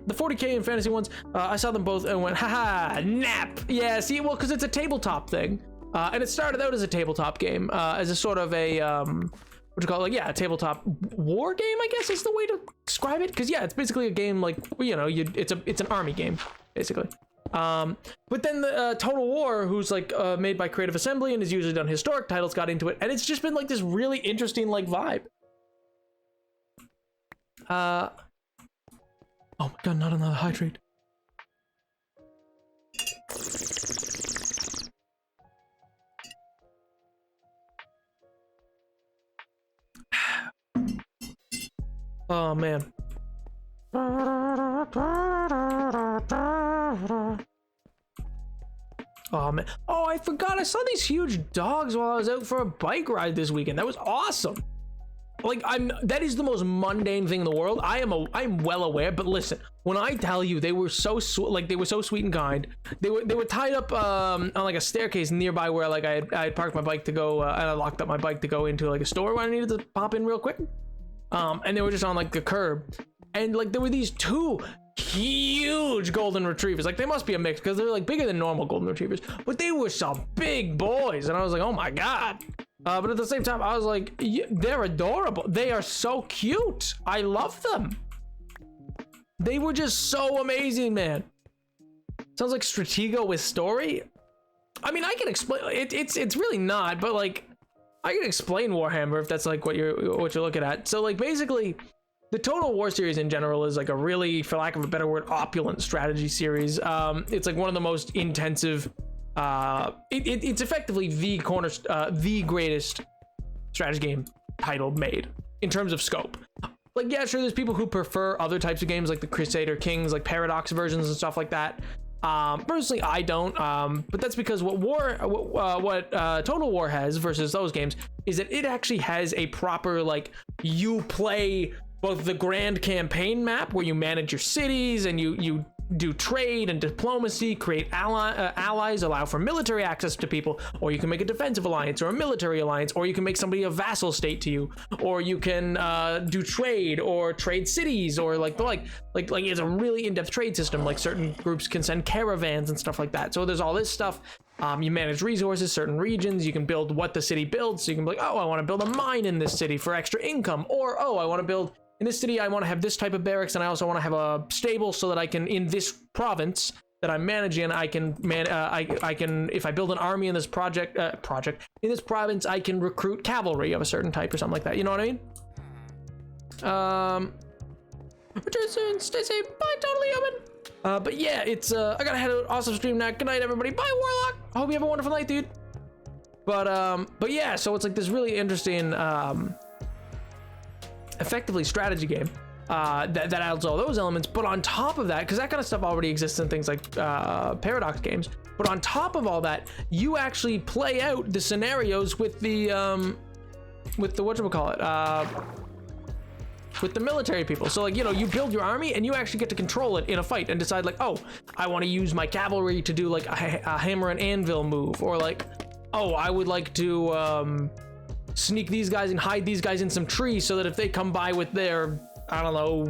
The 40K and fantasy ones, I saw them both and went, haha, nap. Yeah, see, well, because it's a tabletop thing. And it started out as a tabletop game, as a sort of a, what you call it? Like, yeah, a tabletop war game, I guess is the way to describe it. Because, yeah, it's basically a game like, you know, it's an army game, basically. But then the Total War, who's like made by Creative Assembly and is usually done historic titles, got into it. And it's just been like this really interesting like vibe. Oh my god, not another hydrate. Oh man. Oh man. Oh, I forgot I saw these huge dogs while I was out for a bike ride this weekend. That was awesome. Like, that is the most mundane thing in the world. I'm well aware, but listen, when I tell you they were so they were so sweet and kind. They were tied up on like a staircase nearby where like I had parked my bike to go and I locked up my bike to go into like a store where I needed to pop in real quick. And they were just on like the curb, and like there were these two huge golden retrievers. Like, they must be a mix because they're like bigger than normal golden retrievers, but they were some big boys, and I was like, oh my god. But at the same time, I was like, they're adorable. They are so cute. I love them. They were just so amazing, man. Sounds like Stratego with story. I mean, I can explain. It's really not, but like, I can explain Warhammer if that's like what you're looking at. So like, basically, the Total War series in general is like a really, for lack of a better word, opulent strategy series. It's like one of the most intensive. It's effectively the greatest strategy game title made in terms of scope. Like, yeah, sure, there's people who prefer other types of games like the Crusader Kings, like Paradox versions and stuff like that. Personally, I don't. But that's because what Total War has versus those games is that it actually has a proper, like, you play both the grand campaign map where you manage your cities and you do trade and diplomacy, create allies, allow for military access to people, or you can make a defensive alliance or a military alliance, or you can make somebody a vassal state to you, or you can do trade or trade cities, or like it's a really in-depth trade system. Like, certain groups can send caravans and stuff like that. So there's all this stuff. You manage resources, certain regions. You can build what the city builds. So you can be like, oh, I want to build a mine in this city for extra income, or oh, I want to build in this city, I want to have this type of barracks, and I also want to have a stable so that I can, in this province that I'm managing, I can if I build an army in this in this province, I can recruit cavalry of a certain type or something like that. You know what I mean? Stay safe. Bye, Totally Human. But yeah, it's I gotta head out. Awesome stream now. Good night, everybody. Bye, Warlock. I hope you have a wonderful night, dude. But yeah, so it's like this really interesting effectively strategy game that adds all those elements, but on top of that, because that kind of stuff already exists in things like Paradox games, But on top of all that, you actually play out the scenarios with the whatchamacallit, with the military people. So like, you know, you build your army and you actually get to control it in a fight and decide like, oh, I want to use my cavalry to do like a hammer and anvil move, or like, oh, I would like to sneak these guys and hide these guys in some trees so that if they come by with their, I don't know,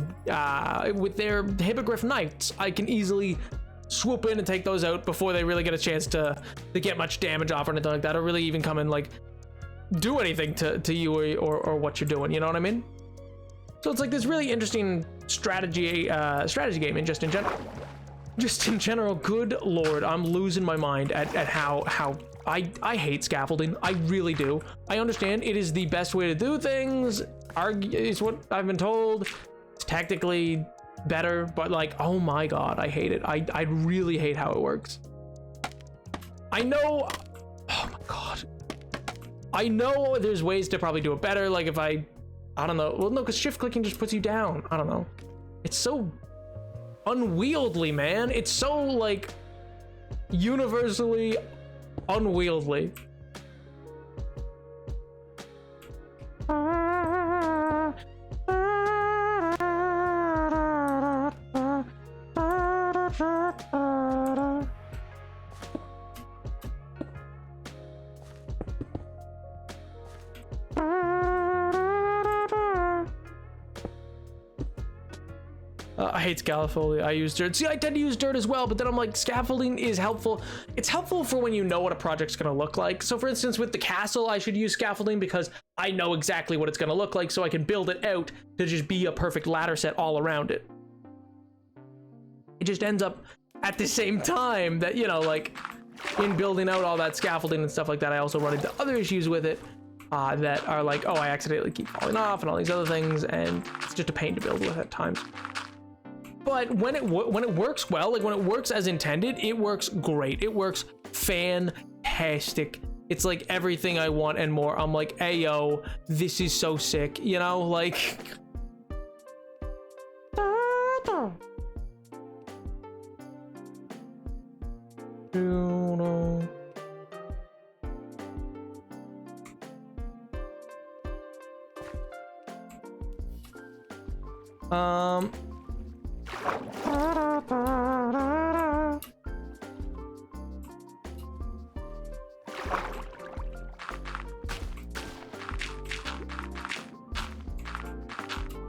with their hippogriff knights, I can easily swoop in and take those out before they really get a chance to get much damage off or anything like that, or really even come and like do anything to you or what you're doing, you know what I mean? So it's like this really interesting strategy game, and just in general, good lord, I'm losing my mind at how I hate scaffolding. I really do. I understand it is the best way to do things. Is what I've been told. It's technically better, but like, oh my god, I hate it. I really hate how it works. I know. Oh my god. I know there's ways to probably do it better. Like if I don't know. Well, no, because shift clicking just puts you down. I don't know. It's so unwieldy, man. It's so like universally unwieldy. I hate scaffolding. I use dirt. See, I tend to use dirt as well, but then I'm like, scaffolding is helpful. It's helpful for when you know what a project's gonna look like. So for instance, with the castle, I should use scaffolding because I know exactly what it's gonna look like, so I can build it out to just be a perfect ladder set all around it. It just ends up at the same time that, you know, like in building out all that scaffolding and stuff like that, I also run into other issues with it that are like, oh, I accidentally keep falling off and all these other things, and it's just a pain to build with at times. But when it works well, like when it works as intended, it works great. It works fantastic. It's like everything I want and more. I'm like, hey yo, this is so sick, you know, like.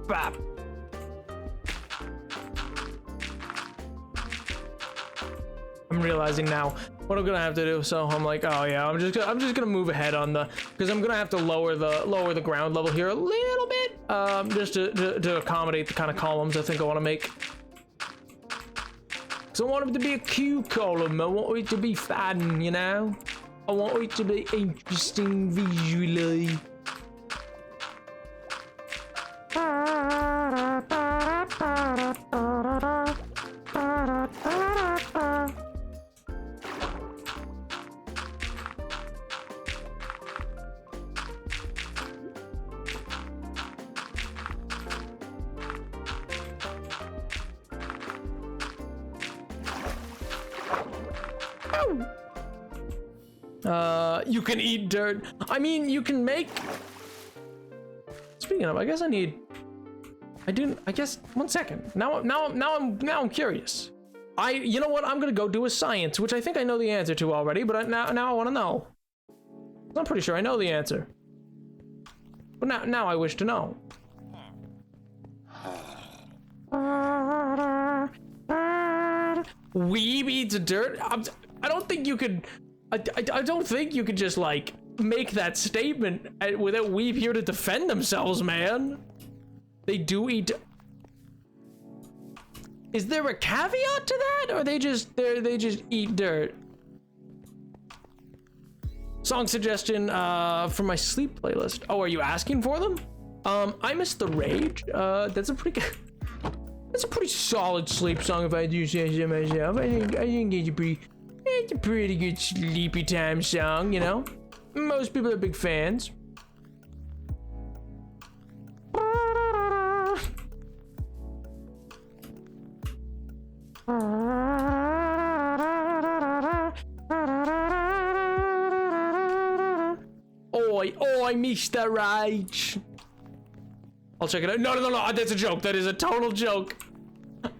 Bap. I'm realizing now what I'm gonna have to do. So I'm like, oh yeah, I'm just gonna move ahead on the, because I'm gonna have to lower the ground level here a little bit, just to accommodate the kind of columns I think I want to make. So I want it to be a Q column. I want it to be fun, you know. I want it to be interesting visually. You can eat dirt. I mean, you can make. Speaking of, I guess I guess 1 second. Now I'm curious. You know what? I'm gonna go do a science, which I think I know the answer to already, but now I want to know. I'm pretty sure I know the answer, but now I wish to know. Weeb eats dirt. I don't think you could. I don't think you could just like make that statement without Weeb here to defend themselves, man. They do eat. Is there a caveat to that, or they just eat dirt? Song suggestion for my sleep playlist. Oh, are you asking for them? I Miss the Rage. That's a pretty solid sleep song if I do say so myself. I think it's a pretty good sleepy time song, you know? Most people are big fans. Oi, Mr. Rage. I'll check it out. No, that's a joke. That is a total joke.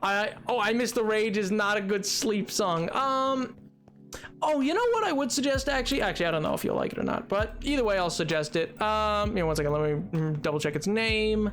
I Miss the Rage is not a good sleep song. Oh, you know what I would suggest, actually? Actually, I don't know if you'll like it or not, but either way, I'll suggest it. Here, one second, let me double check its name.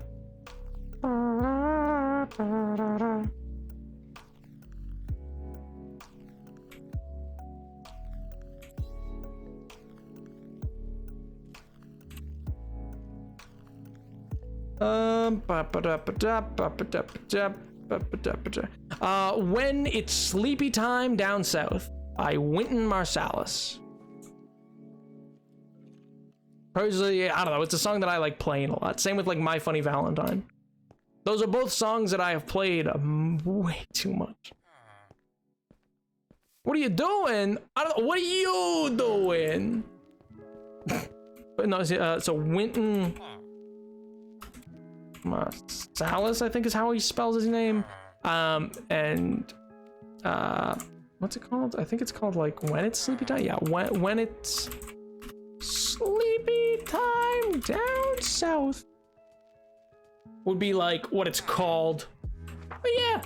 When It's Sleepy Time Down South by Wynton Marsalis. Personally, I don't know, it's a song that I like playing a lot. Same with like My Funny Valentine. Those are both songs that I have played way too much. What are you doing? I don't know, what are you doing? But no, so Wynton Marsalis, I think is how he spells his name. And what's it called? I think it's called like When It's Sleepy Time. Yeah, when it's sleepy time down south would be like what it's called. But yeah,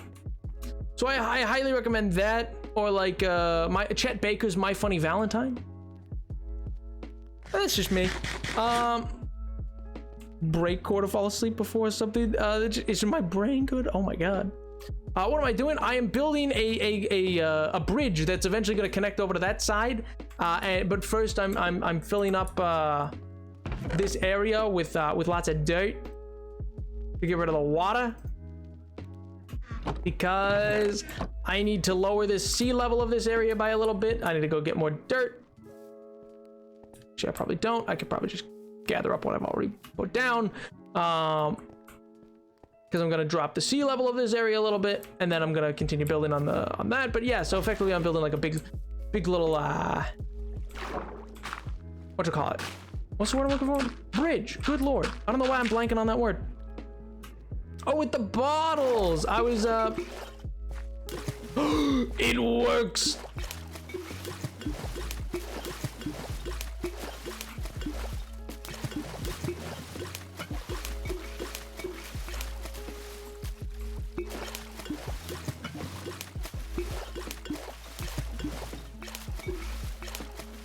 so I highly recommend that, or like Chet Baker's My Funny Valentine. That's just me. Break core to fall asleep before something. Is my brain good? Oh my god. What am I doing? I am building a bridge that's eventually going to connect over to that side. But first, I'm filling up this area with lots of dirt to get rid of the water, because I need to lower this sea level of this area by a little bit. I need to go get more dirt. Actually, I probably don't. I could probably just gather up what I've already put down. Because I'm gonna drop the sea level of this area a little bit, and then I'm gonna continue building on that. But yeah, so effectively I'm building like a big little what you call it? What's the word I'm looking for? Bridge. Good lord, I don't know why I'm blanking on that word. Oh, with the bottles. I was it works.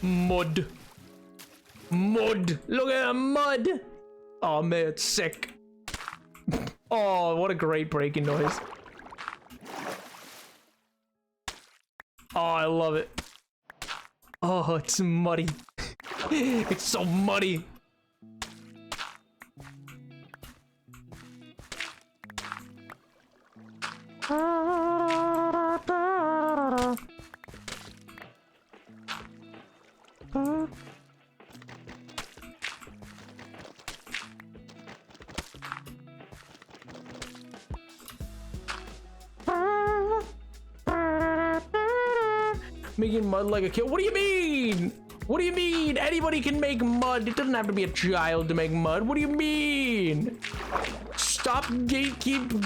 Mud. Look at the mud. Oh man, it's sick. Oh, what a great breaking noise. Oh, I love it. Oh, it's muddy. It's so muddy. Making mud like a kid. What do you mean? What do you mean? Anybody can make mud. It doesn't have to be a child to make mud. What do you mean? Stop gatekeeping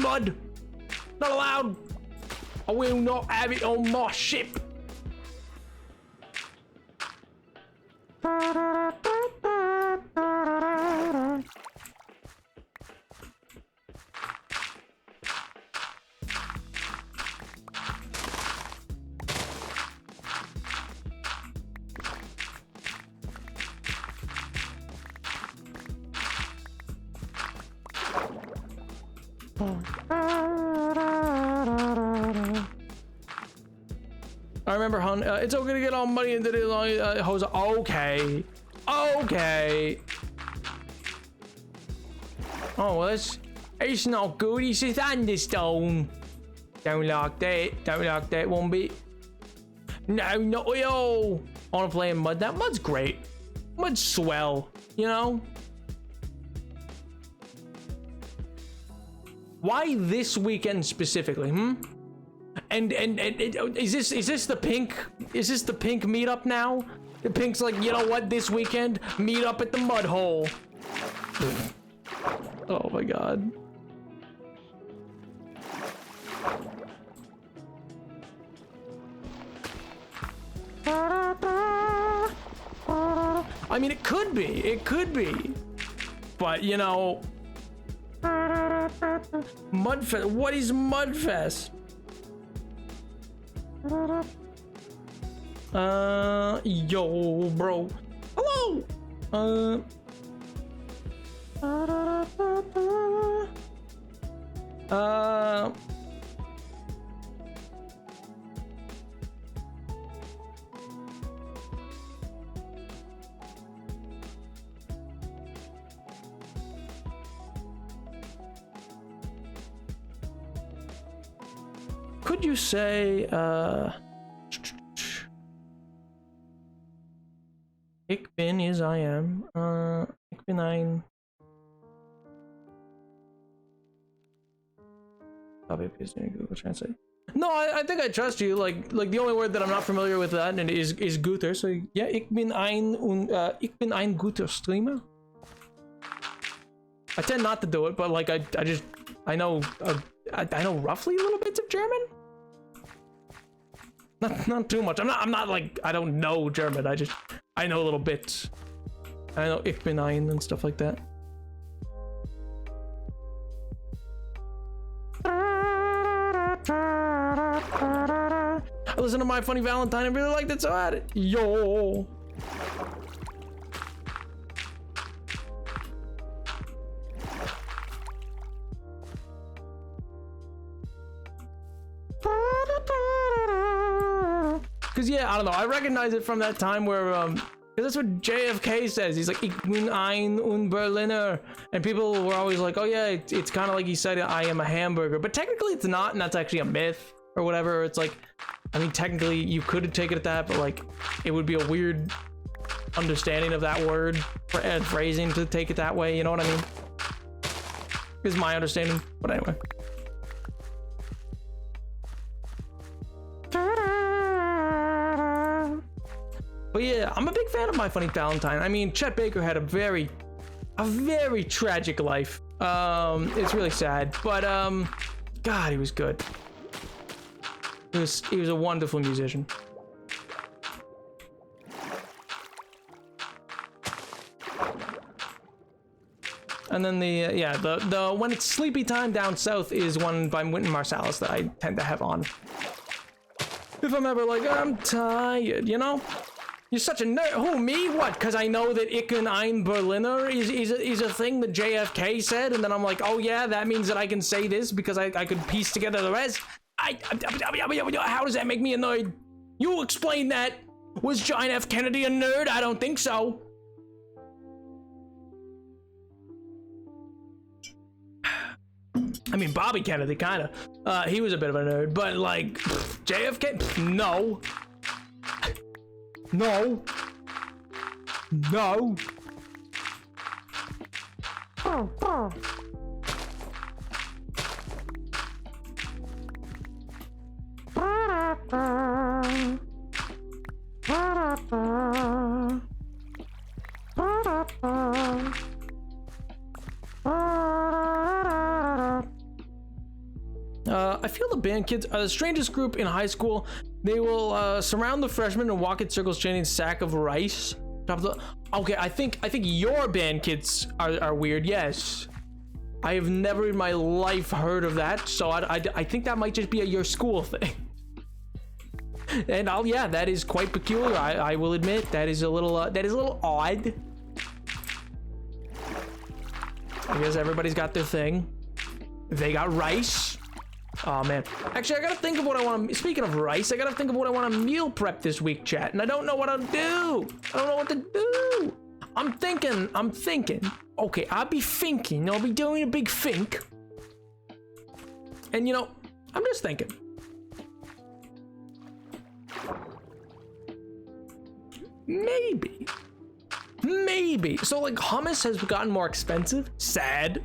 mud. Not allowed. I will not have it on my ship. I remember, hon. It's okay to get all muddy into the hose. Okay. Oh, well, it's not good. It's a thunderstorm. Don't like that one bit. No, not at all. I want to play in mud. That mud's great. Mud's swell, you know? Why this weekend specifically, And is this the pink meetup now? The pink's like, you know what, this weekend, meet up at the mud hole. Oh my god. I mean, it could be, but you know, Mudfest. What is Mudfest? Yo, bro. Hello. Could you say, Ich bin is I am, Ich bin ein... Copy paste in Google Translate. No, I think I trust you. Like the only word that I'm not familiar with that and is guter. So yeah, ich bin ein guter Streamer. I tend not to do it, but like I know roughly a little bits of German. Not too much. I'm not like I don't know German. I know a little bit. I know ich bin ein and stuff like that. I listened to My Funny Valentine and really liked it, so I had it. Yo. Cause yeah, I don't know. I recognize it from that time where cause that's what JFK says. He's like, Ich bin ein Berliner, and people were always like, oh yeah, it's kind of like he said, I am a hamburger, but technically it's not, and that's actually a myth or whatever. It's like, I mean, technically you could take it at that, but like, it would be a weird understanding of that word and phrasing to take it that way. You know what I mean? Is my understanding, but anyway. But yeah, I'm a big fan of My Funny Valentine. I mean, Chet Baker had a very tragic life. It's really sad, but God, he was good. He was a wonderful musician. And then the When It's Sleepy Time Down South is one by Wynton Marsalis that I tend to have on. If I'm ever like, I'm tired, you know? You're such a nerd. Who, me? What? Because I know that Ich bin ein Berliner is a thing that JFK said, and then I'm like, oh yeah, that means that I can say this because I could piece together the rest. How does that make me a nerd? You explain that. Was John F. Kennedy a nerd? I don't think so. I mean, Bobby Kennedy, kind of. He was a bit of a nerd, but like, JFK? No. No. No. I feel the band kids are the strangest group in high school. They will surround the freshmen and walk in circles chanting sack of rice. Okay, I think your band kids are weird. Yes, I have never in my life heard of that, so I think that might just be a your school thing. And yeah, that is quite peculiar. I will admit that is a little odd. I guess everybody's got their thing. They got rice. Oh man, actually I gotta think of what I want to, speaking of rice, I gotta think of what I want to meal prep this week, chat, and I don't know what I'll do. I don't know what to do. I'm thinking, okay, I'll be doing a big think, and you know, I'm just thinking, maybe, so like hummus has gotten more expensive, sad.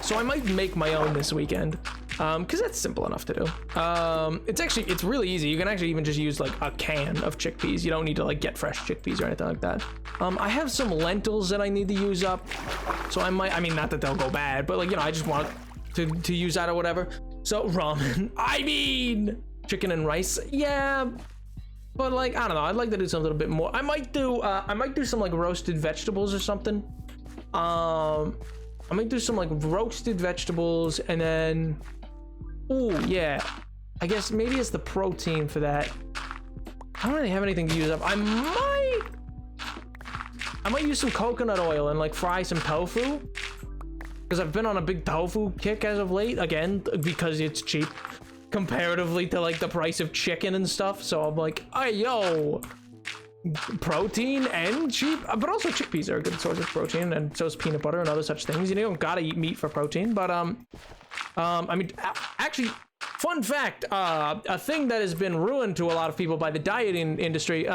So I might make my own this weekend, because that's simple enough to do. It's really easy. You can actually even just use like a can of chickpeas. You don't need to like get fresh chickpeas or anything like that. I have some lentils that I need to use up, so I mean, not that they'll go bad, but like, you know, I just want to use that or whatever. So ramen, I mean, chicken and rice. Yeah, But like, I don't know, I'd like to do something a bit more. I might do some like roasted vegetables or something. I might do some like roasted vegetables, and then, ooh, yeah, I guess maybe it's the protein for that. I don't really have anything to use up. I might use some coconut oil and like fry some tofu, because I've been on a big tofu kick as of late, again, because it's cheap comparatively to like the price of chicken and stuff. So I'm like, hey, yo, protein and cheap, but also chickpeas are a good source of protein, and so is peanut butter and other such things. You don't gotta eat meat for protein, but I mean, actually, fun fact, a thing that has been ruined to a lot of people by the dieting industry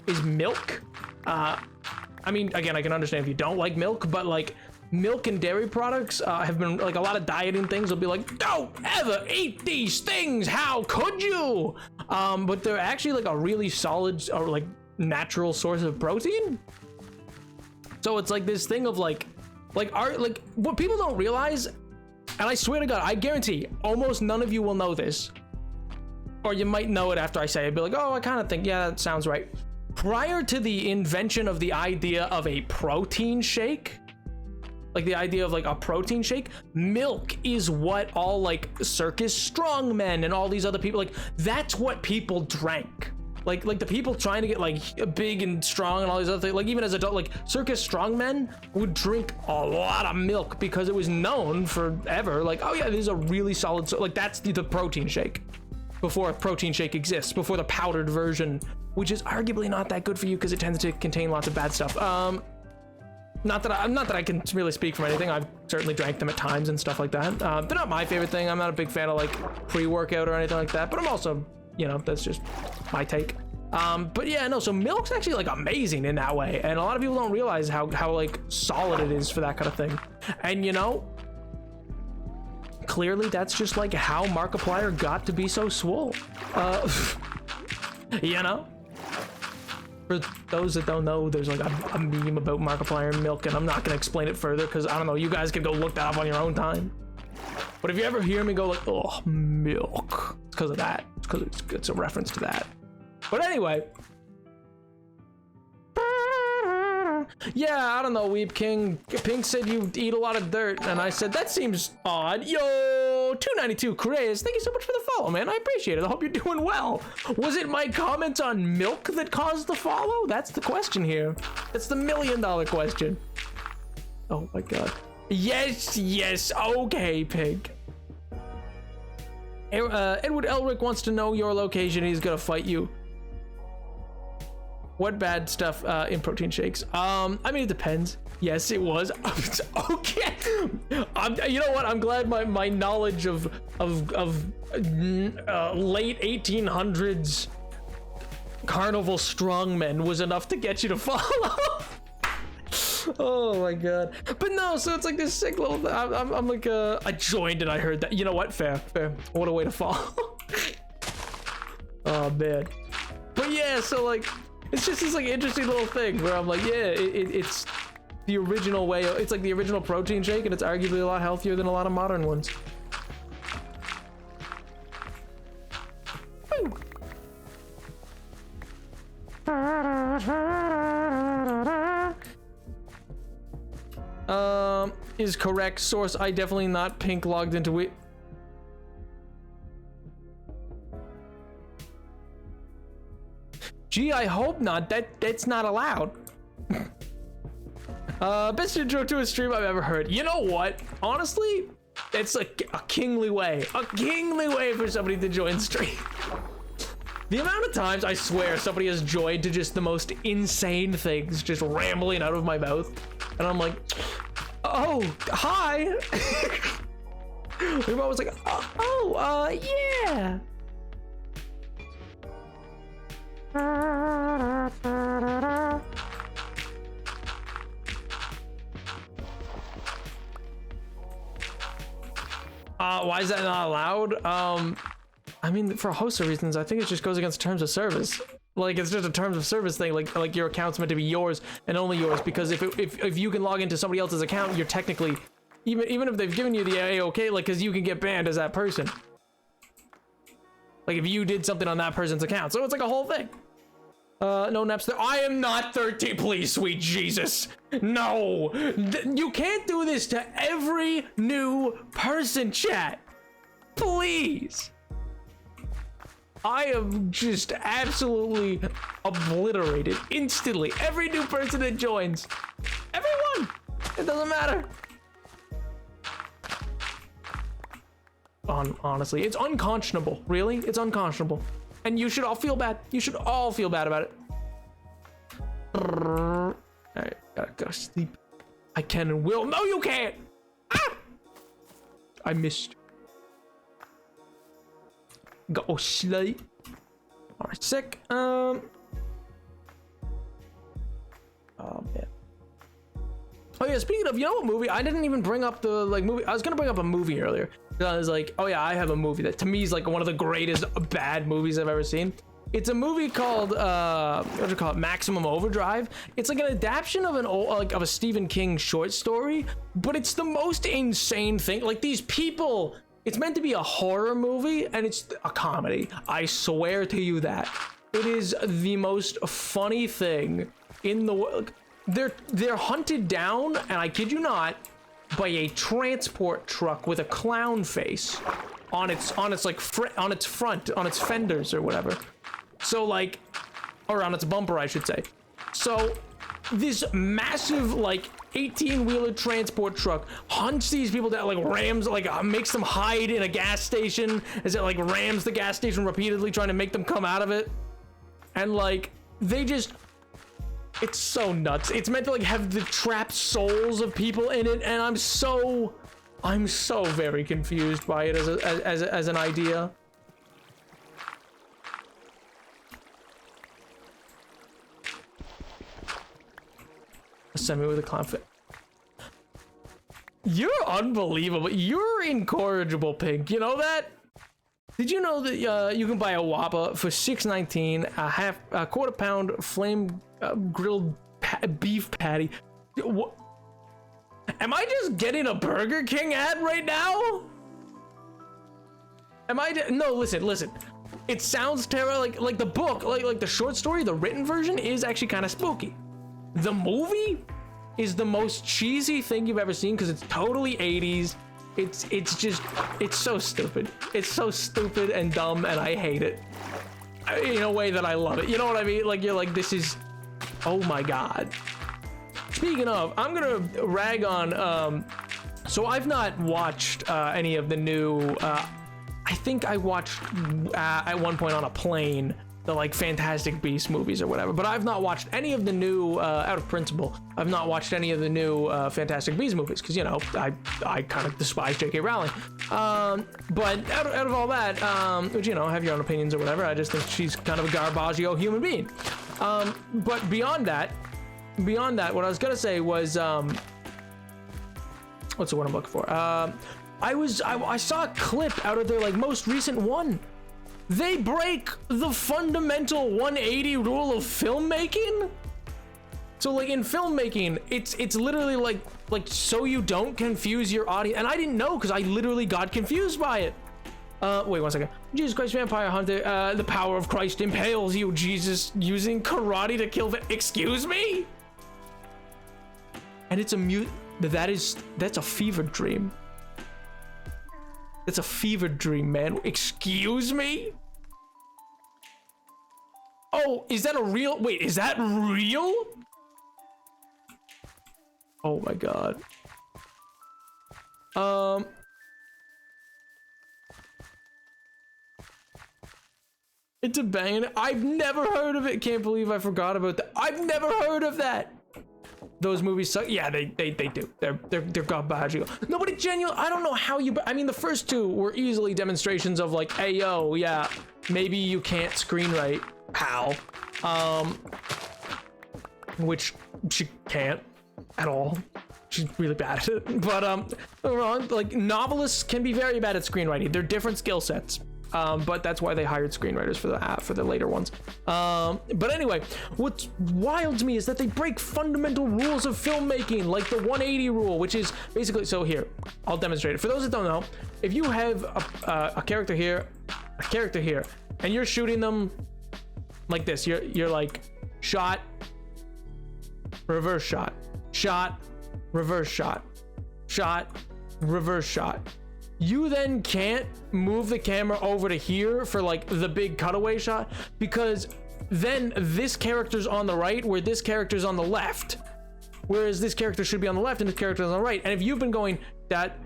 is milk. I mean, again, I can understand if you don't like milk, but like milk and dairy products have been like, a lot of dieting things will be like, don't ever eat these things, how could you? But they're actually like a really solid or like natural source of protein. So it's like this thing of like what people don't realize, and I swear to God, I guarantee almost none of you will know this, or you might know it after I say it, be like, oh, I kind of think, yeah, that sounds right. Prior to the invention of the idea of a protein shake, like the idea of like a protein shake, milk is what all like circus strongmen and all these other people, like that's what people drank. Like the people trying to get like big and strong and all these other things, like even as adult, like circus strongmen would drink a lot of milk because it was known forever, like, oh yeah, this is a really solid, like that's the protein shake before a protein shake exists, before the powdered version, which is arguably not that good for you because it tends to contain lots of bad stuff. Not that I can really speak from anything. I've certainly drank them at times and stuff like that. They're not my favorite thing. I'm not a big fan of like pre-workout or anything like that, but I'm also, you know, that's just my take. But yeah, no, so milk's actually like amazing in that way, and a lot of people don't realize how like solid it is for that kind of thing. And you know, clearly that's just like how Markiplier got to be so swole. You know, for those that don't know, there's like a meme about Markiplier and milk, and I'm not gonna explain it further because I don't know, you guys can go look that up on your own time. But if you ever hear me go like, oh, milk, it's because of that. It's because it's a reference to that. But anyway, yeah, I don't know, Weeb King. Pink said you eat a lot of dirt, and I said that seems odd. Yo, 292 Chris, thank you so much for the follow, man. I appreciate it. I hope you're doing well. Was it my comment on milk that caused the follow? That's the question here. That's the $1 million question. Oh my God. Yes, okay, Pig. Edward Elric wants to know your location. He's gonna fight you. What bad stuff in protein shakes? I mean, it depends. Yes, it was. Okay. You know what? I'm glad my knowledge of late 1800s carnival strongmen was enough to get you to follow. Oh my God. But no, so it's like this sick little, I'm like, I joined and I heard that. You know what? Fair. What a way to follow. Oh man. But yeah, so like, it's just this like interesting little thing where I'm like, yeah, it's the original way. It's like the original protein shake, and it's arguably a lot healthier than a lot of modern ones. Is correct source. I definitely not Pink logged into it. Gee, I hope not. That's not allowed. Best intro to a stream I've ever heard. You know what? Honestly, it's like a kingly way for somebody to join stream. The amount of times I swear somebody has joined to just the most insane things just rambling out of my mouth, and I'm like, oh, hi. Everyone was like, yeah. Why is that not allowed? I mean, for a host of reasons. I think it just goes against terms of service. Like, it's just a terms of service thing. Like your account's meant to be yours and only yours, because if you can log into somebody else's account, you're technically, even if they've given you the A-OK, like, because you can get banned as that person. Like if you did something on that person's account, so it's like a whole thing. No, Napster. I am not 13. Please, sweet Jesus. No. You can't do this to every new person, chat. Please. I am just absolutely obliterated instantly. Every new person that joins. Everyone. It doesn't matter. Honestly, it's unconscionable. Really? It's unconscionable. And you should all feel bad. You should all feel bad about it. Alright, gotta go sleep. I can and will. No, you can't! Ah! I missed. Go sleep. Alright, sick. Oh, man. Oh, yeah, speaking of, you know what movie? I didn't even bring up the, movie. I was gonna bring up a movie earlier. I was like, oh yeah, I have a movie that to me is like one of the greatest bad movies I've ever seen. It's a movie called what do you call it? Maximum Overdrive. It's like an adaptation of of a Stephen King short story, but it's the most insane thing. Like these people, it's meant to be a horror movie and it's a comedy. I swear to you that. It is the most funny thing in the world. They're hunted down, and I kid you not, by a transport truck with a clown face on its front, on its fenders or whatever. So like, or on its bumper, I should say. So this massive 18-wheeler transport truck hunts these people down, rams, makes them hide in a gas station as it rams the gas station repeatedly, trying to make them come out of it. And they just, it's so nuts. It's meant to have the trapped souls of people in it, and I'm so very confused by it as an idea. Send me with a clown fit. You're unbelievable. You're incorrigible, Pink. You know that? Did you know that you can buy a Whopper for $6.19, a quarter pound flame grilled beef patty? What? Am I just getting a Burger King ad right now? Am I? No, listen. It sounds terrible. Like the book, like the short story, the written version is actually kind of spooky. The movie is the most cheesy thing you've ever seen because it's totally 80s. It's so stupid. It's so stupid and dumb, and I hate it in a way that I love it. You know what I mean? You're like, this is, oh my God. Speaking of, I'm gonna rag on, so I've not watched any of the new, I think I watched at one point on a plane, the Fantastic Beasts movies or whatever, but I've not watched any of the new, out of principle, I've not watched any of the new Fantastic Beasts movies, because, you know, I kind of despise J.K. Rowling. But out of all that, which, you know, have your own opinions or whatever, I just think she's kind of a garbaggio human being. But beyond that, what I was gonna say was, what's the word I'm looking for? I saw a clip out of their most recent one. They break the fundamental 180 rule of filmmaking. So in filmmaking, it's literally like so you don't confuse your audience. And I didn't know because I literally got confused by it. Wait 1 second. Jesus Christ, Vampire Hunter. The power of Christ impales you, Jesus, using karate to kill. Excuse me. And it's a that's a fever dream. It's a fever dream, man. Excuse me? Oh, is that a real? Wait, is that real? Oh my God. It's a banging. I've never heard of it. Can't believe I forgot about that. I've never heard of that. Those movies suck. Yeah, they do. They're garbaggio. No, but it genuinely, I don't know how you, I mean, the first two were easily demonstrations of hey, yo, yeah, maybe you can't screenwrite, pal. Which she can't at all. She's really bad at it. But, novelists can be very bad at screenwriting. They're different skill sets. But that's why they hired screenwriters for the later ones. But anyway, what's wild to me is that they break fundamental rules of filmmaking, like the 180 rule, which is basically, so here, I'll demonstrate it. For those that don't know, if you have a character here, and you're shooting them like this. You're like shot, reverse shot, shot, reverse shot, shot, reverse shot. You then can't move the camera over to here for like the big cutaway shot, because then this character's on the right where this character's on the left, whereas this character should be on the left and this character's on the right. And if you've been going that,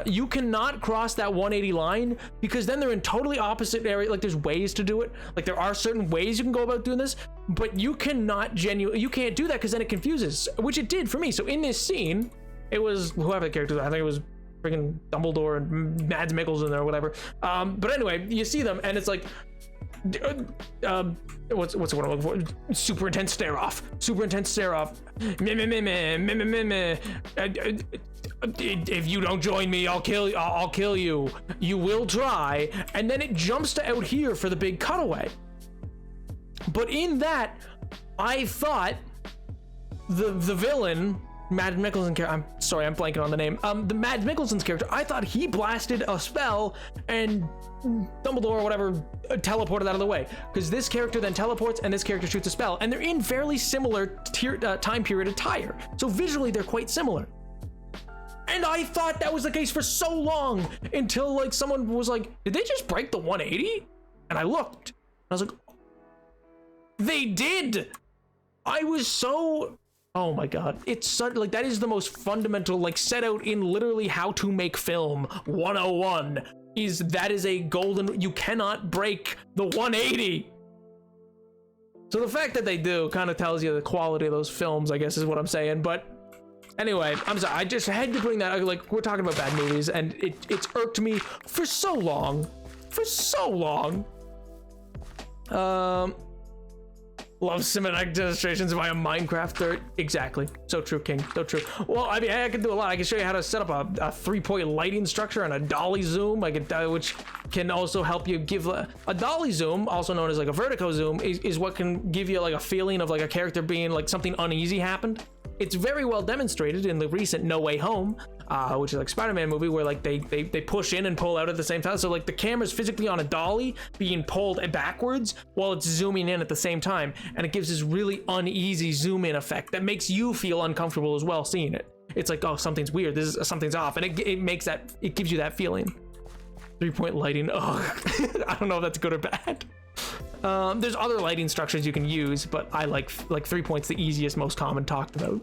you cannot cross that 180 line, because then they're in totally opposite area. Like there's ways to do it. Like there are certain ways you can go about doing this, but you cannot you can't do that, because then it confuses, which it did for me. So in this scene, it was whoever the character was, I think it was freaking Dumbledore and Mads Mikkelsen or whatever. But anyway, you see them and it's like, what's the word I'm looking for? Super intense stare off. Super intense stare off. If you don't join me, I'll kill you. You will try. And then it jumps to out here for the big cutaway. But in that, I thought the villain, Mads Mikkelsen character, I'm sorry, I'm blanking on the name. The Mads Mikkelsen's character, I thought he blasted a spell and Dumbledore or whatever teleported out of the way, because this character then teleports and this character shoots a spell, and they're in fairly similar time period attire. So visually, they're quite similar. And I thought that was the case for so long, until like someone was like, did they just break the 180? And I looked, and I was like, they did. I was so, oh my god, it's such, like, that is the most fundamental, like, set out in literally How to Make Film 101, is that is a golden, you cannot break the 180. So the fact that they do kind of tells you the quality of those films, I guess, is what I'm saying. But anyway, I'm sorry, I just had to bring that, like, we're talking about bad movies, and it's irked me for so long. Love cinematic demonstrations via Minecraft Dirt. Exactly. So true, King. So true. Well, I mean, I can do a lot. I can show you how to set up a 3-point lighting structure and a dolly zoom. I could, which can also help you give a dolly zoom, also known as like a vertigo zoom, is what can give you like a feeling of like a character being like something uneasy happened. It's very well demonstrated in the recent No Way Home, which is like Spider-Man movie, where like they push in and pull out at the same time. So like the camera's physically on a dolly being pulled backwards while it's zooming in at the same time, and it gives this really uneasy zoom in effect that makes you feel uncomfortable as well seeing it. It's like, oh, something's weird, something's off, and it makes that, it gives you that feeling. 3-point lighting. Oh, I don't know if that's good or bad. There's other lighting structures you can use, but I like 3 points, the easiest, most common talked about.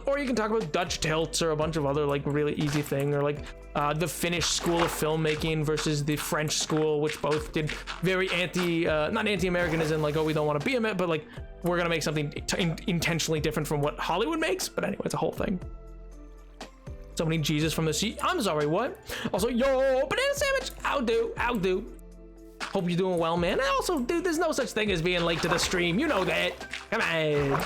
Or you can talk about Dutch tilts or a bunch of other like really easy thing, or like the Finnish school of filmmaking versus the French school, which both did very not anti-American as in like, oh, we don't want to be a, but like we're gonna make something intentionally different from what Hollywood makes. But anyway, it's a whole thing. So many Jesus from the sea. I'm sorry, what? Also, yo, banana sandwich. I'll do. Hope you're doing well, man. And also, dude, there's no such thing as being late to the stream. You know that. Come on.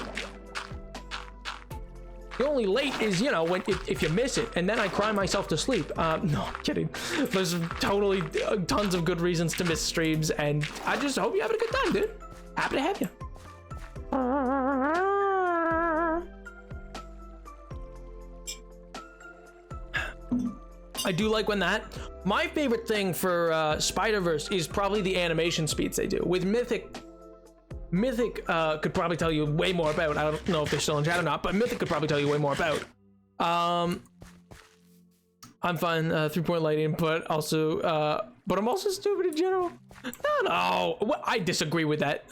The only late is, you know, when if you miss it, and then I cry myself to sleep. No, I'm kidding. There's totally tons of good reasons to miss streams, and I just hope you're having a good time, dude. Happy to have you. I do like when that. My favorite thing for Spider-Verse is probably the animation speeds they do. With Mythic could probably tell you way more about. I don't know if they're still in chat or not, but Mythic could probably tell you way more about. I'm fine, 3-point lighting, but also, but I'm also stupid in general. No, well, I disagree with that.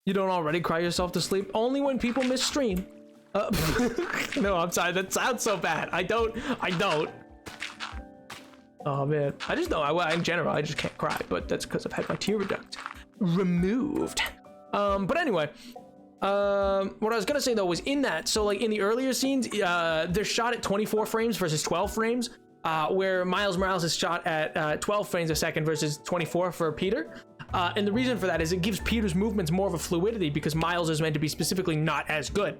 You don't already cry yourself to sleep? Only when people miss stream. No, I'm sorry, that sounds so bad. I don't. Oh man, I just know, in general, I just can't cry, but that's because I've had my tear duct removed. But anyway, what I was gonna say though was in that, so like in the earlier scenes, they're shot at 24 frames versus 12 frames, where Miles Morales is shot at 12 frames a second versus 24 for Peter. And the reason for that is it gives Peter's movements more of a fluidity, because Miles is meant to be specifically not as good.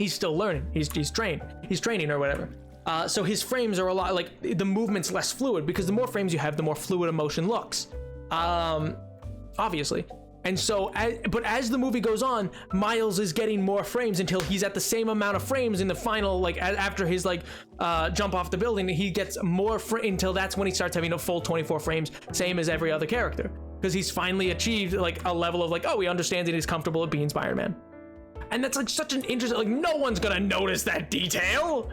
He's still learning, he's training or whatever. So his frames are a lot, like the movement's less fluid, because the more frames you have, the more fluid a motion looks, obviously. And so, but as the movie goes on, Miles is getting more frames until he's at the same amount of frames in the final, like after his like jump off the building, he gets more until that's when he starts having a full 24 frames, same as every other character. because he's finally achieved like a level of like, oh, he understands and he's comfortable at being Spider-Man. And that's like such an interesting, like no one's gonna notice that detail.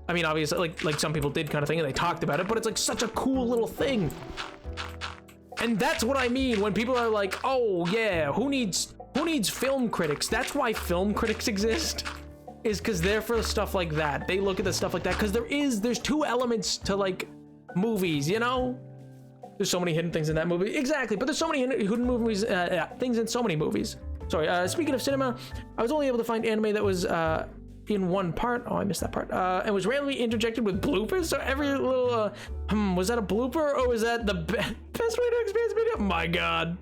I mean, obviously, like some people did kind of thing and they talked about it, but it's like such a cool little thing. And that's what I mean when people are like, oh yeah, who needs film critics? That's why film critics exist, is because they're for stuff like that. They look at the stuff like that because there's two elements to like movies, you know? There's so many hidden things in that movie. Exactly, but there's so many hidden movies, things in so many movies. Sorry, speaking of cinema, I was only able to find anime that was in one part. Oh, I missed that part. And was randomly interjected with bloopers. So every little, was that a blooper or was that the best way to experience video? My God.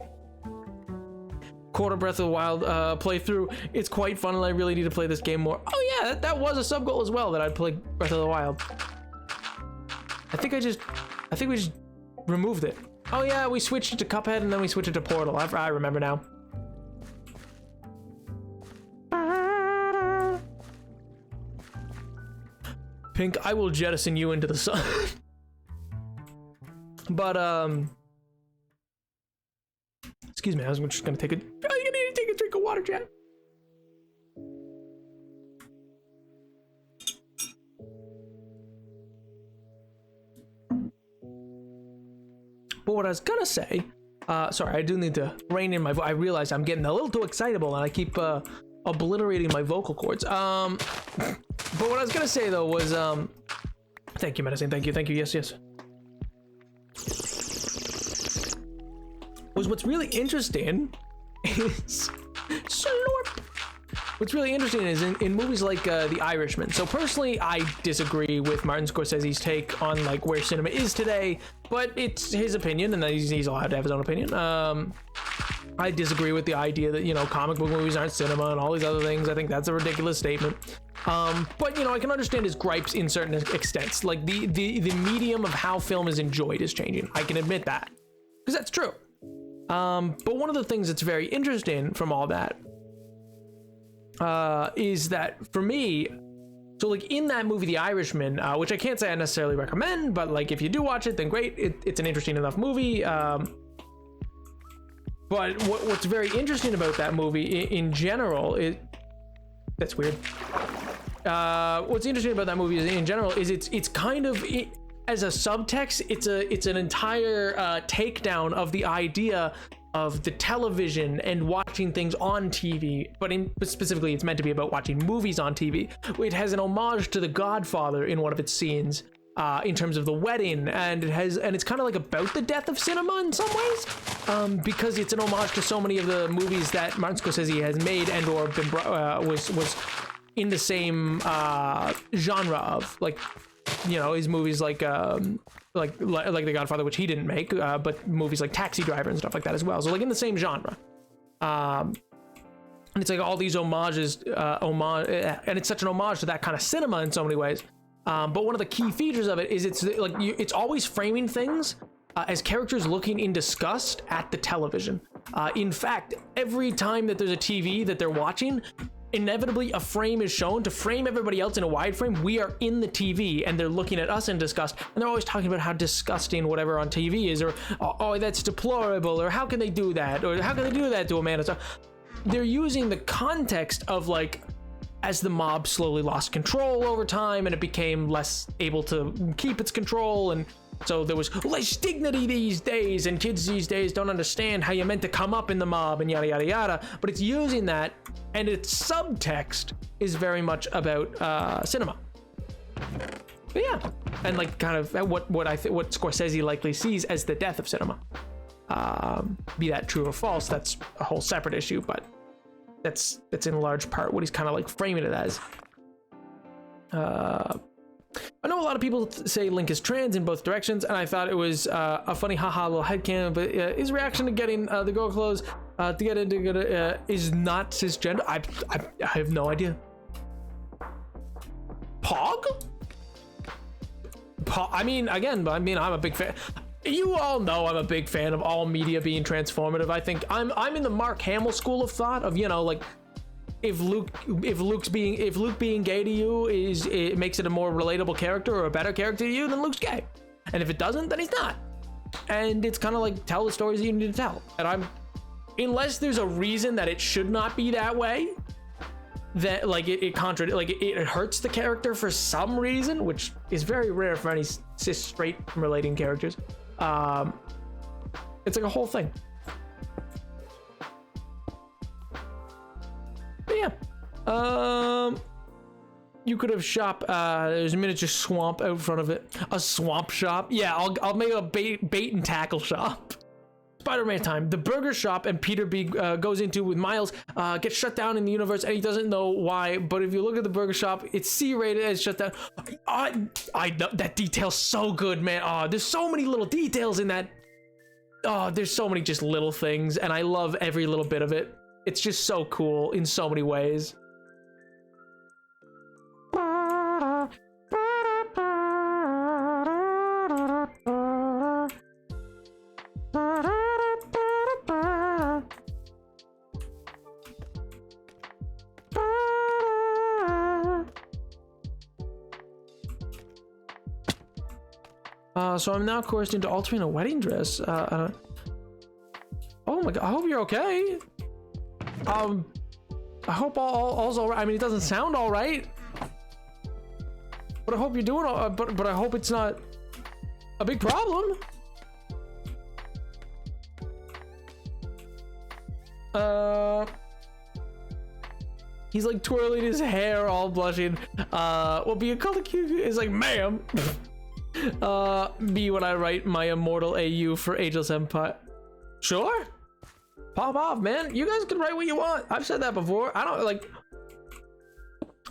Quarter Breath of the Wild playthrough. It's quite fun and I really need to play this game more. Oh yeah, that was a sub goal as well, that I'd play Breath of the Wild. I think we just removed it. Oh yeah, we switched it to Cuphead and then we switched it to Portal. I remember now. Pink, I will jettison you into the sun. But excuse me, I was just gonna take a drink of water, chat. But what I was gonna say, sorry, I do need to rein in my voice. I realize I'm getting a little too excitable and I keep obliterating my vocal cords. But what I was gonna say though was, thank you, Medicine. Thank you. Yes. Was what's really interesting is slurp. What's really interesting is in movies like The Irishman. So personally, I disagree with Martin Scorsese's take on like where cinema is today, but it's his opinion, and he's allowed to have his own opinion. I disagree with the idea that, you know, comic book movies aren't cinema and all these other things. I think that's a ridiculous statement. But you know, I can understand his gripes in certain extents. Like the medium of how film is enjoyed is changing. I can admit that, because that's true. But one of the things that's very interesting from all that is that for me, so like in that movie The Irishman, which I can't say I necessarily recommend, but like if you do watch it, then great. It's an interesting enough movie. But what's very interesting about that movie in general is, that's weird. What's interesting about that movie is in general is it's kind of, as a subtext, it's an entire takedown of the idea of the television and watching things on TV, but specifically it's meant to be about watching movies on TV. It has an homage to The Godfather in one of its scenes, in terms of the wedding, and it's kind of like about the death of cinema in some ways, because it's an homage to so many of the movies that Martin Scorsese has made and or been was in the same genre of, like, you know, his movies like The Godfather, which he didn't make, but movies like Taxi Driver and stuff like that as well. So like in the same genre. And it's like all these homages, and it's such an homage to that kind of cinema in so many ways. But one of the key features of it is it's always framing things as characters looking in disgust at the television. In fact, every time that there's a TV that they're watching, inevitably a frame is shown to frame everybody else in a wide frame. We are in the TV and they're looking at us in disgust, and they're always talking about how disgusting whatever on TV is, or oh, that's deplorable, or how can they do that, or how can they do that to a man. So they're using the context of like, as the mob slowly lost control over time and it became less able to keep its control, and so there was less dignity these days, and kids these days don't understand how you're meant to come up in the mob and yada yada yada. But it's using that, and its subtext is very much about cinema. But yeah, and like kind of what Scorsese likely sees as the death of cinema. Be that true or false, that's a whole separate issue, but that's in large part what he's kind of like framing it as. I know a lot of people say Link is trans in both directions, and I thought it was a funny haha little headcanon, but his reaction to getting the girl clothes to get into is not cisgender. I have no idea. Pog? I mean, again, I'm a big fan. You all know I'm a big fan of all media being transformative. I think I'm in the Mark Hamill school of thought of, you know, like, if Luke being gay to you it makes it a more relatable character or a better character to you, then Luke's gay. And if it doesn't, then he's not. and it's kind of like tell the stories that you need to tell. And unless there's a reason that it should not be that way, that like it hurts the character for some reason, which is very rare for any cis straight relating characters. It's like a whole thing. But yeah, you could have shop. There's a miniature swamp out front of it. A swamp shop. Yeah, I'll make a bait and tackle shop. Spider-Man time. The burger shop and Peter B goes into with Miles gets shut down in the universe, and he doesn't know why. But if you look at the burger shop, it's C-rated and it's shut down. I know that detail's so good, man. There's so many little details in that. There's so many just little things, and I love every little bit of it. It's just so cool in so many ways. So I'm now coerced into altering a wedding dress. Oh my god, I hope you're okay. I hope all's all right. I mean, it doesn't sound all right, but I hope you're doing all. But I hope it's not a big problem. He's like twirling his hair, all blushing. Well, be a color cue is like, ma'am. Me when I write my immortal AU for Ageless Empire. Sure, pop off, man. You guys can write what you want. I've said that before. I don't like.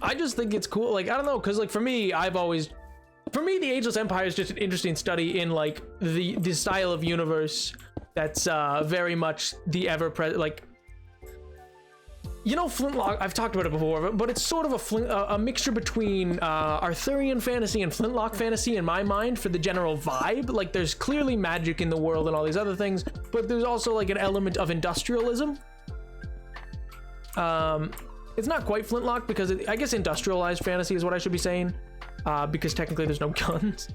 I just think it's cool. Like, I don't know, because like for me, the Ageless Empire is just an interesting study in like the style of universe that's very much the ever-present, like, you know, Flintlock. I've talked about it before, but it's sort of a mixture between Arthurian fantasy and Flintlock fantasy in my mind for the general vibe. Like, there's clearly magic in the world and all these other things, but there's also like an element of industrialism. It's not quite Flintlock because I guess industrialized fantasy is what I should be saying, because technically there's no guns.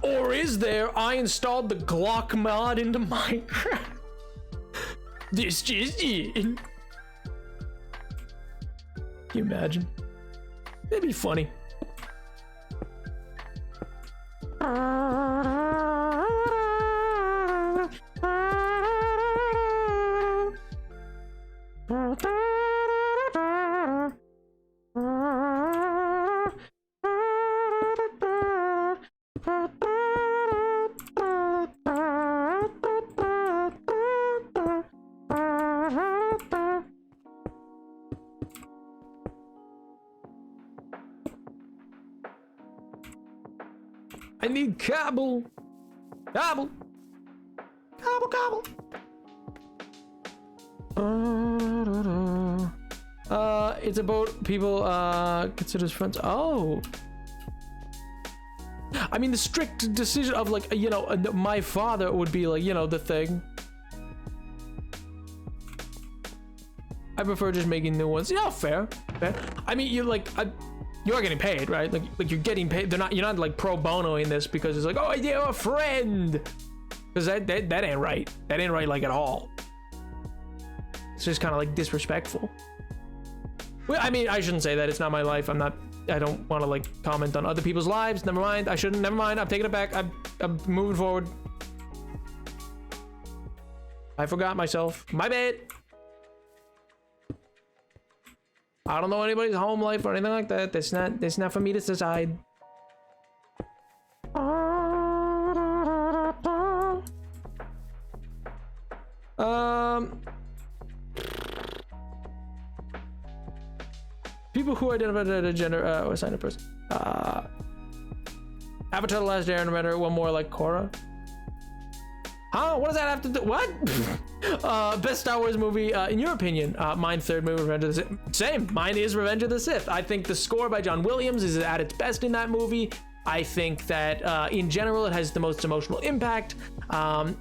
Or is there? I installed the Glock mod into Minecraft. This just in. Can you imagine? It'd be funny. I need cobble. Cobble. Cobble, cobble. It's about people considered friends. Oh. I mean, the strict decision of like, you know, my father would be like, you know, the thing. I prefer just making new ones. Yeah, fair. Fair. I mean, you like, you are getting paid, right? Like you're getting paid. You're not like pro bono in this because it's like, oh, you're a friend. Because that ain't right. That ain't right, like, at all. It's just kind of like disrespectful. Well, I mean, I shouldn't say that. It's not my life. I don't want to like comment on other people's lives. Never mind. I shouldn't. Never mind. I'm taking it back. I'm moving forward. I forgot myself. My bad. I don't know anybody's home life or anything like that. That's not for me to decide. People who identify as a gender or assign a person. Avatar: The Last Airbender. One more like Korra. Huh? What does that have to do? What? Best Star Wars movie, in your opinion? Mine, third movie, Revenge of the Sith. Same. Mine is Revenge of the Sith. I think the score by John Williams is at its best in that movie. I think that in general it has the most emotional impact.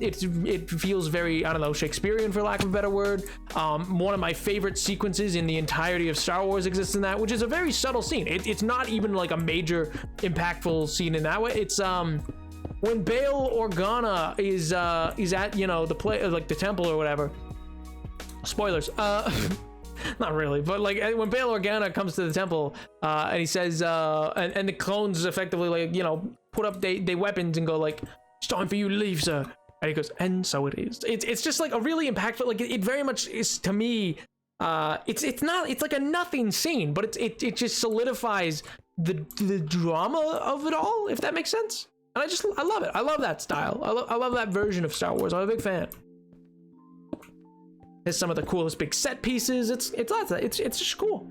It feels very, I don't know, Shakespearean for lack of a better word. One of my favorite sequences in the entirety of Star Wars exists in that, which is a very subtle scene. It's not even like a major impactful scene in that way. It's when Bail Organa is at, you know, the play, like the temple or whatever. Spoilers. Not really, but like when Bail Organa comes to the temple, and he says, and the clones effectively, like, you know, put up they weapons and go like, "It's time for you to leave, sir." And he goes, "And so it is." It's just like a really impactful, like it very much is to me. It's like a nothing scene, but it just solidifies the drama of it all, if that makes sense. And I love it. I love that style. I love that version of Star Wars. I'm a big fan. It's some of the coolest big set pieces. It's just cool.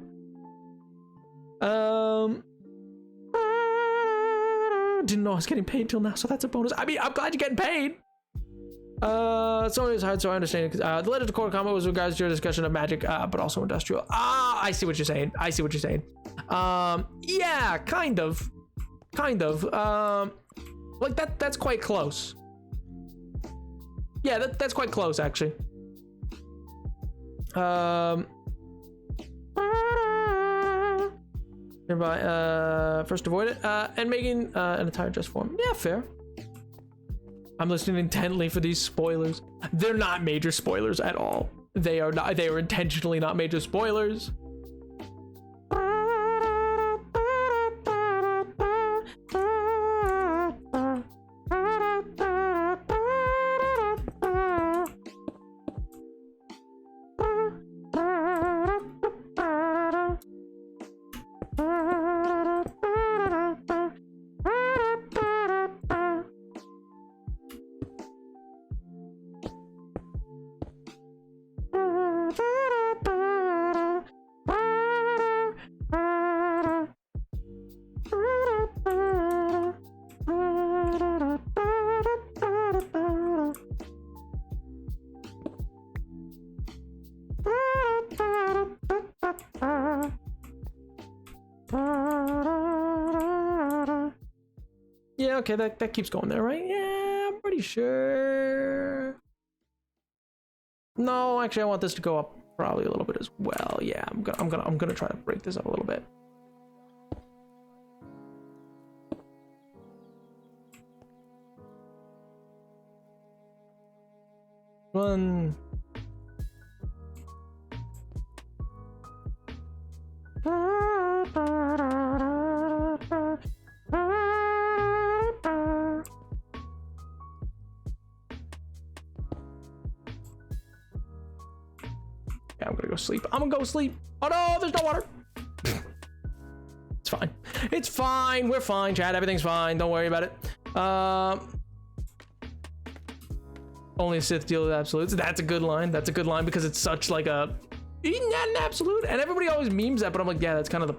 Didn't know I was getting paid till now, so that's a bonus. I mean, I'm glad you're getting paid. So it is hard, so I understand. The Legend of Korra comment was regards to your discussion of magic, but also industrial. I see what you're saying. Yeah, kind of. Like that's quite close. Yeah, that's quite close, actually. Nearby, first avoid it, and making an entire dress form. Yeah, fair. I'm listening intently for these spoilers. They're not major spoilers at all. They are intentionally not major spoilers. Yeah, okay, that keeps going there, right? Yeah, I'm pretty sure. No, actually, I want this to go up probably a little bit as well. Yeah, I'm gonna try to break this up a little bit. One. Yeah, I'm gonna go sleep. I'm gonna go sleep. Oh no, there's no water. It's fine. It's fine. We're fine, Chad. Everything's fine. Don't worry about it. Only a Sith deal with absolutes. That's a good line. That's a good line because it's such like a not an absolute, and everybody always memes that, but I'm like, yeah, that's kind of the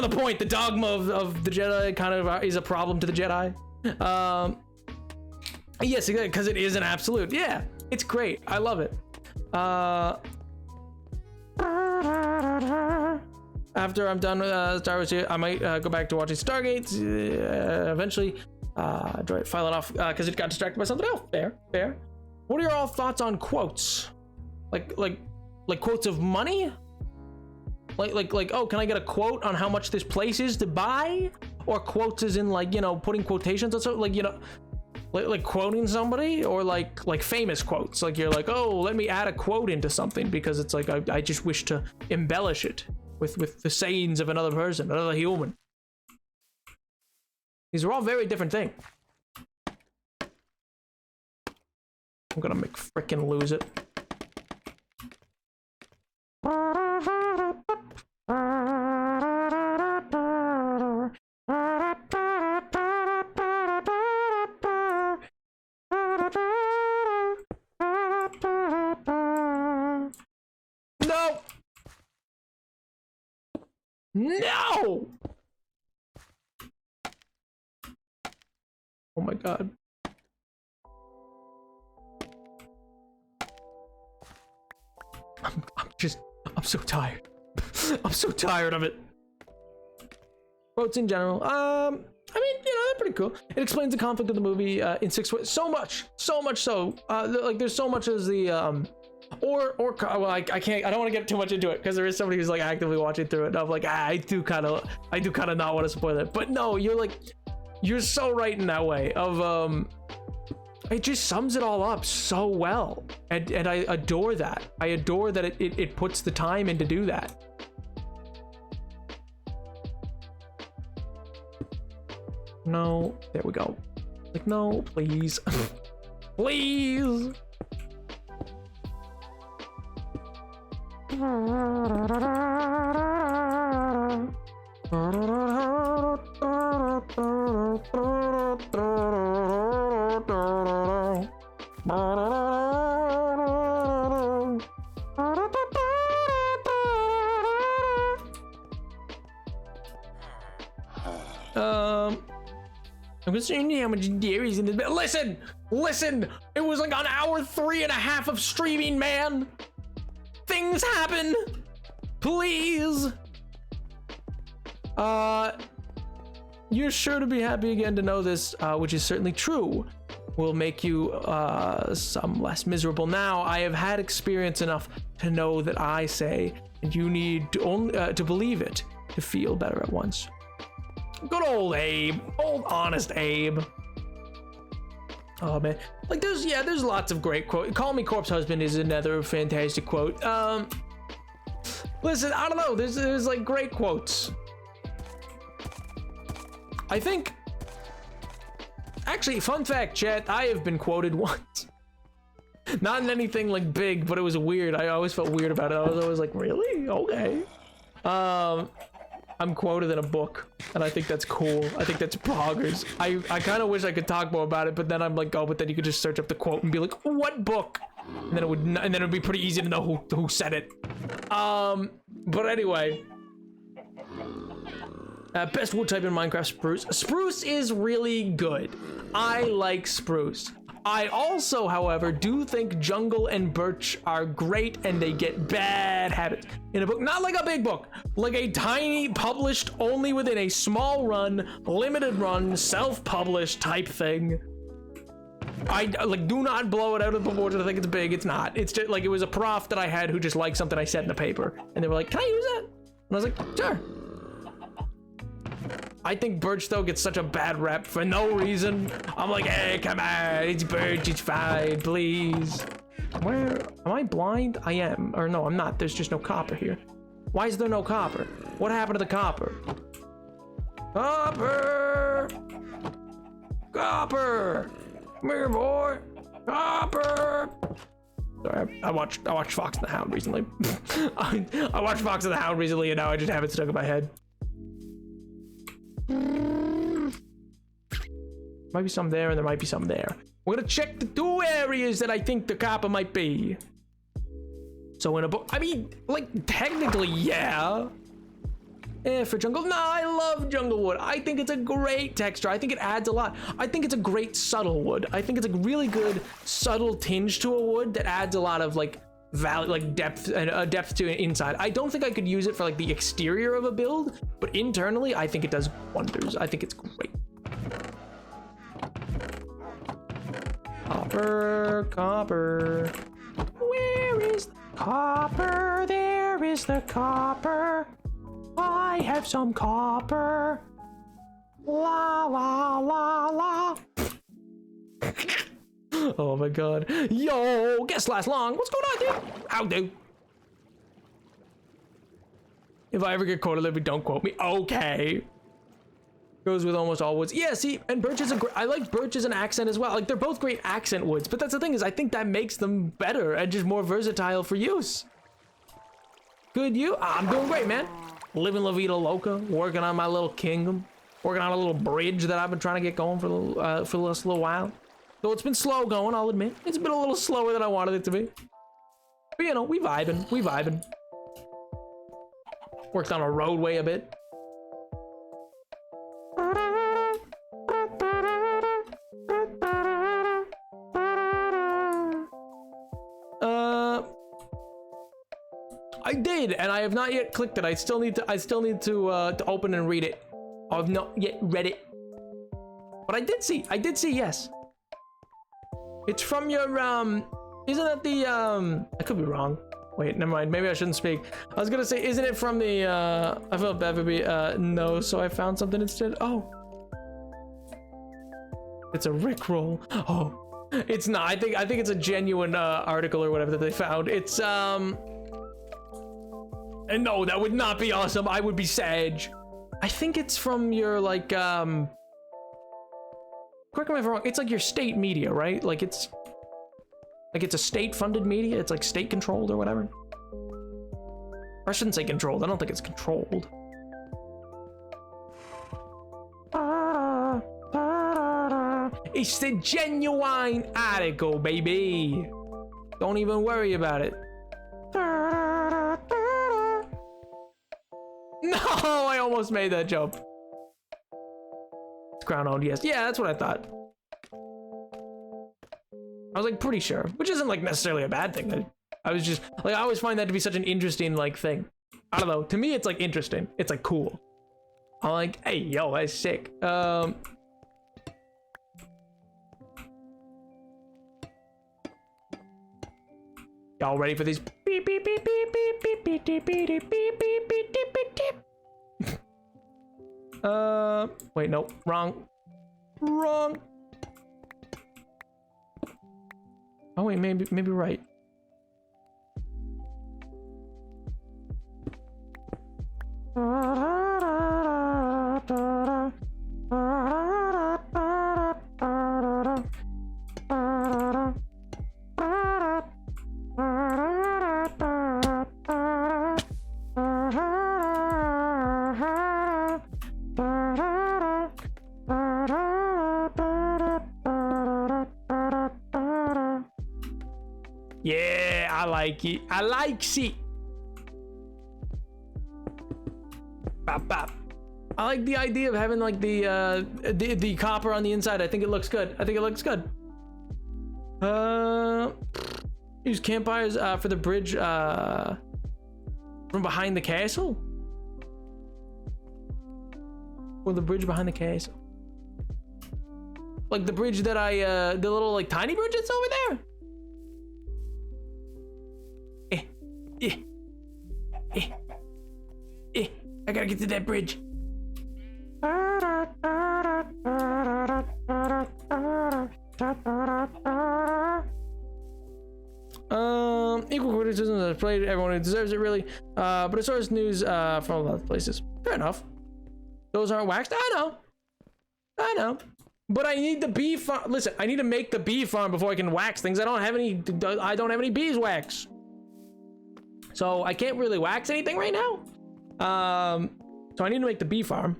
point. The dogma of the Jedi kind of is a problem to the Jedi. Yes, because it is an absolute. Yeah, it's great. I love it. After I'm done with Star Wars, I might go back to watching Stargate eventually. File it off because it got distracted by something else. Fair. What are your all thoughts on quotes? Like quotes of money? Like oh, can I get a quote on how much this place is to buy? Or quotes as in like, you know, putting quotations on something, like, you know, like quoting somebody, or like famous quotes. Like you're like, oh, let me add a quote into something because it's like I just wish to embellish it with the sayings of another person, another human. These are all very different things. I'm gonna make frickin' lose it. No! No! Oh my god. I'm so tired. I'm so tired of it. Quotes in general. I mean, you know, they're pretty cool. It explains the conflict of the movie in 6 ways. So much so. Like there's so much as the well, I don't want to get too much into it because there is somebody who's like actively watching through it, and I'm like, I do kind of not want to spoil it. But no, you're like, You're so right in that way of it just sums it all up so well, and I adore that. I adore that it puts the time in to do that. No, there we go. Like, no, please. Please. I'm concerned how much dairy's in this. Listen! It was like an hour 3.5 of streaming, man. Things happen. Please. You're sure to be happy again to know this, which is certainly true. Will make you some less miserable. Now I have had experience enough to know that I say, and you need to only to believe it to feel better at once. Good old Abe, old honest Abe. Oh man, like there's lots of great quotes. Call Me Corpse Husband is another fantastic quote. Listen, I don't know, there's like great quotes. I think, actually, fun fact, chat, I have been quoted once. Not in anything like big, but it was weird. I always felt weird about it. I was always like, really? Okay. I'm quoted in a book, and I think that's cool. I think that's poggers. I kind of wish I could talk more about it, but then I'm like, oh, but then you could just search up the quote and be like, what book? And then it would be pretty easy to know who said it. But anyway, best wood type in Minecraft, spruce. Spruce is really good. I like spruce. I also, however, do think jungle and birch are great, and they get bad habits in a book. Not like a big book, like a tiny, published only within a small run, limited run, self-published type thing. I like, do not blow it out of proportion. I think it's big. It's not. It's just like, it was a prof that I had who just liked something I said in the paper, and they were like, can I use that? And I was like, sure. I think birch though gets such a bad rep for no reason. I'm like, hey, come on, it's birch, it's fine, please. Where am I blind? I am, or no, I'm not. There's just no copper here. Why is there no copper? What happened to the copper? Copper, copper, come here, boy, copper. Sorry, I watched Fox and the Hound recently. I watched Fox and the Hound recently, and now I just have it stuck in my head. Might be some there, and there might be some there. We're gonna check the two areas that I think the copper might be. So in a book, I mean, like, technically, yeah. For jungle, no, I love jungle wood. I think it's a great texture. I think it adds a lot. I think it's a great subtle wood. I think it's a really good subtle tinge to a wood that adds a lot of like value, like depth to it inside. I don't think I could use it for like the exterior of a build, but internally, I think it does wonders. I think it's great. Copper, copper. Where is the copper? There is the copper. I have some copper. La la la la. Oh my god. Yo, guest last long. What's going on, dude? How do? If I ever get quoted, let me, don't quote me. Okay. Goes with almost all woods. Yeah, see, and birch is I like birch as an accent as well. Like, they're both great accent woods, but that's the thing, is I think that makes them better and just more versatile for use. Good, you? I'm doing great, man. Living La Vida Loca, working on my little kingdom, working on a little bridge that I've been trying to get going for the last little while. Though it's been slow going, I'll admit. It's been a little slower than I wanted it to be. But you know, we vibing. Worked on a roadway a bit. I did, and I have not yet clicked it. I still need to open and read it. I've not yet read it, but I did see, yes. It's from your isn't it the I could be wrong. Wait, never mind. Maybe I shouldn't speak. I was gonna say, isn't it from the I felt bad for me. No, so I found something instead. Oh, It's a Rickroll. Oh, it's not. I think it's a genuine article or whatever that they found. It's and no, that would not be awesome. I would be Sag. I think it's from your like correct me if I'm wrong. It's like your state media, right? Like it's a state-funded media. It's like state-controlled or whatever. Or I shouldn't say controlled. I don't think it's controlled. It's the genuine article, baby. Don't even worry about it. No, I almost made that jump. It's crown owned, yes. Yeah, that's what I thought. I was like pretty sure, which isn't like necessarily a bad thing. I was just like, I always find that to be such an interesting like thing. I don't know. To me, it's like interesting. It's like cool. I'm like, hey, yo, that's sick. Y'all ready for these? Beep beep beep beep beep beep beep beep beep beep beep beep beep beep beep. Wait, no, wrong. Oh wait, maybe right. Yeah, I like it. I like it. Bop, bop. I like the idea of having like the copper on the inside. I think it looks good. Use campfires for the bridge from behind the castle. Or the bridge behind the castle. Like the bridge that the little like tiny bridge that's over there. I gotta get to that bridge. Equal criticism that's played everyone who deserves it, really. But it's source news from a lot of places. Fair enough. Those aren't waxed. I know. But I need the bee farm. Listen, I need to make the bee farm before I can wax things. I don't have any beeswax. So I can't really wax anything right now. So I need to make the bee farm,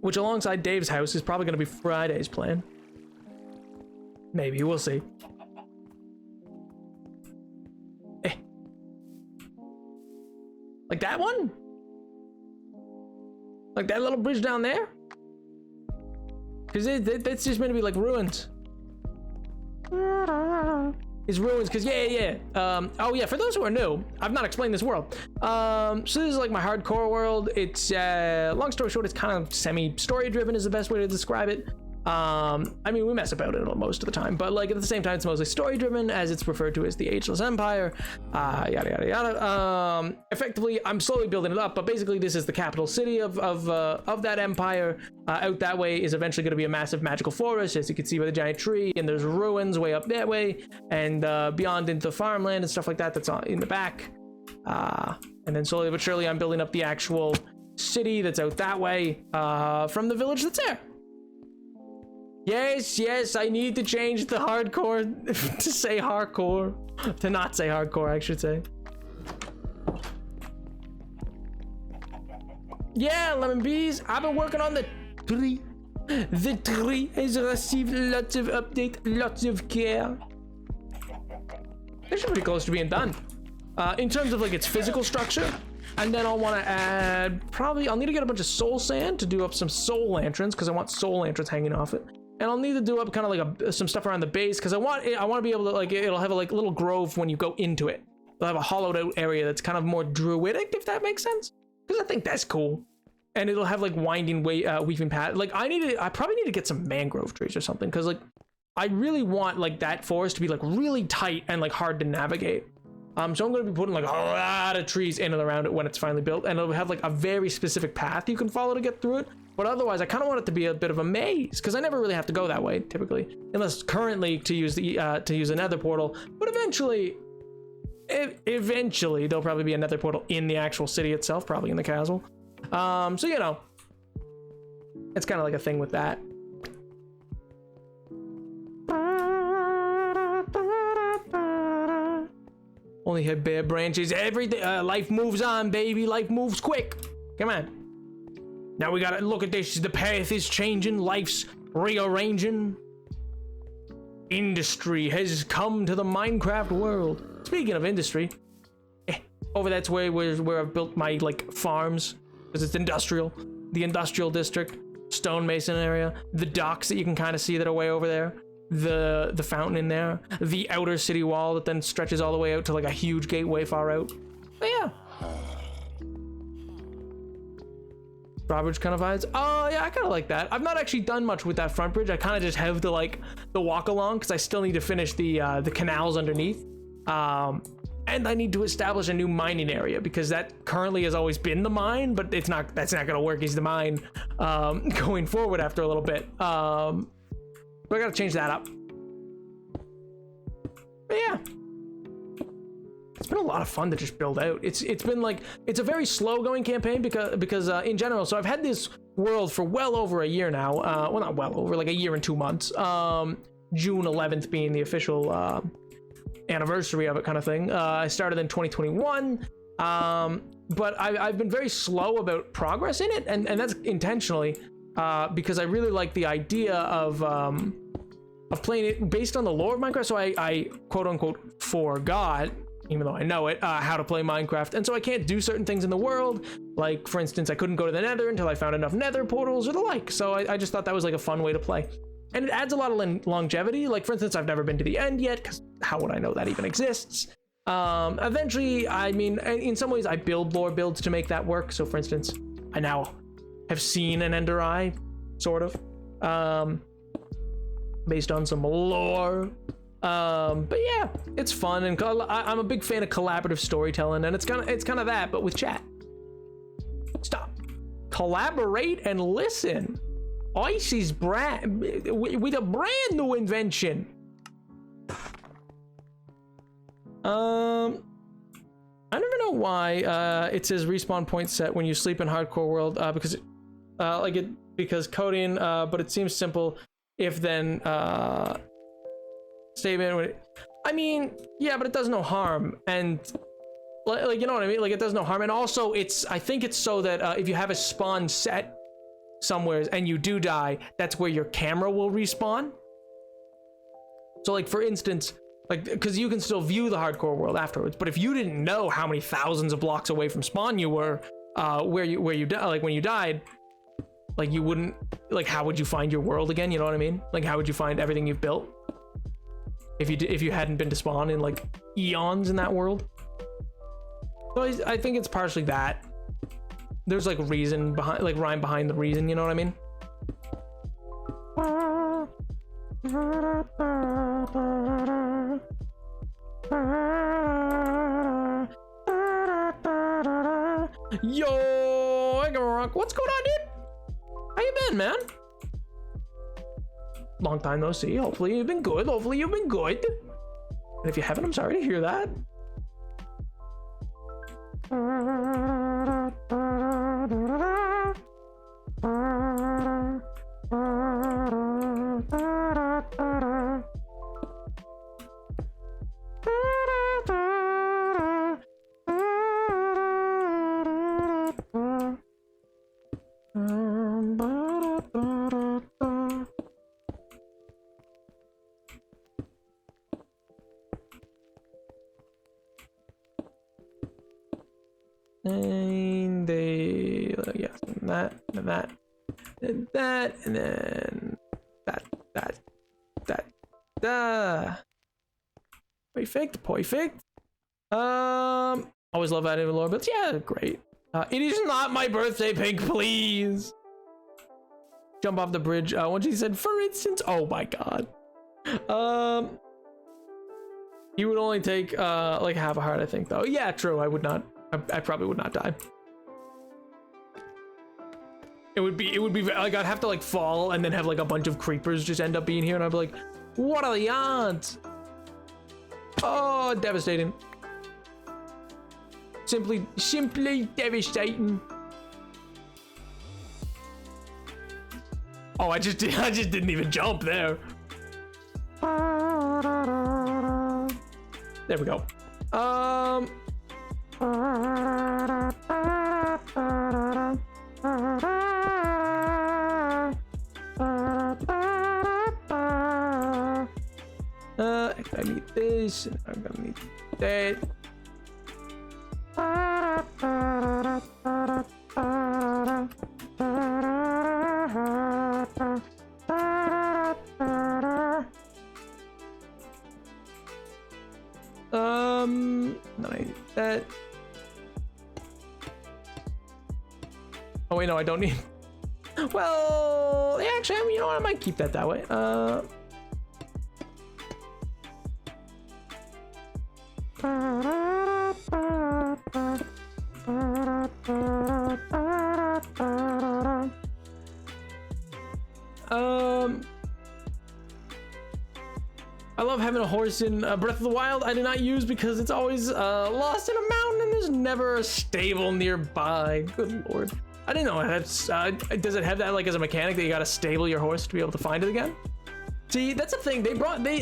which alongside Dave's house is probably going to be Friday's plan. Maybe, we'll see. Like that one? Like that little bridge down there? Because that's just meant to be like ruins. It's ruins, because yeah. Oh yeah, for those who are new, I've not explained this world. So this is like my hardcore world. It's long story short, it's kind of semi-story driven is the best way to describe it. I mean, we mess about it most of the time, but like at the same time, it's mostly story driven, as it's referred to as the Ageless Empire. Yada yada yada. Effectively, I'm slowly building it up, but basically, this is the capital city of that empire. Out that way is eventually going to be a massive magical forest, as you can see by the giant tree, and there's ruins way up that way, and beyond into farmland and stuff like that. That's in the back. And then slowly but surely, I'm building up the actual city that's out that way from the village that's there. Yes, I need to change the hardcore to say hardcore. To not say hardcore, I should say. Yeah, lemon bees. I've been working on the tree. The tree has received lots of updates, lots of care. It's pretty close to being done. In terms of like its physical structure. And then I'll want to add, I'll need to get a bunch of soul sand to do up some soul lanterns, because I want soul lanterns hanging off it. And I'll need to do up kind of like some stuff around the base, because I want to be able to, like, it'll have a like little grove when you go into it. It'll have a hollowed out area that's kind of more druidic, if that makes sense, because I think that's cool. And it'll have like winding weaving path. Like I probably need to get some mangrove trees or something, because like I really want like that forest to be like really tight and like hard to navigate. So I'm going to be putting like a lot of trees in and around it when it's finally built, and it'll have like a very specific path you can follow to get through it. But otherwise, I kind of want it to be a bit of a maze, because I never really have to go that way typically, unless currently to use a nether portal. But eventually there'll probably be a nether portal in the actual city itself, probably in the castle. So you know, it's kind of like a thing with that. Only have bare branches. Everything. Life moves on, baby. Life moves quick. Come on. Now we gotta look at this. The path is changing. Life's rearranging. Industry has come to the Minecraft world. Speaking of industry, over that's where I've built my like farms, because it's industrial. The industrial district, stonemason area, the docks that you can kind of see that are way over there, the fountain in there, the outer city wall that then stretches all the way out to like a huge gateway far out. But yeah. Drawbridge kind of vibes. Oh yeah, I kind of like that. I've not actually done much with that front bridge. I kind of just have the walk along, because I still need to finish the canals underneath. And I need to establish a new mining area, because that currently has always been the mine, but that's not gonna work as the mine going forward after a little bit. So I gotta change that up. But yeah. It's been a lot of fun to just build out. It's been like, it's a very slow going campaign because in general, so I've had this world for well over a year now. Well, not well over, like a year and 2 months. June 11th being the official anniversary of it, kind of thing. I started in 2021, but I've been very slow about progress in it, and that's intentionally because I really like the idea of playing it based on the lore of Minecraft. So I quote unquote forgot, even though I know it, how to play Minecraft, and so I can't do certain things in the world. Like for instance, I couldn't go to the Nether until I found enough Nether portals or the like. So I just thought that was like a fun way to play. And it adds a lot of longevity. Like, for instance, I've never been to the end yet, because how would I know that even exists? Eventually, I mean, in some ways, I build lore builds to make that work. So, for instance, I now have seen an Ender Eye, sort of, based on some lore. But yeah, it's fun, and I'm a big fan of collaborative storytelling, and it's kind of that, but with chat. Stop. Collaborate and listen. Icy's brand with a brand new invention. I never know why it says respawn point set when you sleep in hardcore world, because coding, but it seems simple if then statement. I mean, yeah, but it does no harm, and like you know what I mean, like it does no harm, and also I think it's so that if you have a spawn set somewhere and you do die, that's where your camera will respawn. So like for instance, like because you can still view the hardcore world afterwards, but if you didn't know how many thousands of blocks away from spawn you were, where you died, like when you died, like you wouldn't, like how would you find your world again? You know what I mean? Like how would you find everything you've built if you hadn't been to spawn in like eons in that world? So I think it's partially that. There's like reason behind, like rhyme behind the reason, you know what I mean? Yo, Rock, what's going on, dude? How you been, man? Long time no see. Hopefully you've been good. And if you haven't, I'm sorry to hear that. And they, yes, and that, and that, and that, and then that. Perfect. Always love adding lore builds. Yeah, great. It is not my birthday, Pink, please. Jump off the bridge. When she said, for instance, oh my god. You would only take like half a heart, I think, though. Yeah, true. I would not. I probably would not die. It would be like I'd have to like fall and then have like a bunch of creepers just end up being here, and I'd be like, what are the odds? Oh, devastating. Simply devastating. Oh, I just didn't even jump there. There we go. I need this, and I'm gonna need that. No, I need that. Oh wait, no, I don't need. Well, yeah, actually, you know what? I might keep that way. I love having a horse in Breath of the Wild. I do not use because it's always lost in a mountain and there's never a stable nearby. Good lord. I didn't know that's does it have that like as a mechanic that you gotta stable your horse to be able to find it again? See, that's the thing.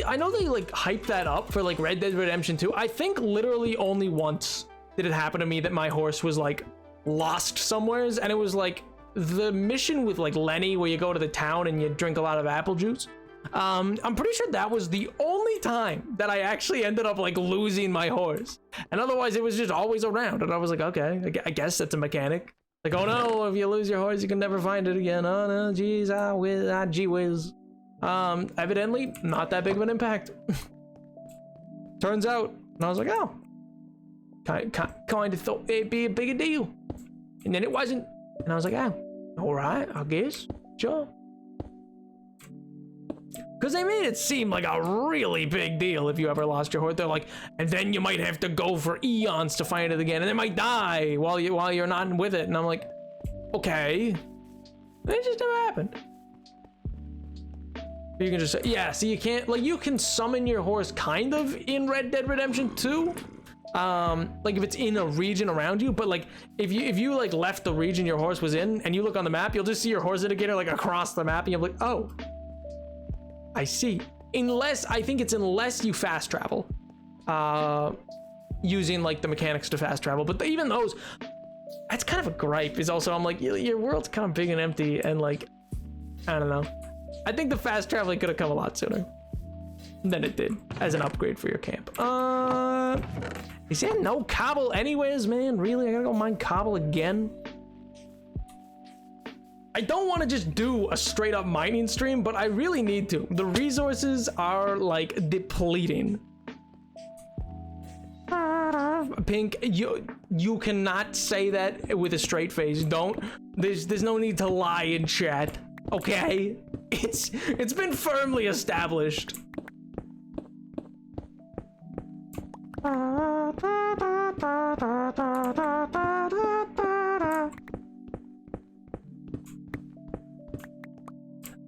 I know they like hyped that up for like Red Dead Redemption 2. I think literally only once did it happen to me that my horse was like lost somewheres, and it was like the mission with like Lenny where you go to the town and you drink a lot of apple juice. I'm pretty sure that was the only time that I actually ended up like losing my horse, and otherwise it was just always around, and I was like, okay, I guess that's a mechanic. Like, oh no, if you lose your horse you can never find it again. Oh no, geez, gee whiz. Evidently not that big of an impact. Turns out, and I was like, oh, kind of thought it'd be a bigger deal, and then it wasn't, and I was like, oh, all right, I guess, sure. Because they made it seem like a really big deal if you ever lost your horse. They're like, and then you might have to go for eons to find it again, and it might die while you're not with it. And I'm like, okay, it just never happened. You can just say, yeah. See, you can't like you can summon your horse kind of in Red Dead Redemption 2. Like if it's in a region around you, but like if you like left the region your horse was in and you look on the map, you'll just see your horse indicator like across the map, and you're like, oh. I see. I think it's unless you fast travel, using like the mechanics to fast travel. But even those, that's kind of a gripe. Is also I'm like your world's kind of big and empty, and like I don't know. I think the fast traveling could have come a lot sooner than it did as an upgrade for your camp. Is there no cobble anyways, man? Really? I gotta go mine cobble again? I don't want to just do a straight up mining stream, but I really need to. The resources are like depleting. Pink, you cannot say that with a straight face. Don't. There's no need to lie in chat. Okay? It's been firmly established.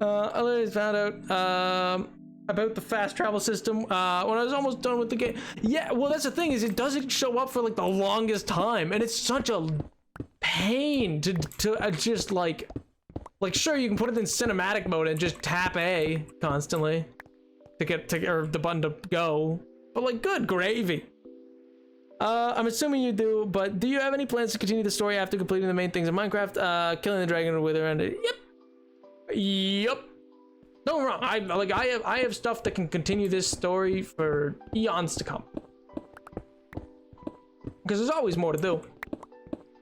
I literally found out about the fast travel system when I was almost done with the game. Yeah, well that's the thing, is it doesn't show up for like the longest time, and it's such a pain to just like sure, you can put it in cinematic mode and just tap A constantly to get the button to go, but like good gravy. I'm assuming you do, but do you have any plans to continue the story after completing the main things in Minecraft? Killing the dragon with her, and Yep. Don't wrong. I have stuff that can continue this story for eons to come. Because there's always more to do.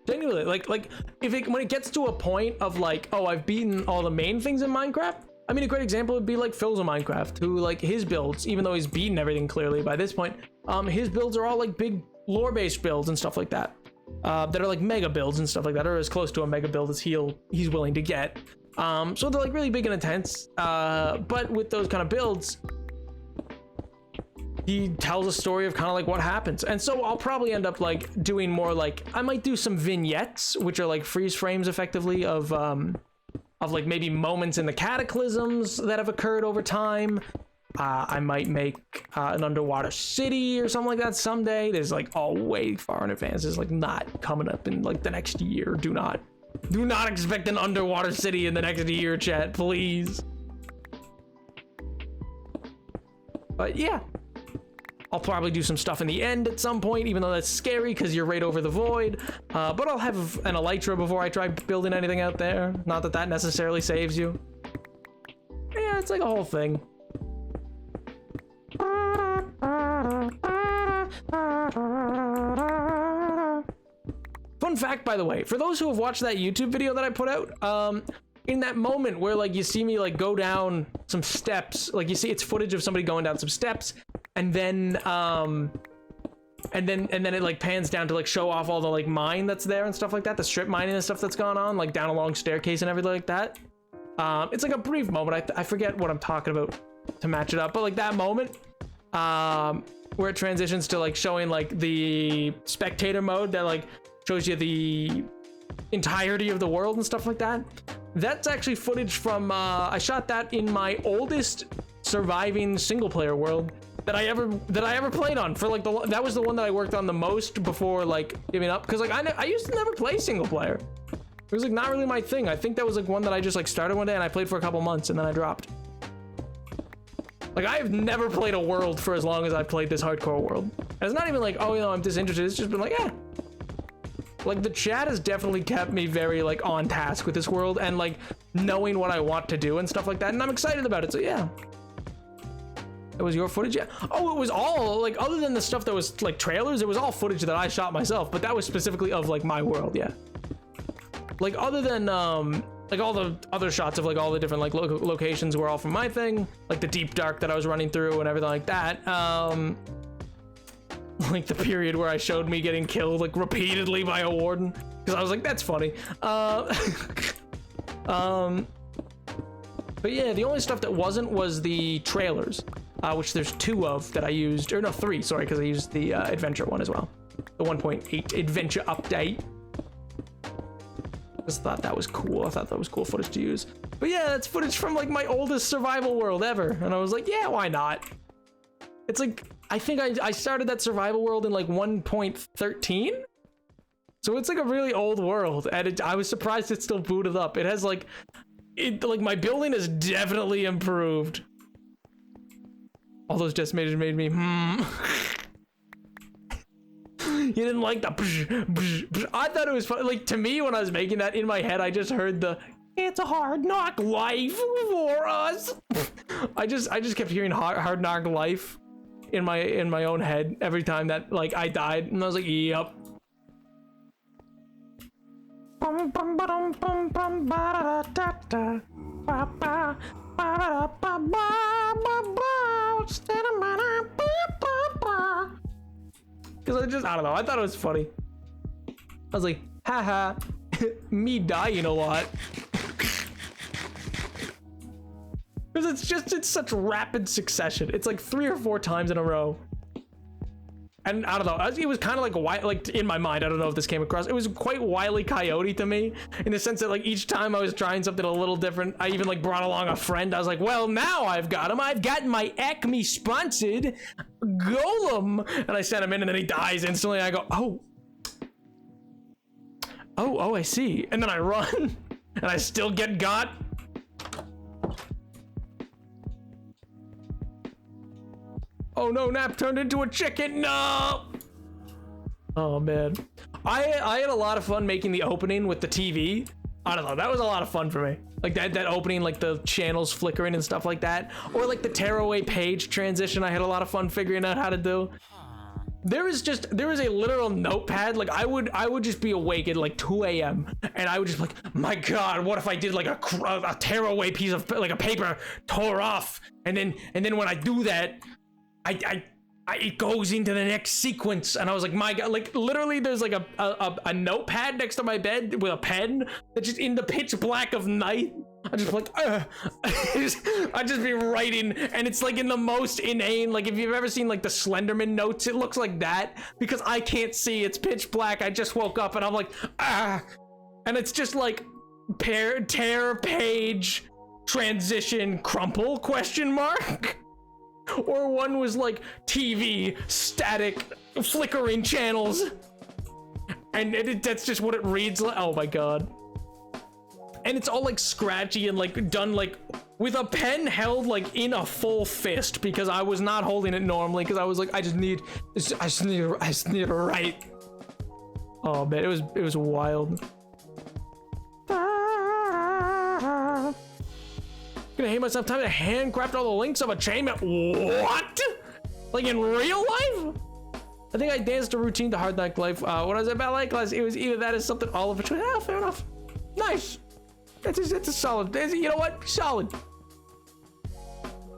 Genuinely, like when it gets to a point of like, oh, I've beaten all the main things in Minecraft. I mean, a great example would be like Phil's in Minecraft, who like his builds, even though he's beaten everything clearly by this point, his builds are all like big lore-based builds and stuff like that. That are like mega builds and stuff like that, or as close to a mega build as he's willing to get. So they're like really big and intense, but with those kind of builds, he tells a story of kind of like what happens. And so I'll probably end up like doing more like, I might do some vignettes, which are like freeze frames effectively of of like maybe moments in the cataclysms that have occurred over time. I might make an underwater city or something like that someday. There's like all way far in advance. It's like not coming up in like the next year. Do not expect an underwater city in the next year, chat, please. But yeah, I'll probably do some stuff in the end at some point, even though that's scary because you're right over the void. But I'll have an elytra before I try building anything out there. Not that that necessarily saves you. Yeah, it's like a whole thing. Fun fact, by the way, for those who have watched that YouTube video that I put out, in that moment where like you see me like go down some steps, like you see it's footage of somebody going down some steps, and then it like pans down to like show off all the like mine that's there and stuff like that, the strip mining and stuff that's gone on, like down a long staircase and everything like that. It's like a brief moment. I forget what I'm talking about to match it up, but like that moment where it transitions to like showing like the spectator mode that like shows you the entirety of the world and stuff like that. That's actually footage from I shot that in my oldest surviving single player world that I ever played on for like that was the one that I worked on the most before like giving up, because like I used to never play single player. It was like not really my thing. I think that was like one that I just like started one day and I played for a couple months and then I dropped. Like I have never played a world for as long as I've played this hardcore world. And it's not even like, oh, you know, I'm disinterested. It's just been like, yeah. Like the chat has definitely kept me very like on task with this world and like knowing what I want to do and stuff like that. And I'm excited about it. So yeah. It was your footage? Yeah. Oh, it was all like, other than the stuff that was like trailers, it was all footage that I shot myself, but that was specifically of like my world. Yeah. Like other than, like all the other shots of like all the different like locations were all from my thing, like the deep dark that I was running through and everything like that. Like the period where I showed me getting killed like repeatedly by a warden, because I was like, that's funny. But yeah, the only stuff that wasn't was the trailers, which there's 2 of that I used, or no, 3, sorry, because I used the adventure one as well, the 1.8 adventure update. Just thought that was cool. I thought that was cool footage to use. But yeah, that's footage from like my oldest survival world ever, and I was like, yeah, why not? It's like, I think I started that survival world in like 1.13, so it's like a really old world, and I was surprised it still booted up. It has like, like my building has definitely improved. All those decimators made me You didn't like the I thought it was fun. Like to me, when I was making that in my head, I just heard the "It's a hard knock life for us." I just kept hearing hard knock life in my own head every time that like I died, and I was like, yep. Because I don't know, I thought it was funny. I was like, haha, me dying a lot. Because it's such rapid succession. It's like 3 or 4 times in a row. And I don't know, it was kind of like in my mind, I don't know if this came across, it was quite Wile E. Coyote to me, in the sense that like each time I was trying something a little different, I even like brought along a friend. I was like, well, now I've got my Acme sponsored golem, and I sent him in, and then he dies instantly. I go, oh, I see. And then I run, and I still get got. Oh no, Nap turned into a chicken, no! Oh man. I had a lot of fun making the opening with the TV. I don't know, that was a lot of fun for me. Like that opening, like the channels flickering and stuff like that. Or like the tearaway page transition, I had a lot of fun figuring out how to do. There is a literal notepad. Like I would just be awake at like 2 a.m. and I would just be like, my God, what if I did like a tearaway piece of like a paper tore off, and then when I do that, it goes into the next sequence, and I was like, my God, like literally there's like a notepad next to my bed with a pen that's just in the pitch black of night. I just like, I just be writing, and it's like in the most inane, like if you've ever seen like the Slenderman notes, it looks like that, because I can't see, it's pitch black. I just woke up and I'm like, and it's just like tear page transition crumple question mark, or one was like TV static flickering channels, and that's just what it reads like. Oh my god. And it's all like scratchy and like done like with a pen held like in a full fist, because I was not holding it normally, because I was like, I just need to write. Oh man, it was wild. Gonna hate myself. Time to handcraft all the links of a chainmail. What? Like in real life? I think I danced a routine to Hard Knock Life. What was it about like last? It was either that or something all of it. Yeah, fair enough. Nice. It's a solid. You know what? Solid.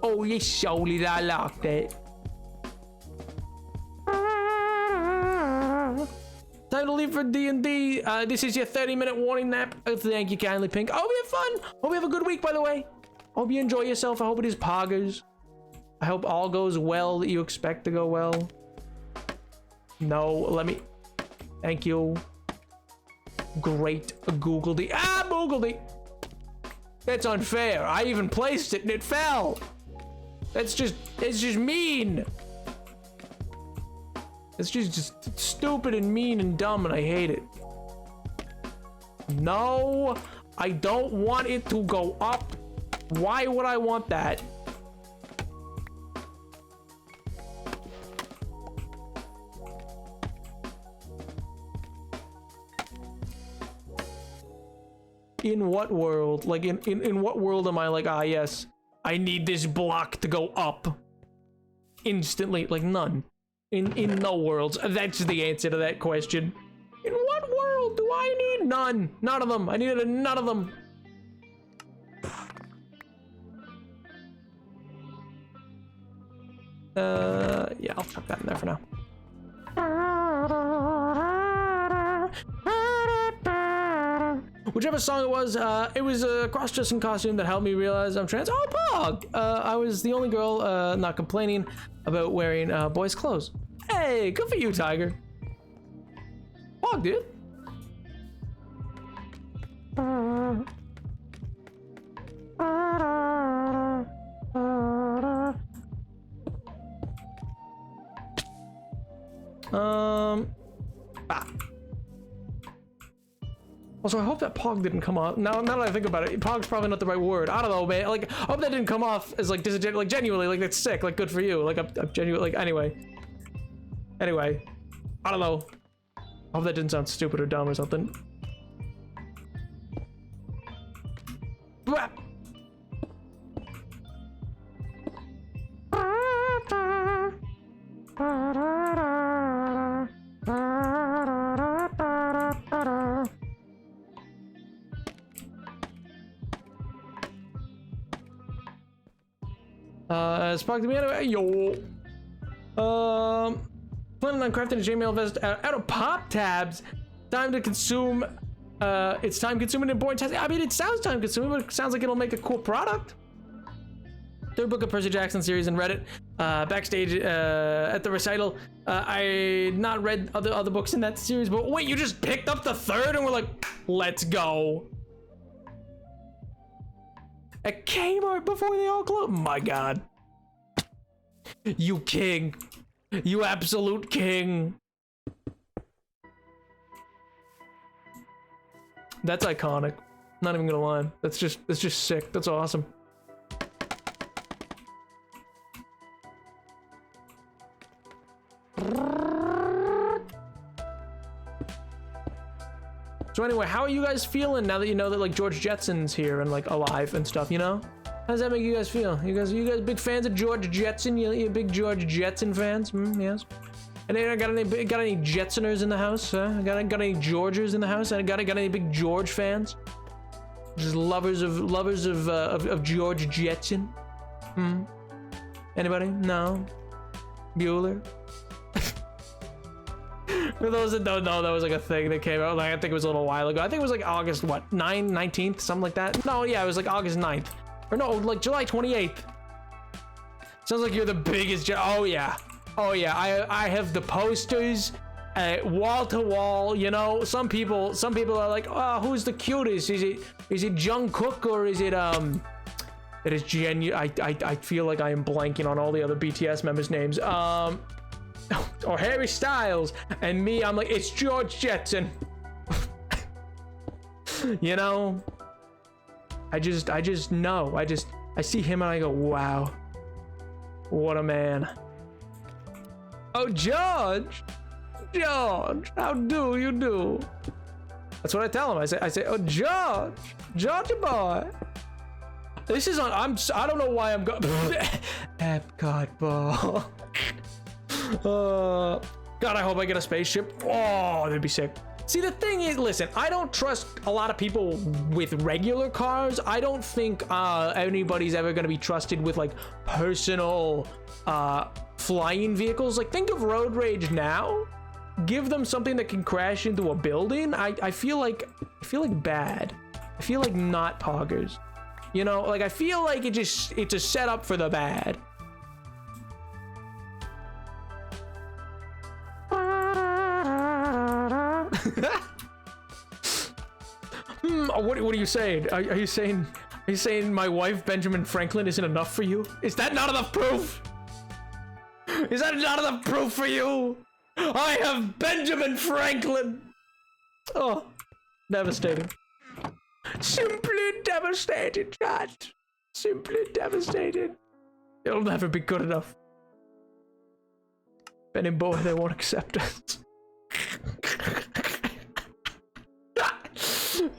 Oh, you solid. I like that. Time to leave for D&D. This is your 30-minute warning nap. Thank you kindly, Pink. I hope you have fun. Hope you have a good week, by the way. Hope you enjoy yourself. I hope it is poggers. I hope all goes well that you expect to go well. No, let me. Thank you. Great. Googledy. Ah, Googledy. That's unfair. I even placed it and it fell. It's just mean. It's just stupid and mean and dumb, and I hate it. No, I don't want it to go up. Why would I want that? In what world? Like in what world am I like, ah yes, I need this block to go up instantly? Like none. In no worlds. That's the answer to that question. In what world do I need? None. None of them. I needed none of them. Yeah, I'll chuck that in there for now. Whichever song it was a cross-dressing costume that helped me realize I'm trans. Oh, Pog! I was the only girl not complaining about wearing boys' clothes. Hey, good for you, Tiger. Pog, dude. Also, I hope that Pog didn't come off. Now that I think about it, Pog's probably not the right word. I don't know, man. Like, I hope that didn't come off as like disingenuous. Like, genuinely, like that's sick. Like, good for you. Like, I'm genuinely. Like, anyway, I don't know. I hope that didn't sound stupid or dumb or something. Spark to me anyway. Yo. Planning on crafting a chainmail vest out of pop tabs. Time to consume. It's time consuming and boring tasks. I mean, it sounds time consuming, but it sounds like it'll make a cool product. Third book of Percy Jackson series in Reddit. Backstage at the recital. I not read other books in that series, but wait, you just picked up the third and we're like, let's go. At Kmart before they all closed. My God. You king. You absolute king. That's iconic. Not even gonna lie. That's just sick. That's awesome. So anyway, how are you guys feeling now that you know that like George Jetson's here and like alive and stuff, you know? How does that make you guys feel? You guys big fans of George Jetson? You big George Jetson fans? Yes. And then got any Jetsoners in the house? Got any Georgers in the house? Got any big George fans? Just lovers of George Jetson? Anybody? No. Bueller. For those that don't know, that was like a thing that came out. Like I think it was a little while ago. I think it was like August what 19th, something like that. No, yeah, it was like August 9th. Or no, like July 28th. Sounds like you're the biggest. Oh yeah. Oh yeah. I have the posters wall to wall. You know, some people are like, oh, who's the cutest? Is it Jungkook or is it It is genuine. I feel like I am blanking on all the other BTS members' names. Or Harry Styles, and me, I'm like, it's George Jetson. You know, I just know. I see him and I go, wow, what a man. Oh, George, how do you do? That's what I tell him. I say, oh, Georgie boy. This is on. I don't know why I'm going. Epcot ball. God, I hope I get a spaceship. Oh, that'd be sick. See, the thing is, listen, I don't trust a lot of people with regular cars. I don't think anybody's ever going to be trusted with like personal flying vehicles. Like, think of road rage now. Give them something that can crash into a building. I feel like bad. I feel like not poggers. You know, like I feel like it's a setup for the bad. What are you saying? Are you saying my wife Benjamin Franklin isn't enough for you? Is that not enough proof? Is that not enough proof for you? I have Benjamin Franklin. Oh, devastating. Simply devastated, chat. Simply devastated. It'll never be good enough. Benny boy, they won't accept us.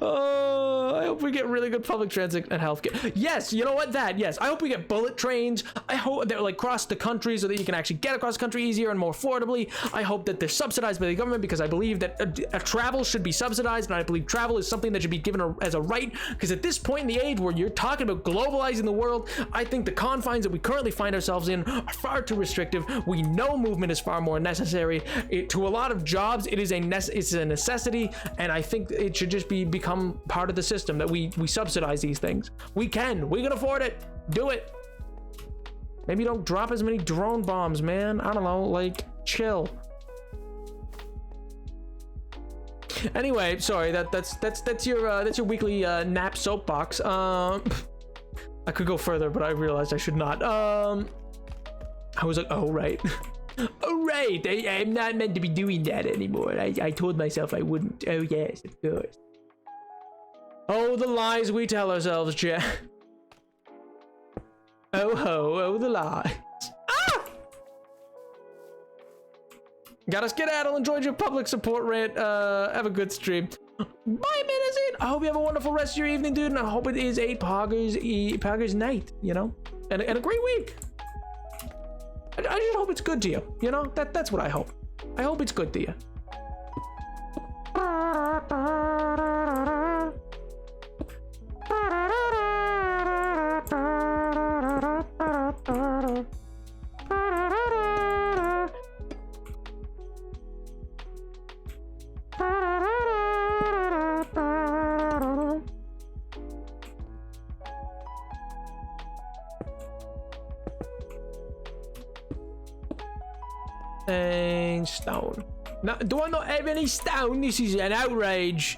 Oh, I hope we get really good public transit and healthcare. Yes, you know what? Yes, I hope we get bullet trains. I hope they're like across the country so that you can actually get across the country easier and more affordably. I hope that they're subsidized by the government because I believe that travel should be subsidized, and I believe travel is something that should be given as a right. Because at this point in the age where you're talking about globalizing the world, I think the confines that we currently find ourselves in are far too restrictive. We know movement is far more necessary. To a lot of jobs, it's a necessity, and I think it should just become part of the system that we subsidize these things. We can afford it. Do it. Maybe don't drop as many drone bombs, man. I don't know, like chill. Anyway, sorry, that's your weekly nap soapbox. I could go further, but I realized I should not. I was like, oh right. Oh right, I'm not meant to be doing that anymore. I told myself I wouldn't. Oh yes, of course. Oh, the lies we tell ourselves, Jack. Oh ho, oh the lies. Ah! Gotta skedaddle. Enjoyed your public support rant. Have a good stream. Bye, Medicine. I hope you have a wonderful rest of your evening, dude, and I hope it is a poggers night, you know, and a great week. I just hope it's good to you, you know. That's what I hope. I hope it's good to you. And stone. No, do I not have any stone? This is an outrage.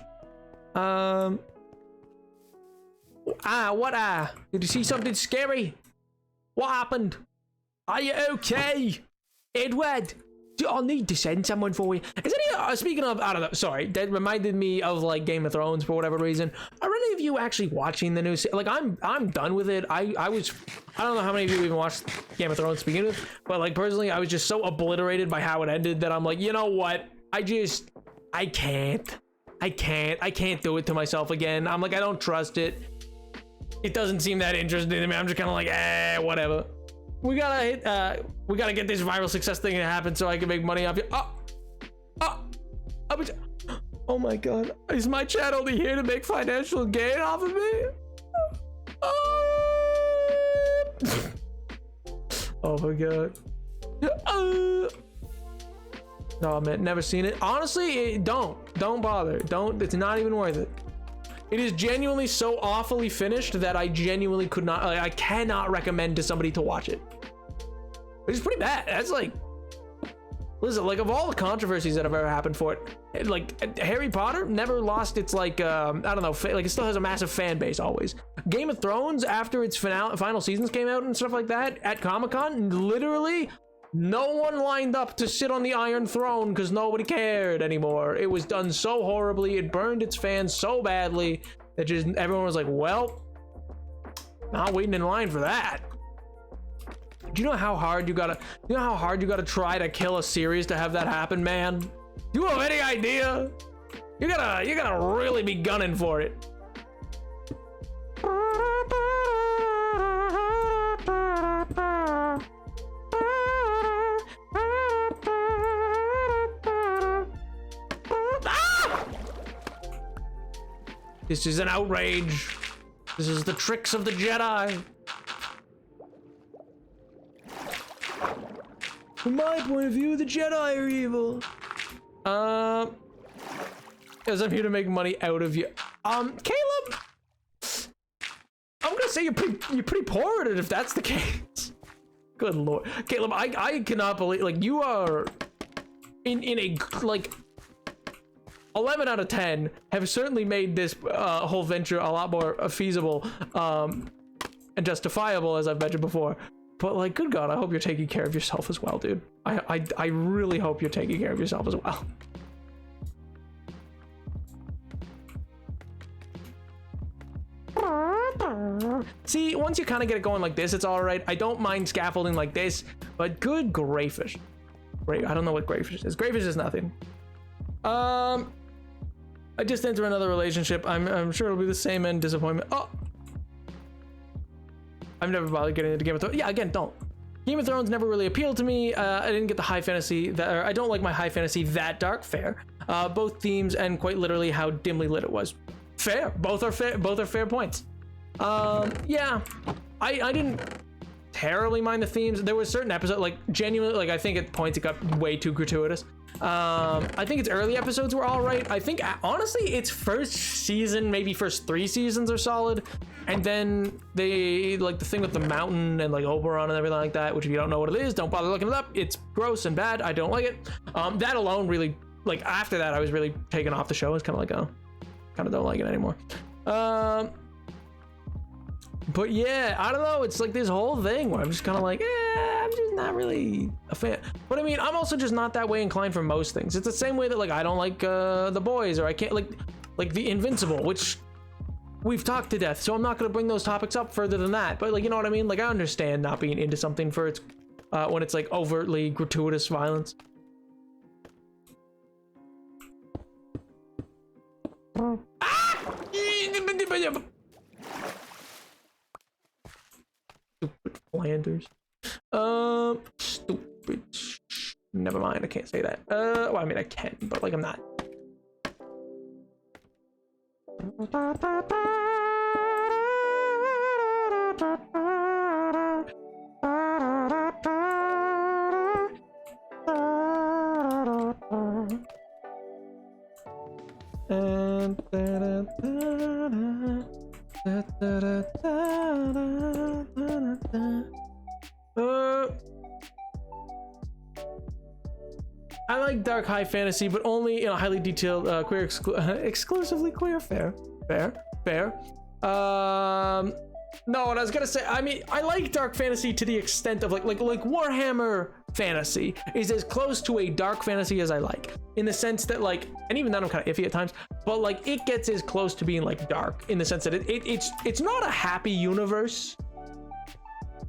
What? Did you see something scary? What happened? Are you okay, Edward? I need to send someone for you. Is any speaking of, I don't know, sorry, that reminded me of like Game of Thrones for whatever reason. Are any of you actually watching the new like I'm done with it. I don't know how many of you even watched Game of Thrones to begin with, but like personally I was just so obliterated by how it ended that I'm like, you know what? I can't do it to myself again. I'm like, I don't trust it. It doesn't seem that interesting to me. I'm just kind of like, whatever. We gotta get this viral success thing to happen so I can make money off you. Oh my god, is my chat only here to make financial gain off of me? Oh my god. No man, never seen it. Honestly, don't bother. It's not even worth it. It is genuinely so awfully finished that I genuinely could not, I cannot recommend to somebody to watch it. It's pretty bad. That's like Listen, like, of all the controversies that have ever happened for it, like, Harry Potter never lost its, like, I don't know, like, it still has a massive fan base always. Game of Thrones, after its final seasons came out and stuff like that, at Comic-Con, literally, no one lined up to sit on the Iron Throne because nobody cared anymore. It was done so horribly, it burned its fans so badly, that just, everyone was like, well, not waiting in line for that. Do you know how hard you gotta try to kill a series to have that happen, man? Do you have any idea? You gotta really be gunning for it. Ah! This is an outrage. This is the tricks of the Jedi. From my point of view, the Jedi are evil. Because I'm here to make money out of you. Caleb, I'm gonna say you're pretty poor at it if that's the case. Good lord, Caleb, I cannot believe, like, you are in a, like, 11 out of 10 have certainly made this whole venture a lot more feasible and justifiable, as I've mentioned before. But, like, good God, I hope you're taking care of yourself as well, dude. I really hope you're taking care of yourself as well. See, once you kind of get it going like this, it's all right. I don't mind scaffolding like this, but good grayfish. I don't know what grayfish is. Grayfish is nothing. I just entered another relationship. I'm sure it'll be the same end disappointment. Oh. I've never bothered getting into Game of Thrones. Yeah, again, don't. Game of Thrones never really appealed to me. I didn't get the high fantasy or I don't like my high fantasy that dark. Fair. Both themes and quite literally how dimly lit it was. Fair. Both are fair points. Yeah, I didn't terribly mind the themes. There was certain episodes, like, genuinely, like, I think at points it got way too gratuitous. I think its early episodes were all right. I think, honestly, its first season, maybe first 3 seasons are solid. And then they, like, the thing with the mountain and, like, Oberon and everything like that, which if you don't know what it is, don't bother looking it up. It's gross and bad. I don't like it. That alone really, like, after that, I was really taken off the show. It's kind of like, oh, kind of don't like it anymore. But yeah, I don't know. It's like this whole thing where I'm just kind of like, I'm just not really a fan. But I mean, I'm also just not that way inclined for most things. It's the same way that, like, I don't like The Boys, or I can't like The Invincible, which we've talked to death. So I'm not going to bring those topics up further than that. But, like, you know what I mean? Like, I understand not being into something for its when it's like overtly gratuitous violence. Ah! Stupid Flanders. Stupid. Never mind, I can't say that. Well, I mean, I can, but, like, I'm not. And I like dark high fantasy, but only in a highly detailed queer exclusively queer. Fair. No, and I was gonna say, I mean, I like dark fantasy to the extent of like Warhammer fantasy is as close to a dark fantasy as I like, in the sense that, like, and even then I'm kind of iffy at times, but like it gets as close to being like dark in the sense that it's not a happy universe,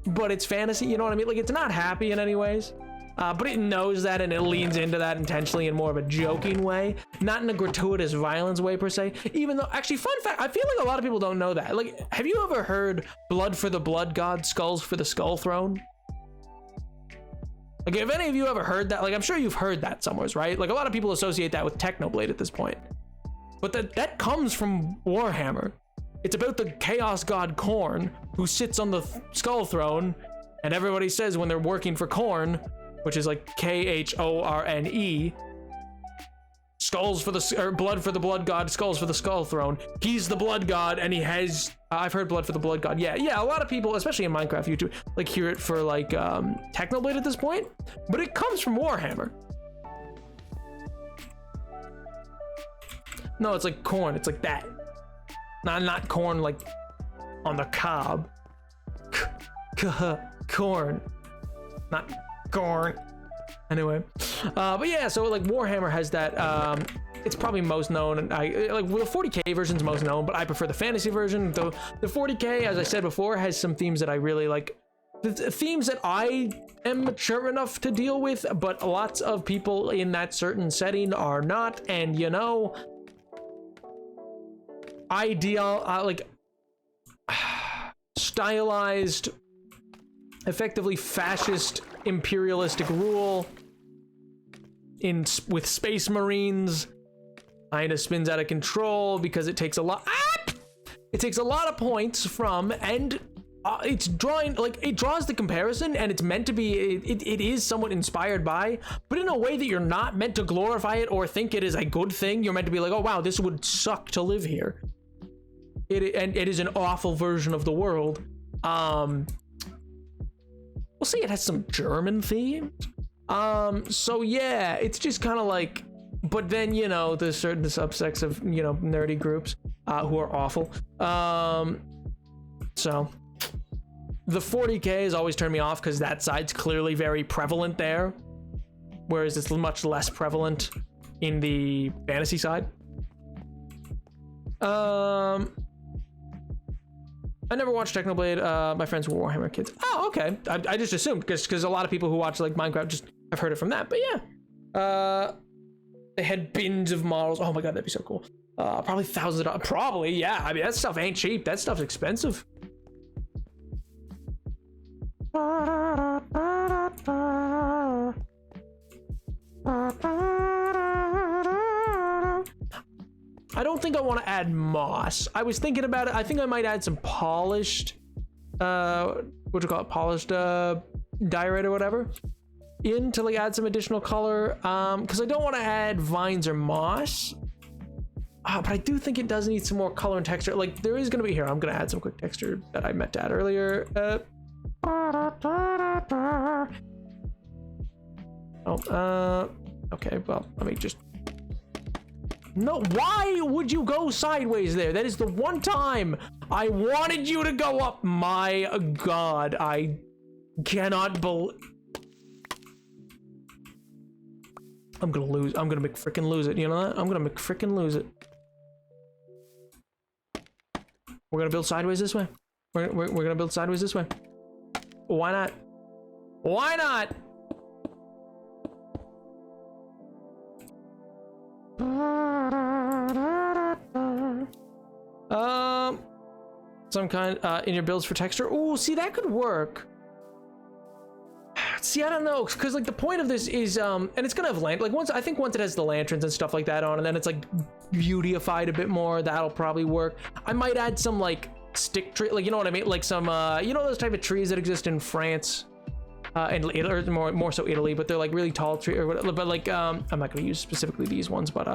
but it's fantasy, you know what I mean? Like, it's not happy in any ways, but it knows that and it leans into that intentionally in more of a joking way, not in a gratuitous violence way per se. Even though, actually, fun fact, I feel like a lot of people don't know that. Like, have you ever heard blood for the blood god, skulls for the skull throne? Like, have any of you ever heard that? Like, I'm sure you've heard that somewhere, right? Like, a lot of people associate that with Technoblade at this point. But that comes from Warhammer. It's about the chaos god Khorne, who sits on the skull throne, and everybody says when they're working for Khorne, which is like Khorne, skulls for the, or blood for the blood god, skulls for the skull throne. He's the blood god, and he has, I've heard blood for the blood god. Yeah, a lot of people, especially in Minecraft YouTube, like hear it for like Technoblade at this point, but it comes from Warhammer. No, it's like corn. It's like that. Not corn like on the cob. Corn. Not corn. Anyway, but yeah, so like Warhammer has that. It's probably most known, and I like the 40k version's most known, but I prefer the fantasy version. The 40k, as I said before, has some themes that I really like. The themes that I am mature enough to deal with, but lots of people in that certain setting are not, and you know, like stylized, effectively fascist imperialistic rule with space marines kind of spins out of control because it takes a lot of points from, and it's drawing, like, it draws the comparison, and it's meant to be, it is somewhat inspired by, but in a way that you're not meant to glorify it or think it is a good thing. You're meant to be like, oh wow, this would suck to live here. And it is an awful version of the world. We'll see, it has some German themes. So yeah, it's just kind of like, but then, you know, there's certain subsects of, you know, nerdy groups who are awful. So the 40k has always turned me off because that side's clearly very prevalent there, whereas it's much less prevalent in the fantasy side. I never watched Technoblade. My friends were Warhammer kids. Oh, okay. I just assumed because a lot of people who watch like Minecraft just have heard it from that. But yeah, they had bins of models. Oh my god, that'd be so cool. Probably thousands of dollars. Probably, yeah. I mean, that stuff ain't cheap. That stuff's expensive. I don't think I want to add moss. I was thinking about it. I think I might add some polished, what do you call it? Polished diorite or whatever in to like add some additional color. Because I don't want to add vines or moss. But I do think it does need some more color and texture. Like there is going to be here. I'm going to add some quick texture that I meant to add earlier. Okay. Well, let me just. No, why would you go sideways there? That is the one time I wanted you to go up. My god, I cannot believe. I'm gonna lose. I'm gonna McFrickin' lose it. You know that? I'm gonna McFrickin' lose it. We're gonna build sideways this way. We're gonna build sideways this way. Why not? Why not? Some kind in your builds for texture. Oh, see, that could work. See, I don't know, because like the point of this is and it's gonna have like once it has the lanterns and stuff like that on, and then it's like beautified a bit more, that'll probably work. I might add some like stick tree, like, you know what I mean, like some you know those type of trees that exist in France and or more so Italy, but they're like really tall tree or whatever. But like I'm not gonna use specifically these ones, but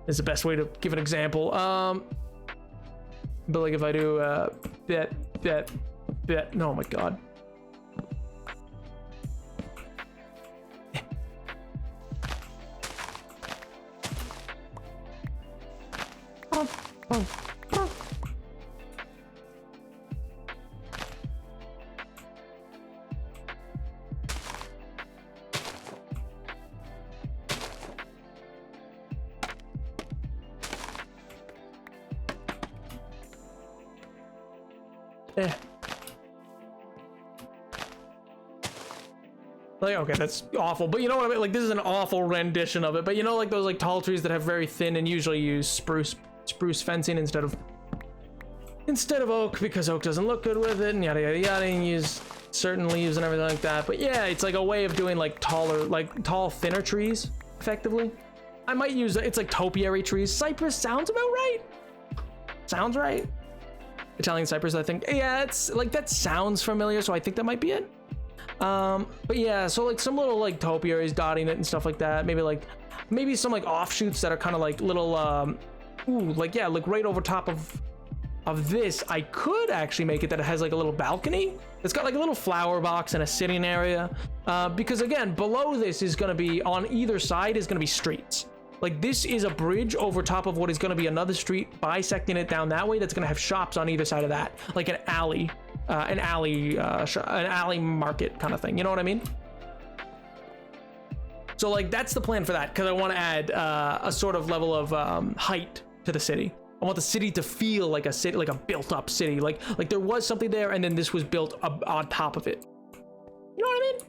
is the best way to give an example. But like if I do that, no, oh my god. Like, okay, that's awful, but you know what I mean? Like, this is an awful rendition of it, but you know, like those like tall trees that have very thin and usually use spruce fencing instead of oak, because oak doesn't look good with it, and yada yada yada, and use certain leaves and everything like that. But yeah, it's like a way of doing like tall, thinner trees effectively. I might use it's like topiary trees. Cypress sounds about right. Sounds right. Italian cypress, I think. Yeah, it's like that sounds familiar, so I think that might be it. But yeah, so like some little like topiaries dotting it and stuff like that. Maybe some like offshoots that are kind of like little like, yeah, like right over top of this. I could actually make it that it has like a little balcony. It's got like a little flower box and a sitting area, because again, below this is going to be, on either side is going to be streets. Like this is a bridge over top of what is going to be another street, bisecting it down that way. That's going to have shops on either side of that, like an alley market kind of thing. You know what I mean? So like that's the plan for that, because I want to add a sort of level of height to the city. I want the city to feel like a city, like a built-up city, like there was something there, and then this was built up on top of it. You know what I mean?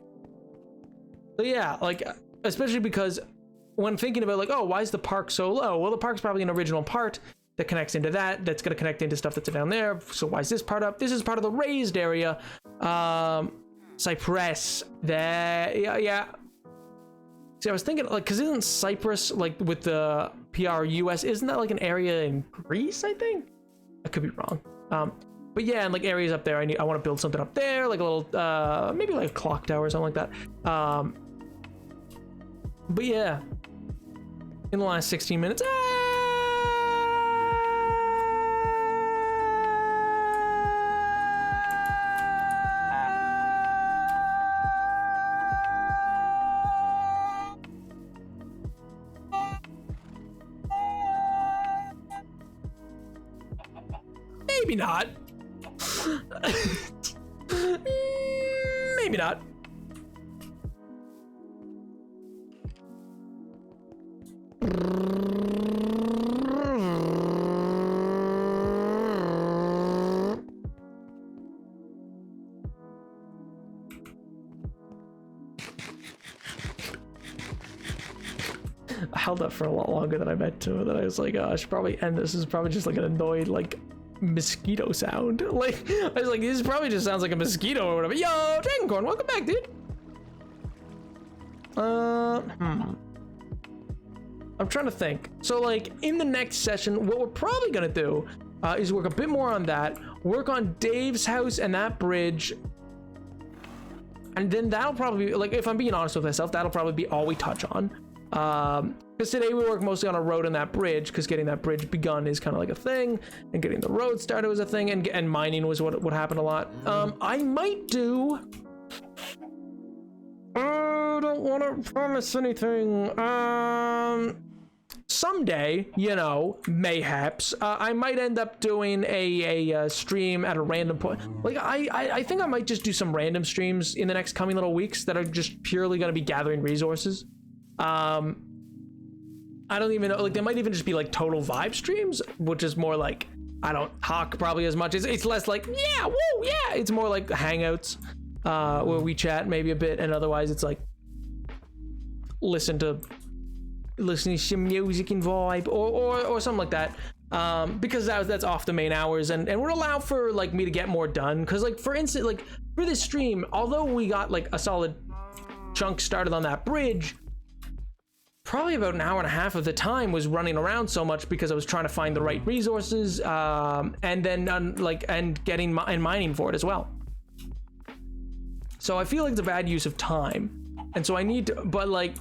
So yeah, like especially because when thinking about like, oh, why is the park so low? Well, the park's probably an original part that connects into that. That's gonna connect into stuff that's down there. So why is this part up? This is part of the raised area. Cypress. There. Yeah. See, I was thinking, like, because isn't Cyprus, like, with the PRUS, isn't that, like, an area in Greece, I think? I could be wrong. But yeah, and, like, areas up there, I want to build something up there, like a little, maybe, like, a clock tower or something like that. But yeah, in the last 16 minutes, maybe not. Maybe not. I held up for a lot longer than I meant to. Then I was like, oh, I should probably end this. This is probably just like an annoyed, like, mosquito sound. Like, I was like, this probably just sounds like a mosquito or whatever. Yo, Dragoncorn, welcome back, dude. I'm trying to think. So, like, in the next session, what we're probably gonna do is work a bit more on that, work on Dave's house and that bridge, and then that'll probably be, like, if I'm being honest with myself, that'll probably be all we touch on. Because today we work mostly on a road and that bridge, because getting that bridge begun is kind of like a thing, and getting the road started was a thing, and mining was what happened a lot. I might do... I don't want to promise anything. Someday, you know, mayhaps, I might end up doing a stream at a random point. Like, I think I might just do some random streams in the next coming little weeks that are just purely going to be gathering resources. I don't even know, like, they might even just be like total vibe streams, which is more like, I don't talk probably as much. It's less like, yeah, woo, yeah. It's more like hangouts, where we chat maybe a bit, and otherwise it's like listening to some music and vibe or something like that. Because that's off the main hours, and would allow for like me to get more done. Because like, for instance, like for this stream, although we got like a solid chunk started on that bridge, probably about an hour and a half of the time was running around so much because I was trying to find the right resources, and then and getting and mining for it as well. So I feel like it's a bad use of time, and so I need to, but like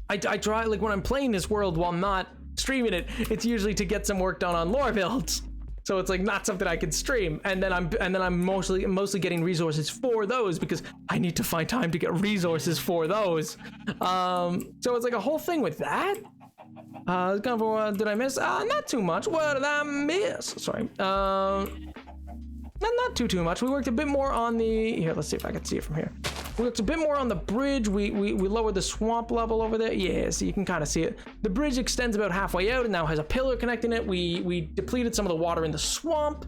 I try, like when I'm playing this world while not streaming it, it's usually to get some work done on lore builds. So it's like not something I could stream, and then I'm mostly getting resources for those because I need to find time to get resources for those. So it's like a whole thing with that. Did I miss? Not too much. What did I miss? Sorry. Not too much. We worked a bit more on the, here, let's see if I can see it from here. We worked a bit more on the bridge. We lowered the swamp level over there. Yeah, so you can kind of see it. The bridge extends about halfway out and now has a pillar connecting it. We depleted some of the water in the swamp.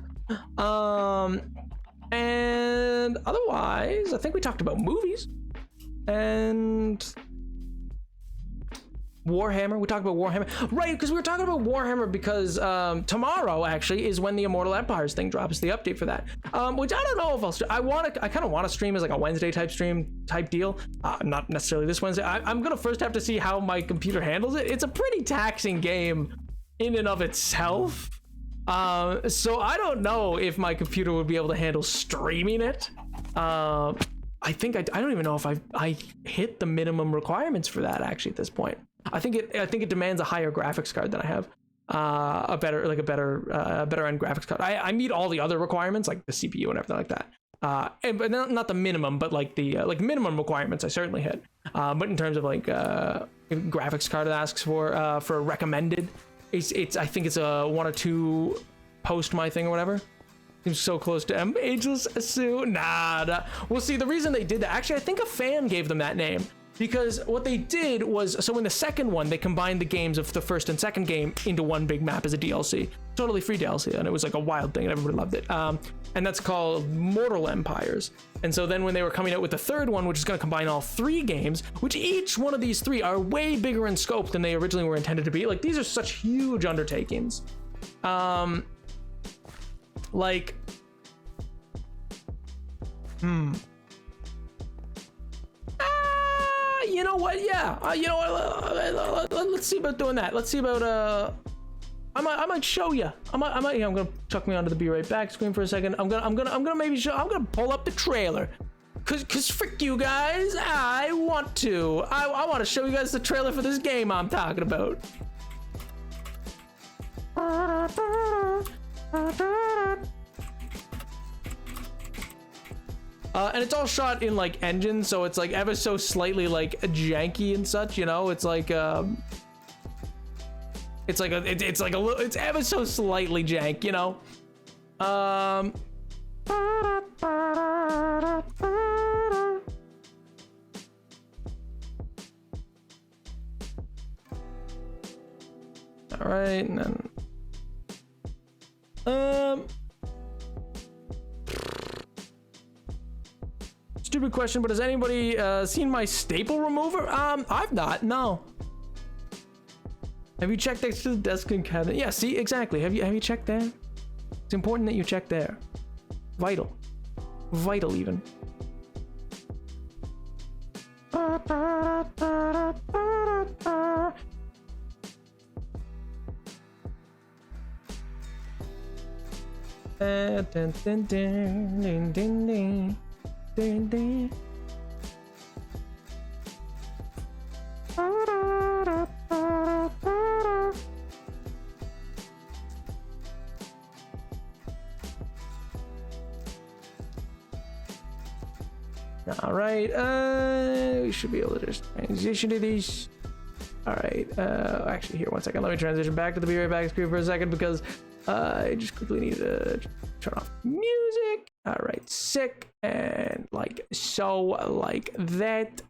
And otherwise, I think we talked about movies and Warhammer. We talked about Warhammer, right? Because we were talking about Warhammer because tomorrow actually is when the Immortal Empires thing drops, the update for that. Which I don't know if I kind of want to stream as like a Wednesday type deal. Not necessarily this Wednesday. I'm gonna first have to see how my computer handles it. It's a pretty taxing game in and of itself. So I don't know if my computer would be able to handle streaming it. I think I don't even know if I hit the minimum requirements for that actually at this point. I think it demands a higher graphics card than I have, a better end graphics card. I meet all the other requirements like the CPU and everything like that. But not the minimum, but like the like minimum requirements I certainly hit. But in terms of like graphics card it asks for recommended, it's I think it's a 1 or 2 post my thing or whatever. Seems so close to Ageless Sue. Nah. Well, see, the reason they did that, actually, I think a fan gave them that name. Because what they did was, so in the second one, they combined the games of the first and second game into one big map as a DLC. Totally free DLC, and it was like a wild thing, and everybody loved it. And that's called Mortal Empires. And so then when they were coming out with the third one, which is going to combine all 3 games, which each one of these 3 are way bigger in scope than they originally were intended to be. Like, these are such huge undertakings. Like, you know what? Yeah, you know what? Let's see about doing that. Let's see about I might show you. I'm gonna chuck me onto the Be Right Back screen for a second. I'm gonna maybe show. I'm gonna pull up the trailer. Cause frick you guys, I want to show you guys the trailer for this game I'm talking about. And it's all shot in like engine, so it's like ever so slightly like janky and such, you know. It's like it's ever so slightly jank, you know. All right, and then stupid question, but has anybody seen my staple remover? I've not. No. Have you checked next to the desk and cabinet? Yeah. See, exactly. Have you checked there? It's important that you check there. Vital. Vital, even. Ding, ding. All right, we should be able to just transition to these. All right, actually, here, 1 second. Let me transition back to the Be Right Back screen for a second because I just quickly need to turn off music. All right, sick, and like so, like that.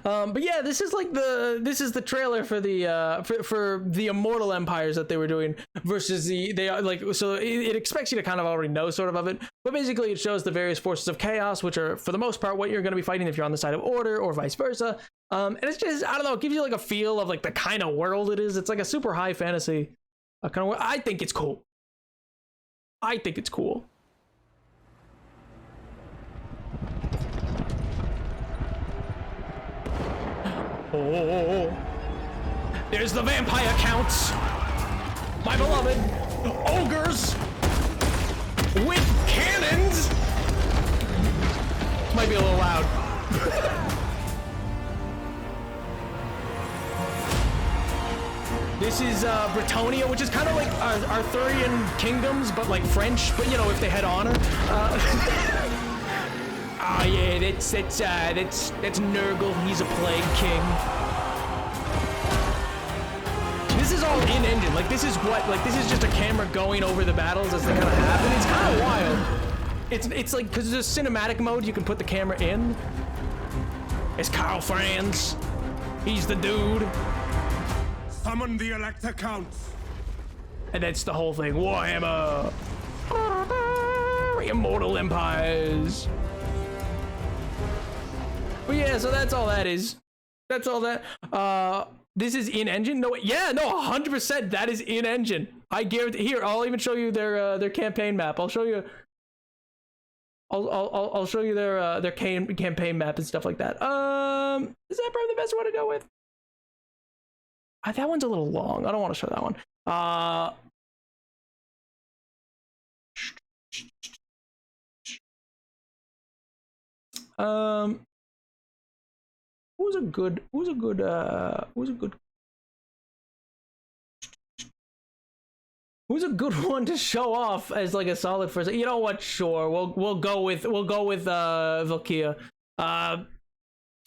But yeah, this is the trailer for the for the Immortal Empires that they were doing versus they are like, so it expects you to kind of already know sort of it, but basically it shows the various forces of chaos, which are for the most part what you're going to be fighting if you're on the side of order or vice versa. And it's just, I don't know, it gives you like a feel of like the kind of world it is. It's like a super high fantasy kind of world. I think it's cool. I think it's cool. Oh, there's the vampire counts. My beloved ogres with cannons. Might be a little loud. This is Britonia, which is kind of like Arthurian kingdoms, but like French, but you know, if they had honor. Ah, yeah, that's Nurgle. He's a plague king. This is all in engine. Like, this is just a camera going over the battles as they kind of happen. It's kind of wild. It's like, because there's a cinematic mode, you can put the camera in. It's Karl Franz. He's the dude. Summon the Elector Counts. And that's the whole thing. Warhammer. Immortal Empires. But yeah, so that's all that is. That's all that. This is in engine. No, yeah, no, 100%. That is in engine. I guarantee. Here, I'll even show you their campaign map. I'll show you. I'll show you their campaign map and stuff like that. Is that probably the best one to go with? That one's a little long. I don't want to show that one. Who's a good Who's a good one to show off as like a solid first? You know what? Sure, we'll go with Valkyria.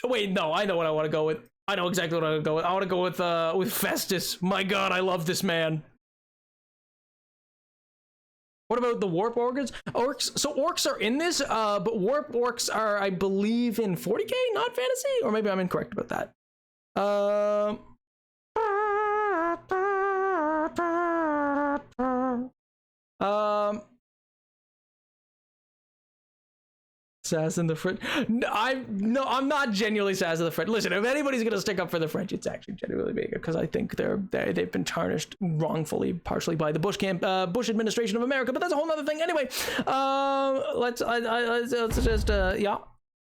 Wait, no, I know what I want to go with. I know exactly what I want to go with. I want to go with Festus. My God, I love this man. What about the warp orcs? So orcs are in this, but warp orcs are, I believe, in 40k, not fantasy, or maybe I'm incorrect about that. Assassin the French. No, I'm not genuinely Assassin the French. Listen, if anybody's gonna stick up for the French, it's actually genuinely me, because I think they've been tarnished wrongfully, partially by the Bush administration of America. But that's a whole other thing. Anyway, let's just yeah.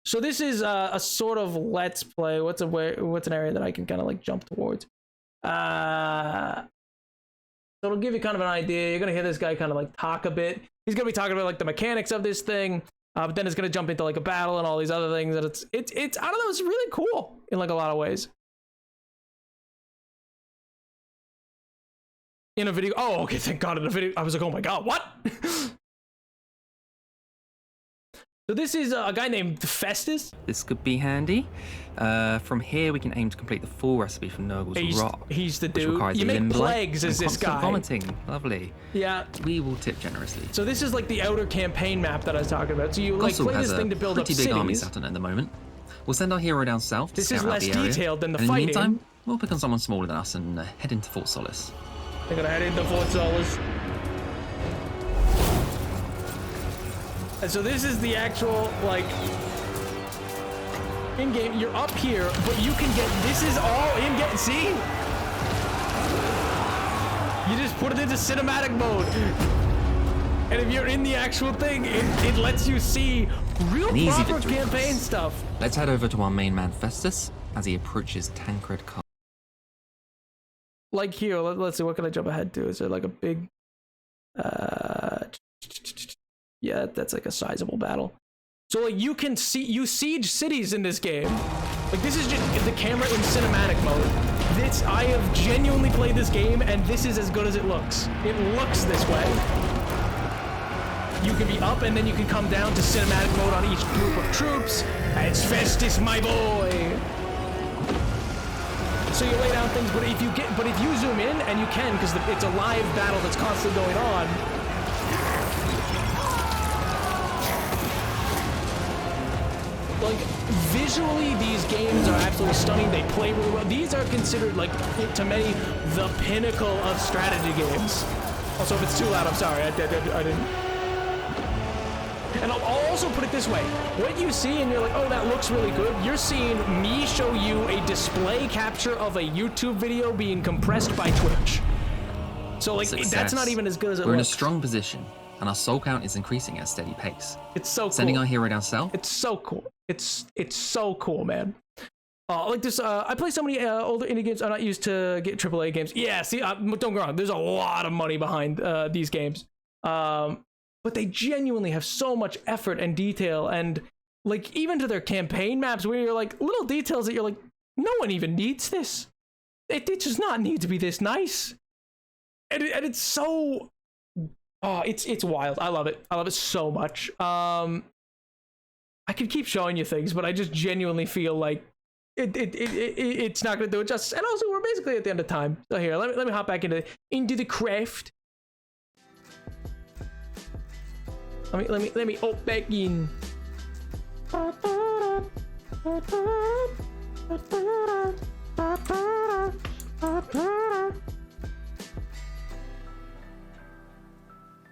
So this is a sort of let's play. What's an area that I can kind of like jump towards? So it'll give you kind of an idea. You're gonna hear this guy kind of like talk a bit. He's gonna be talking about like the mechanics of this thing. But then it's gonna jump into like a battle and all these other things, and it's I don't know, it's really cool in like a lot of ways. In a video, oh okay, thank God, in a video, I was like, oh my God, what? So this is a guy named Festus. This could be handy. From here, we can aim to complete the full recipe from Nurgle's Rock. He's the dude. You make plagues as this guy. Vomiting. Lovely. Yeah. We will tip generously. So this is like the outer campaign map that I was talking about. So you like play this thing to build up cities. Pretty big army sat on it at the moment. We'll send our hero down south to scout out the area. This is less detailed than the fighting. fighting. In the meantime, we'll pick on someone smaller than us and head into Fort Solace. They're gonna head into Fort Solace. And so this is the actual, like, in-game, you're up here, but you can get, this is all in-game, see? You just put it into cinematic mode. And if you're in the actual thing, it lets you see real proper campaign stuff. Let's head over to our main man, Festus, as he approaches Tancred Castle. Like here, let's see, what can I jump ahead to? Is there like a big, yeah, that's like a sizable battle. So like you can see, you siege cities in this game. Like this is just the camera in cinematic mode. I have genuinely played this game and this is as good as it looks. It looks this way. You can be up and then you can come down to cinematic mode on each group of troops. It's Festus, my boy. So you lay down things, but if you zoom in, and you can, because it's a live battle that's constantly going on. Like, visually, these games are absolutely stunning. They play really well. These are considered, like, to many, the pinnacle of strategy games. Also, if it's too loud, I'm sorry. I didn't. And I'll also put it this way. What you see and you're like, oh, that looks really good. You're seeing me show you a display capture of a YouTube video being compressed by Twitch. So, like, that's not even as good as it looks. We're in a strong position, and our soul count is increasing at a steady pace. It's so cool. Sending our hero down south. It's so cool. It's so cool, man. Like this, I play so many older indie games. I'm not used to get AAA games. Yeah, see, don't get me wrong. There's a lot of money behind these games. But they genuinely have so much effort and detail, and like even to their campaign maps where you're like little details that you're like, no one even needs this. It does not need to be this nice. And it's so, oh, it's wild. I love it. I love it so much. I could keep showing you things, but I just genuinely feel like it's not gonna do it justice. And also, we're basically at the end of time. So here, let me hop back into the craft. Let me hop back in.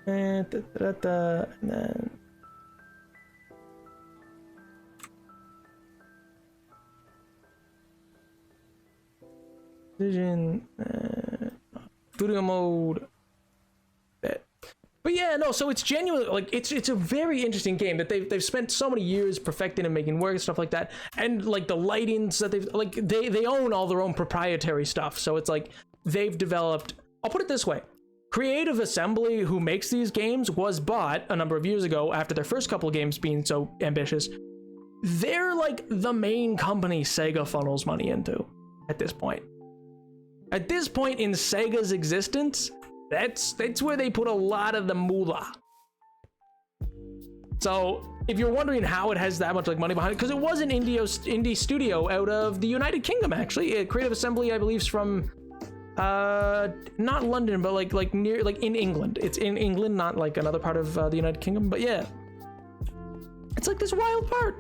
And then vision, studio mode. But yeah, no, so it's genuinely, like, it's a very interesting game that they've spent so many years perfecting and making work and stuff like that. And, like, the lightings that they own all their own proprietary stuff. So it's like, they've developed, I'll put it this way. Creative Assembly, who makes these games, was bought a number of years ago after their first couple of games being so ambitious. They're, like, the main company Sega funnels money into at this point. At this point in Sega's existence, That's where they put a lot of the moolah. So if you're wondering how it has that much like money behind it, because it was an indie studio out of the United Kingdom, actually. Creative Assembly, I believe, is from not London, but like near, like in England. It's in England, not like another part of the United Kingdom. But yeah, it's like this wild part.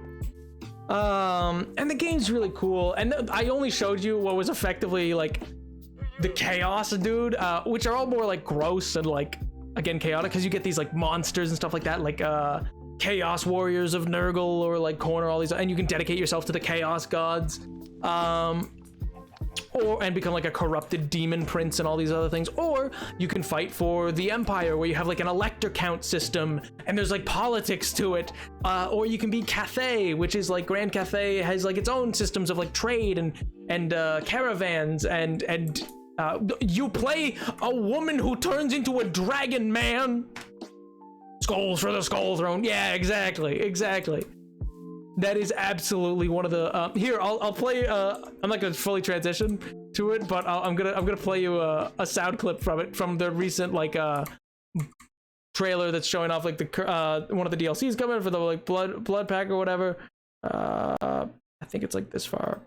And the game's really cool. And I only showed you what was effectively like the chaos, dude, which are all more like gross and like, again, chaotic, because you get these like monsters and stuff like that, like Chaos Warriors of Nurgle, or like Corner, all these, and you can dedicate yourself to the Chaos Gods, and become like a corrupted demon prince and all these other things. Or you can fight for the Empire, where you have like an elector count system and there's like politics to it. Or you can be Cathay, which is like Grand Cathay has like its own systems of like trade and caravans, and you play a woman who turns into a dragon, man. Skulls for the Skull Throne. Yeah, exactly. That is absolutely one of the here, I'll play I'm not gonna fully transition to it, but I'm gonna play you a sound clip from it, from the recent like trailer that's showing off like the one of the DLCs coming for the like blood pack or whatever. I think it's like this far.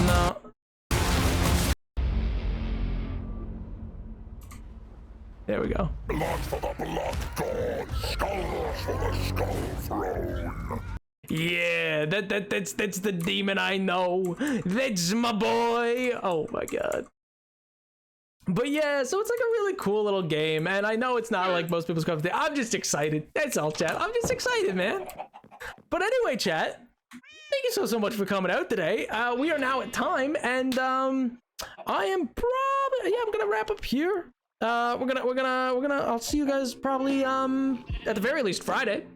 No. There we go. Blood for the Blood God, skulls for the Skull Throne. Yeah, that's the demon I know. That's my boy. Oh my god. But yeah, so it's like a really cool little game, and I know it's not like most people's cup of tea. I'm just excited. That's all, chat. I'm just excited, man. But anyway, chat, thank you so much for coming out today. We are now at time, and I am probably, yeah, I'm gonna wrap up here. We're gonna I'll see you guys probably at the very least Friday.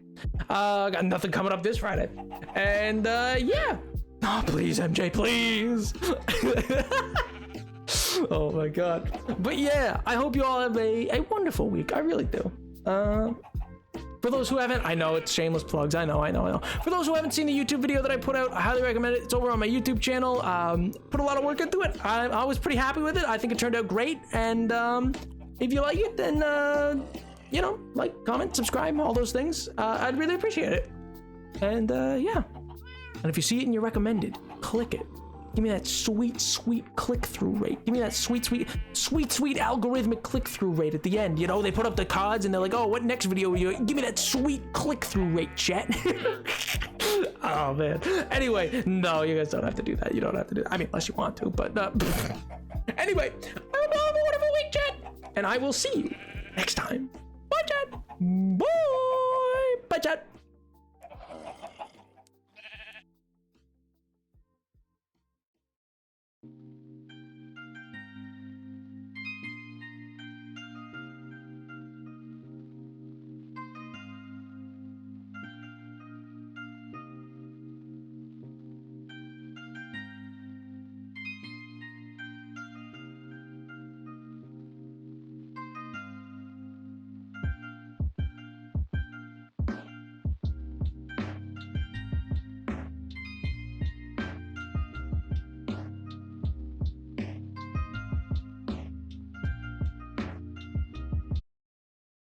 Got nothing coming up this Friday, and yeah. Oh please, MJ, please. Oh my god. But yeah, I hope you all have a wonderful week. I really do. For those who haven't, I know it's shameless plugs, I know. For those who haven't seen the YouTube video that I put out, I highly recommend it. It's over on my YouTube channel. Put a lot of work into it. I was pretty happy with it. I think it turned out great, and if you like it, then you know, like, comment, subscribe, all those things. I'd really appreciate it. And yeah, and if you see it and you're recommended, click it. Give me that sweet click-through rate. Give me that sweet algorithmic click-through rate at the end. You know, they put up the cards and they're like, oh, what next video are you? Give me that sweet click-through rate, chat. Oh man. Anyway, no, you guys don't have to do that. You don't have to do that. I mean, unless you want to, but anyway, I hope you all have a wonderful week, chat. And I will see you next time. Bye, chat. Bye. Bye, chat.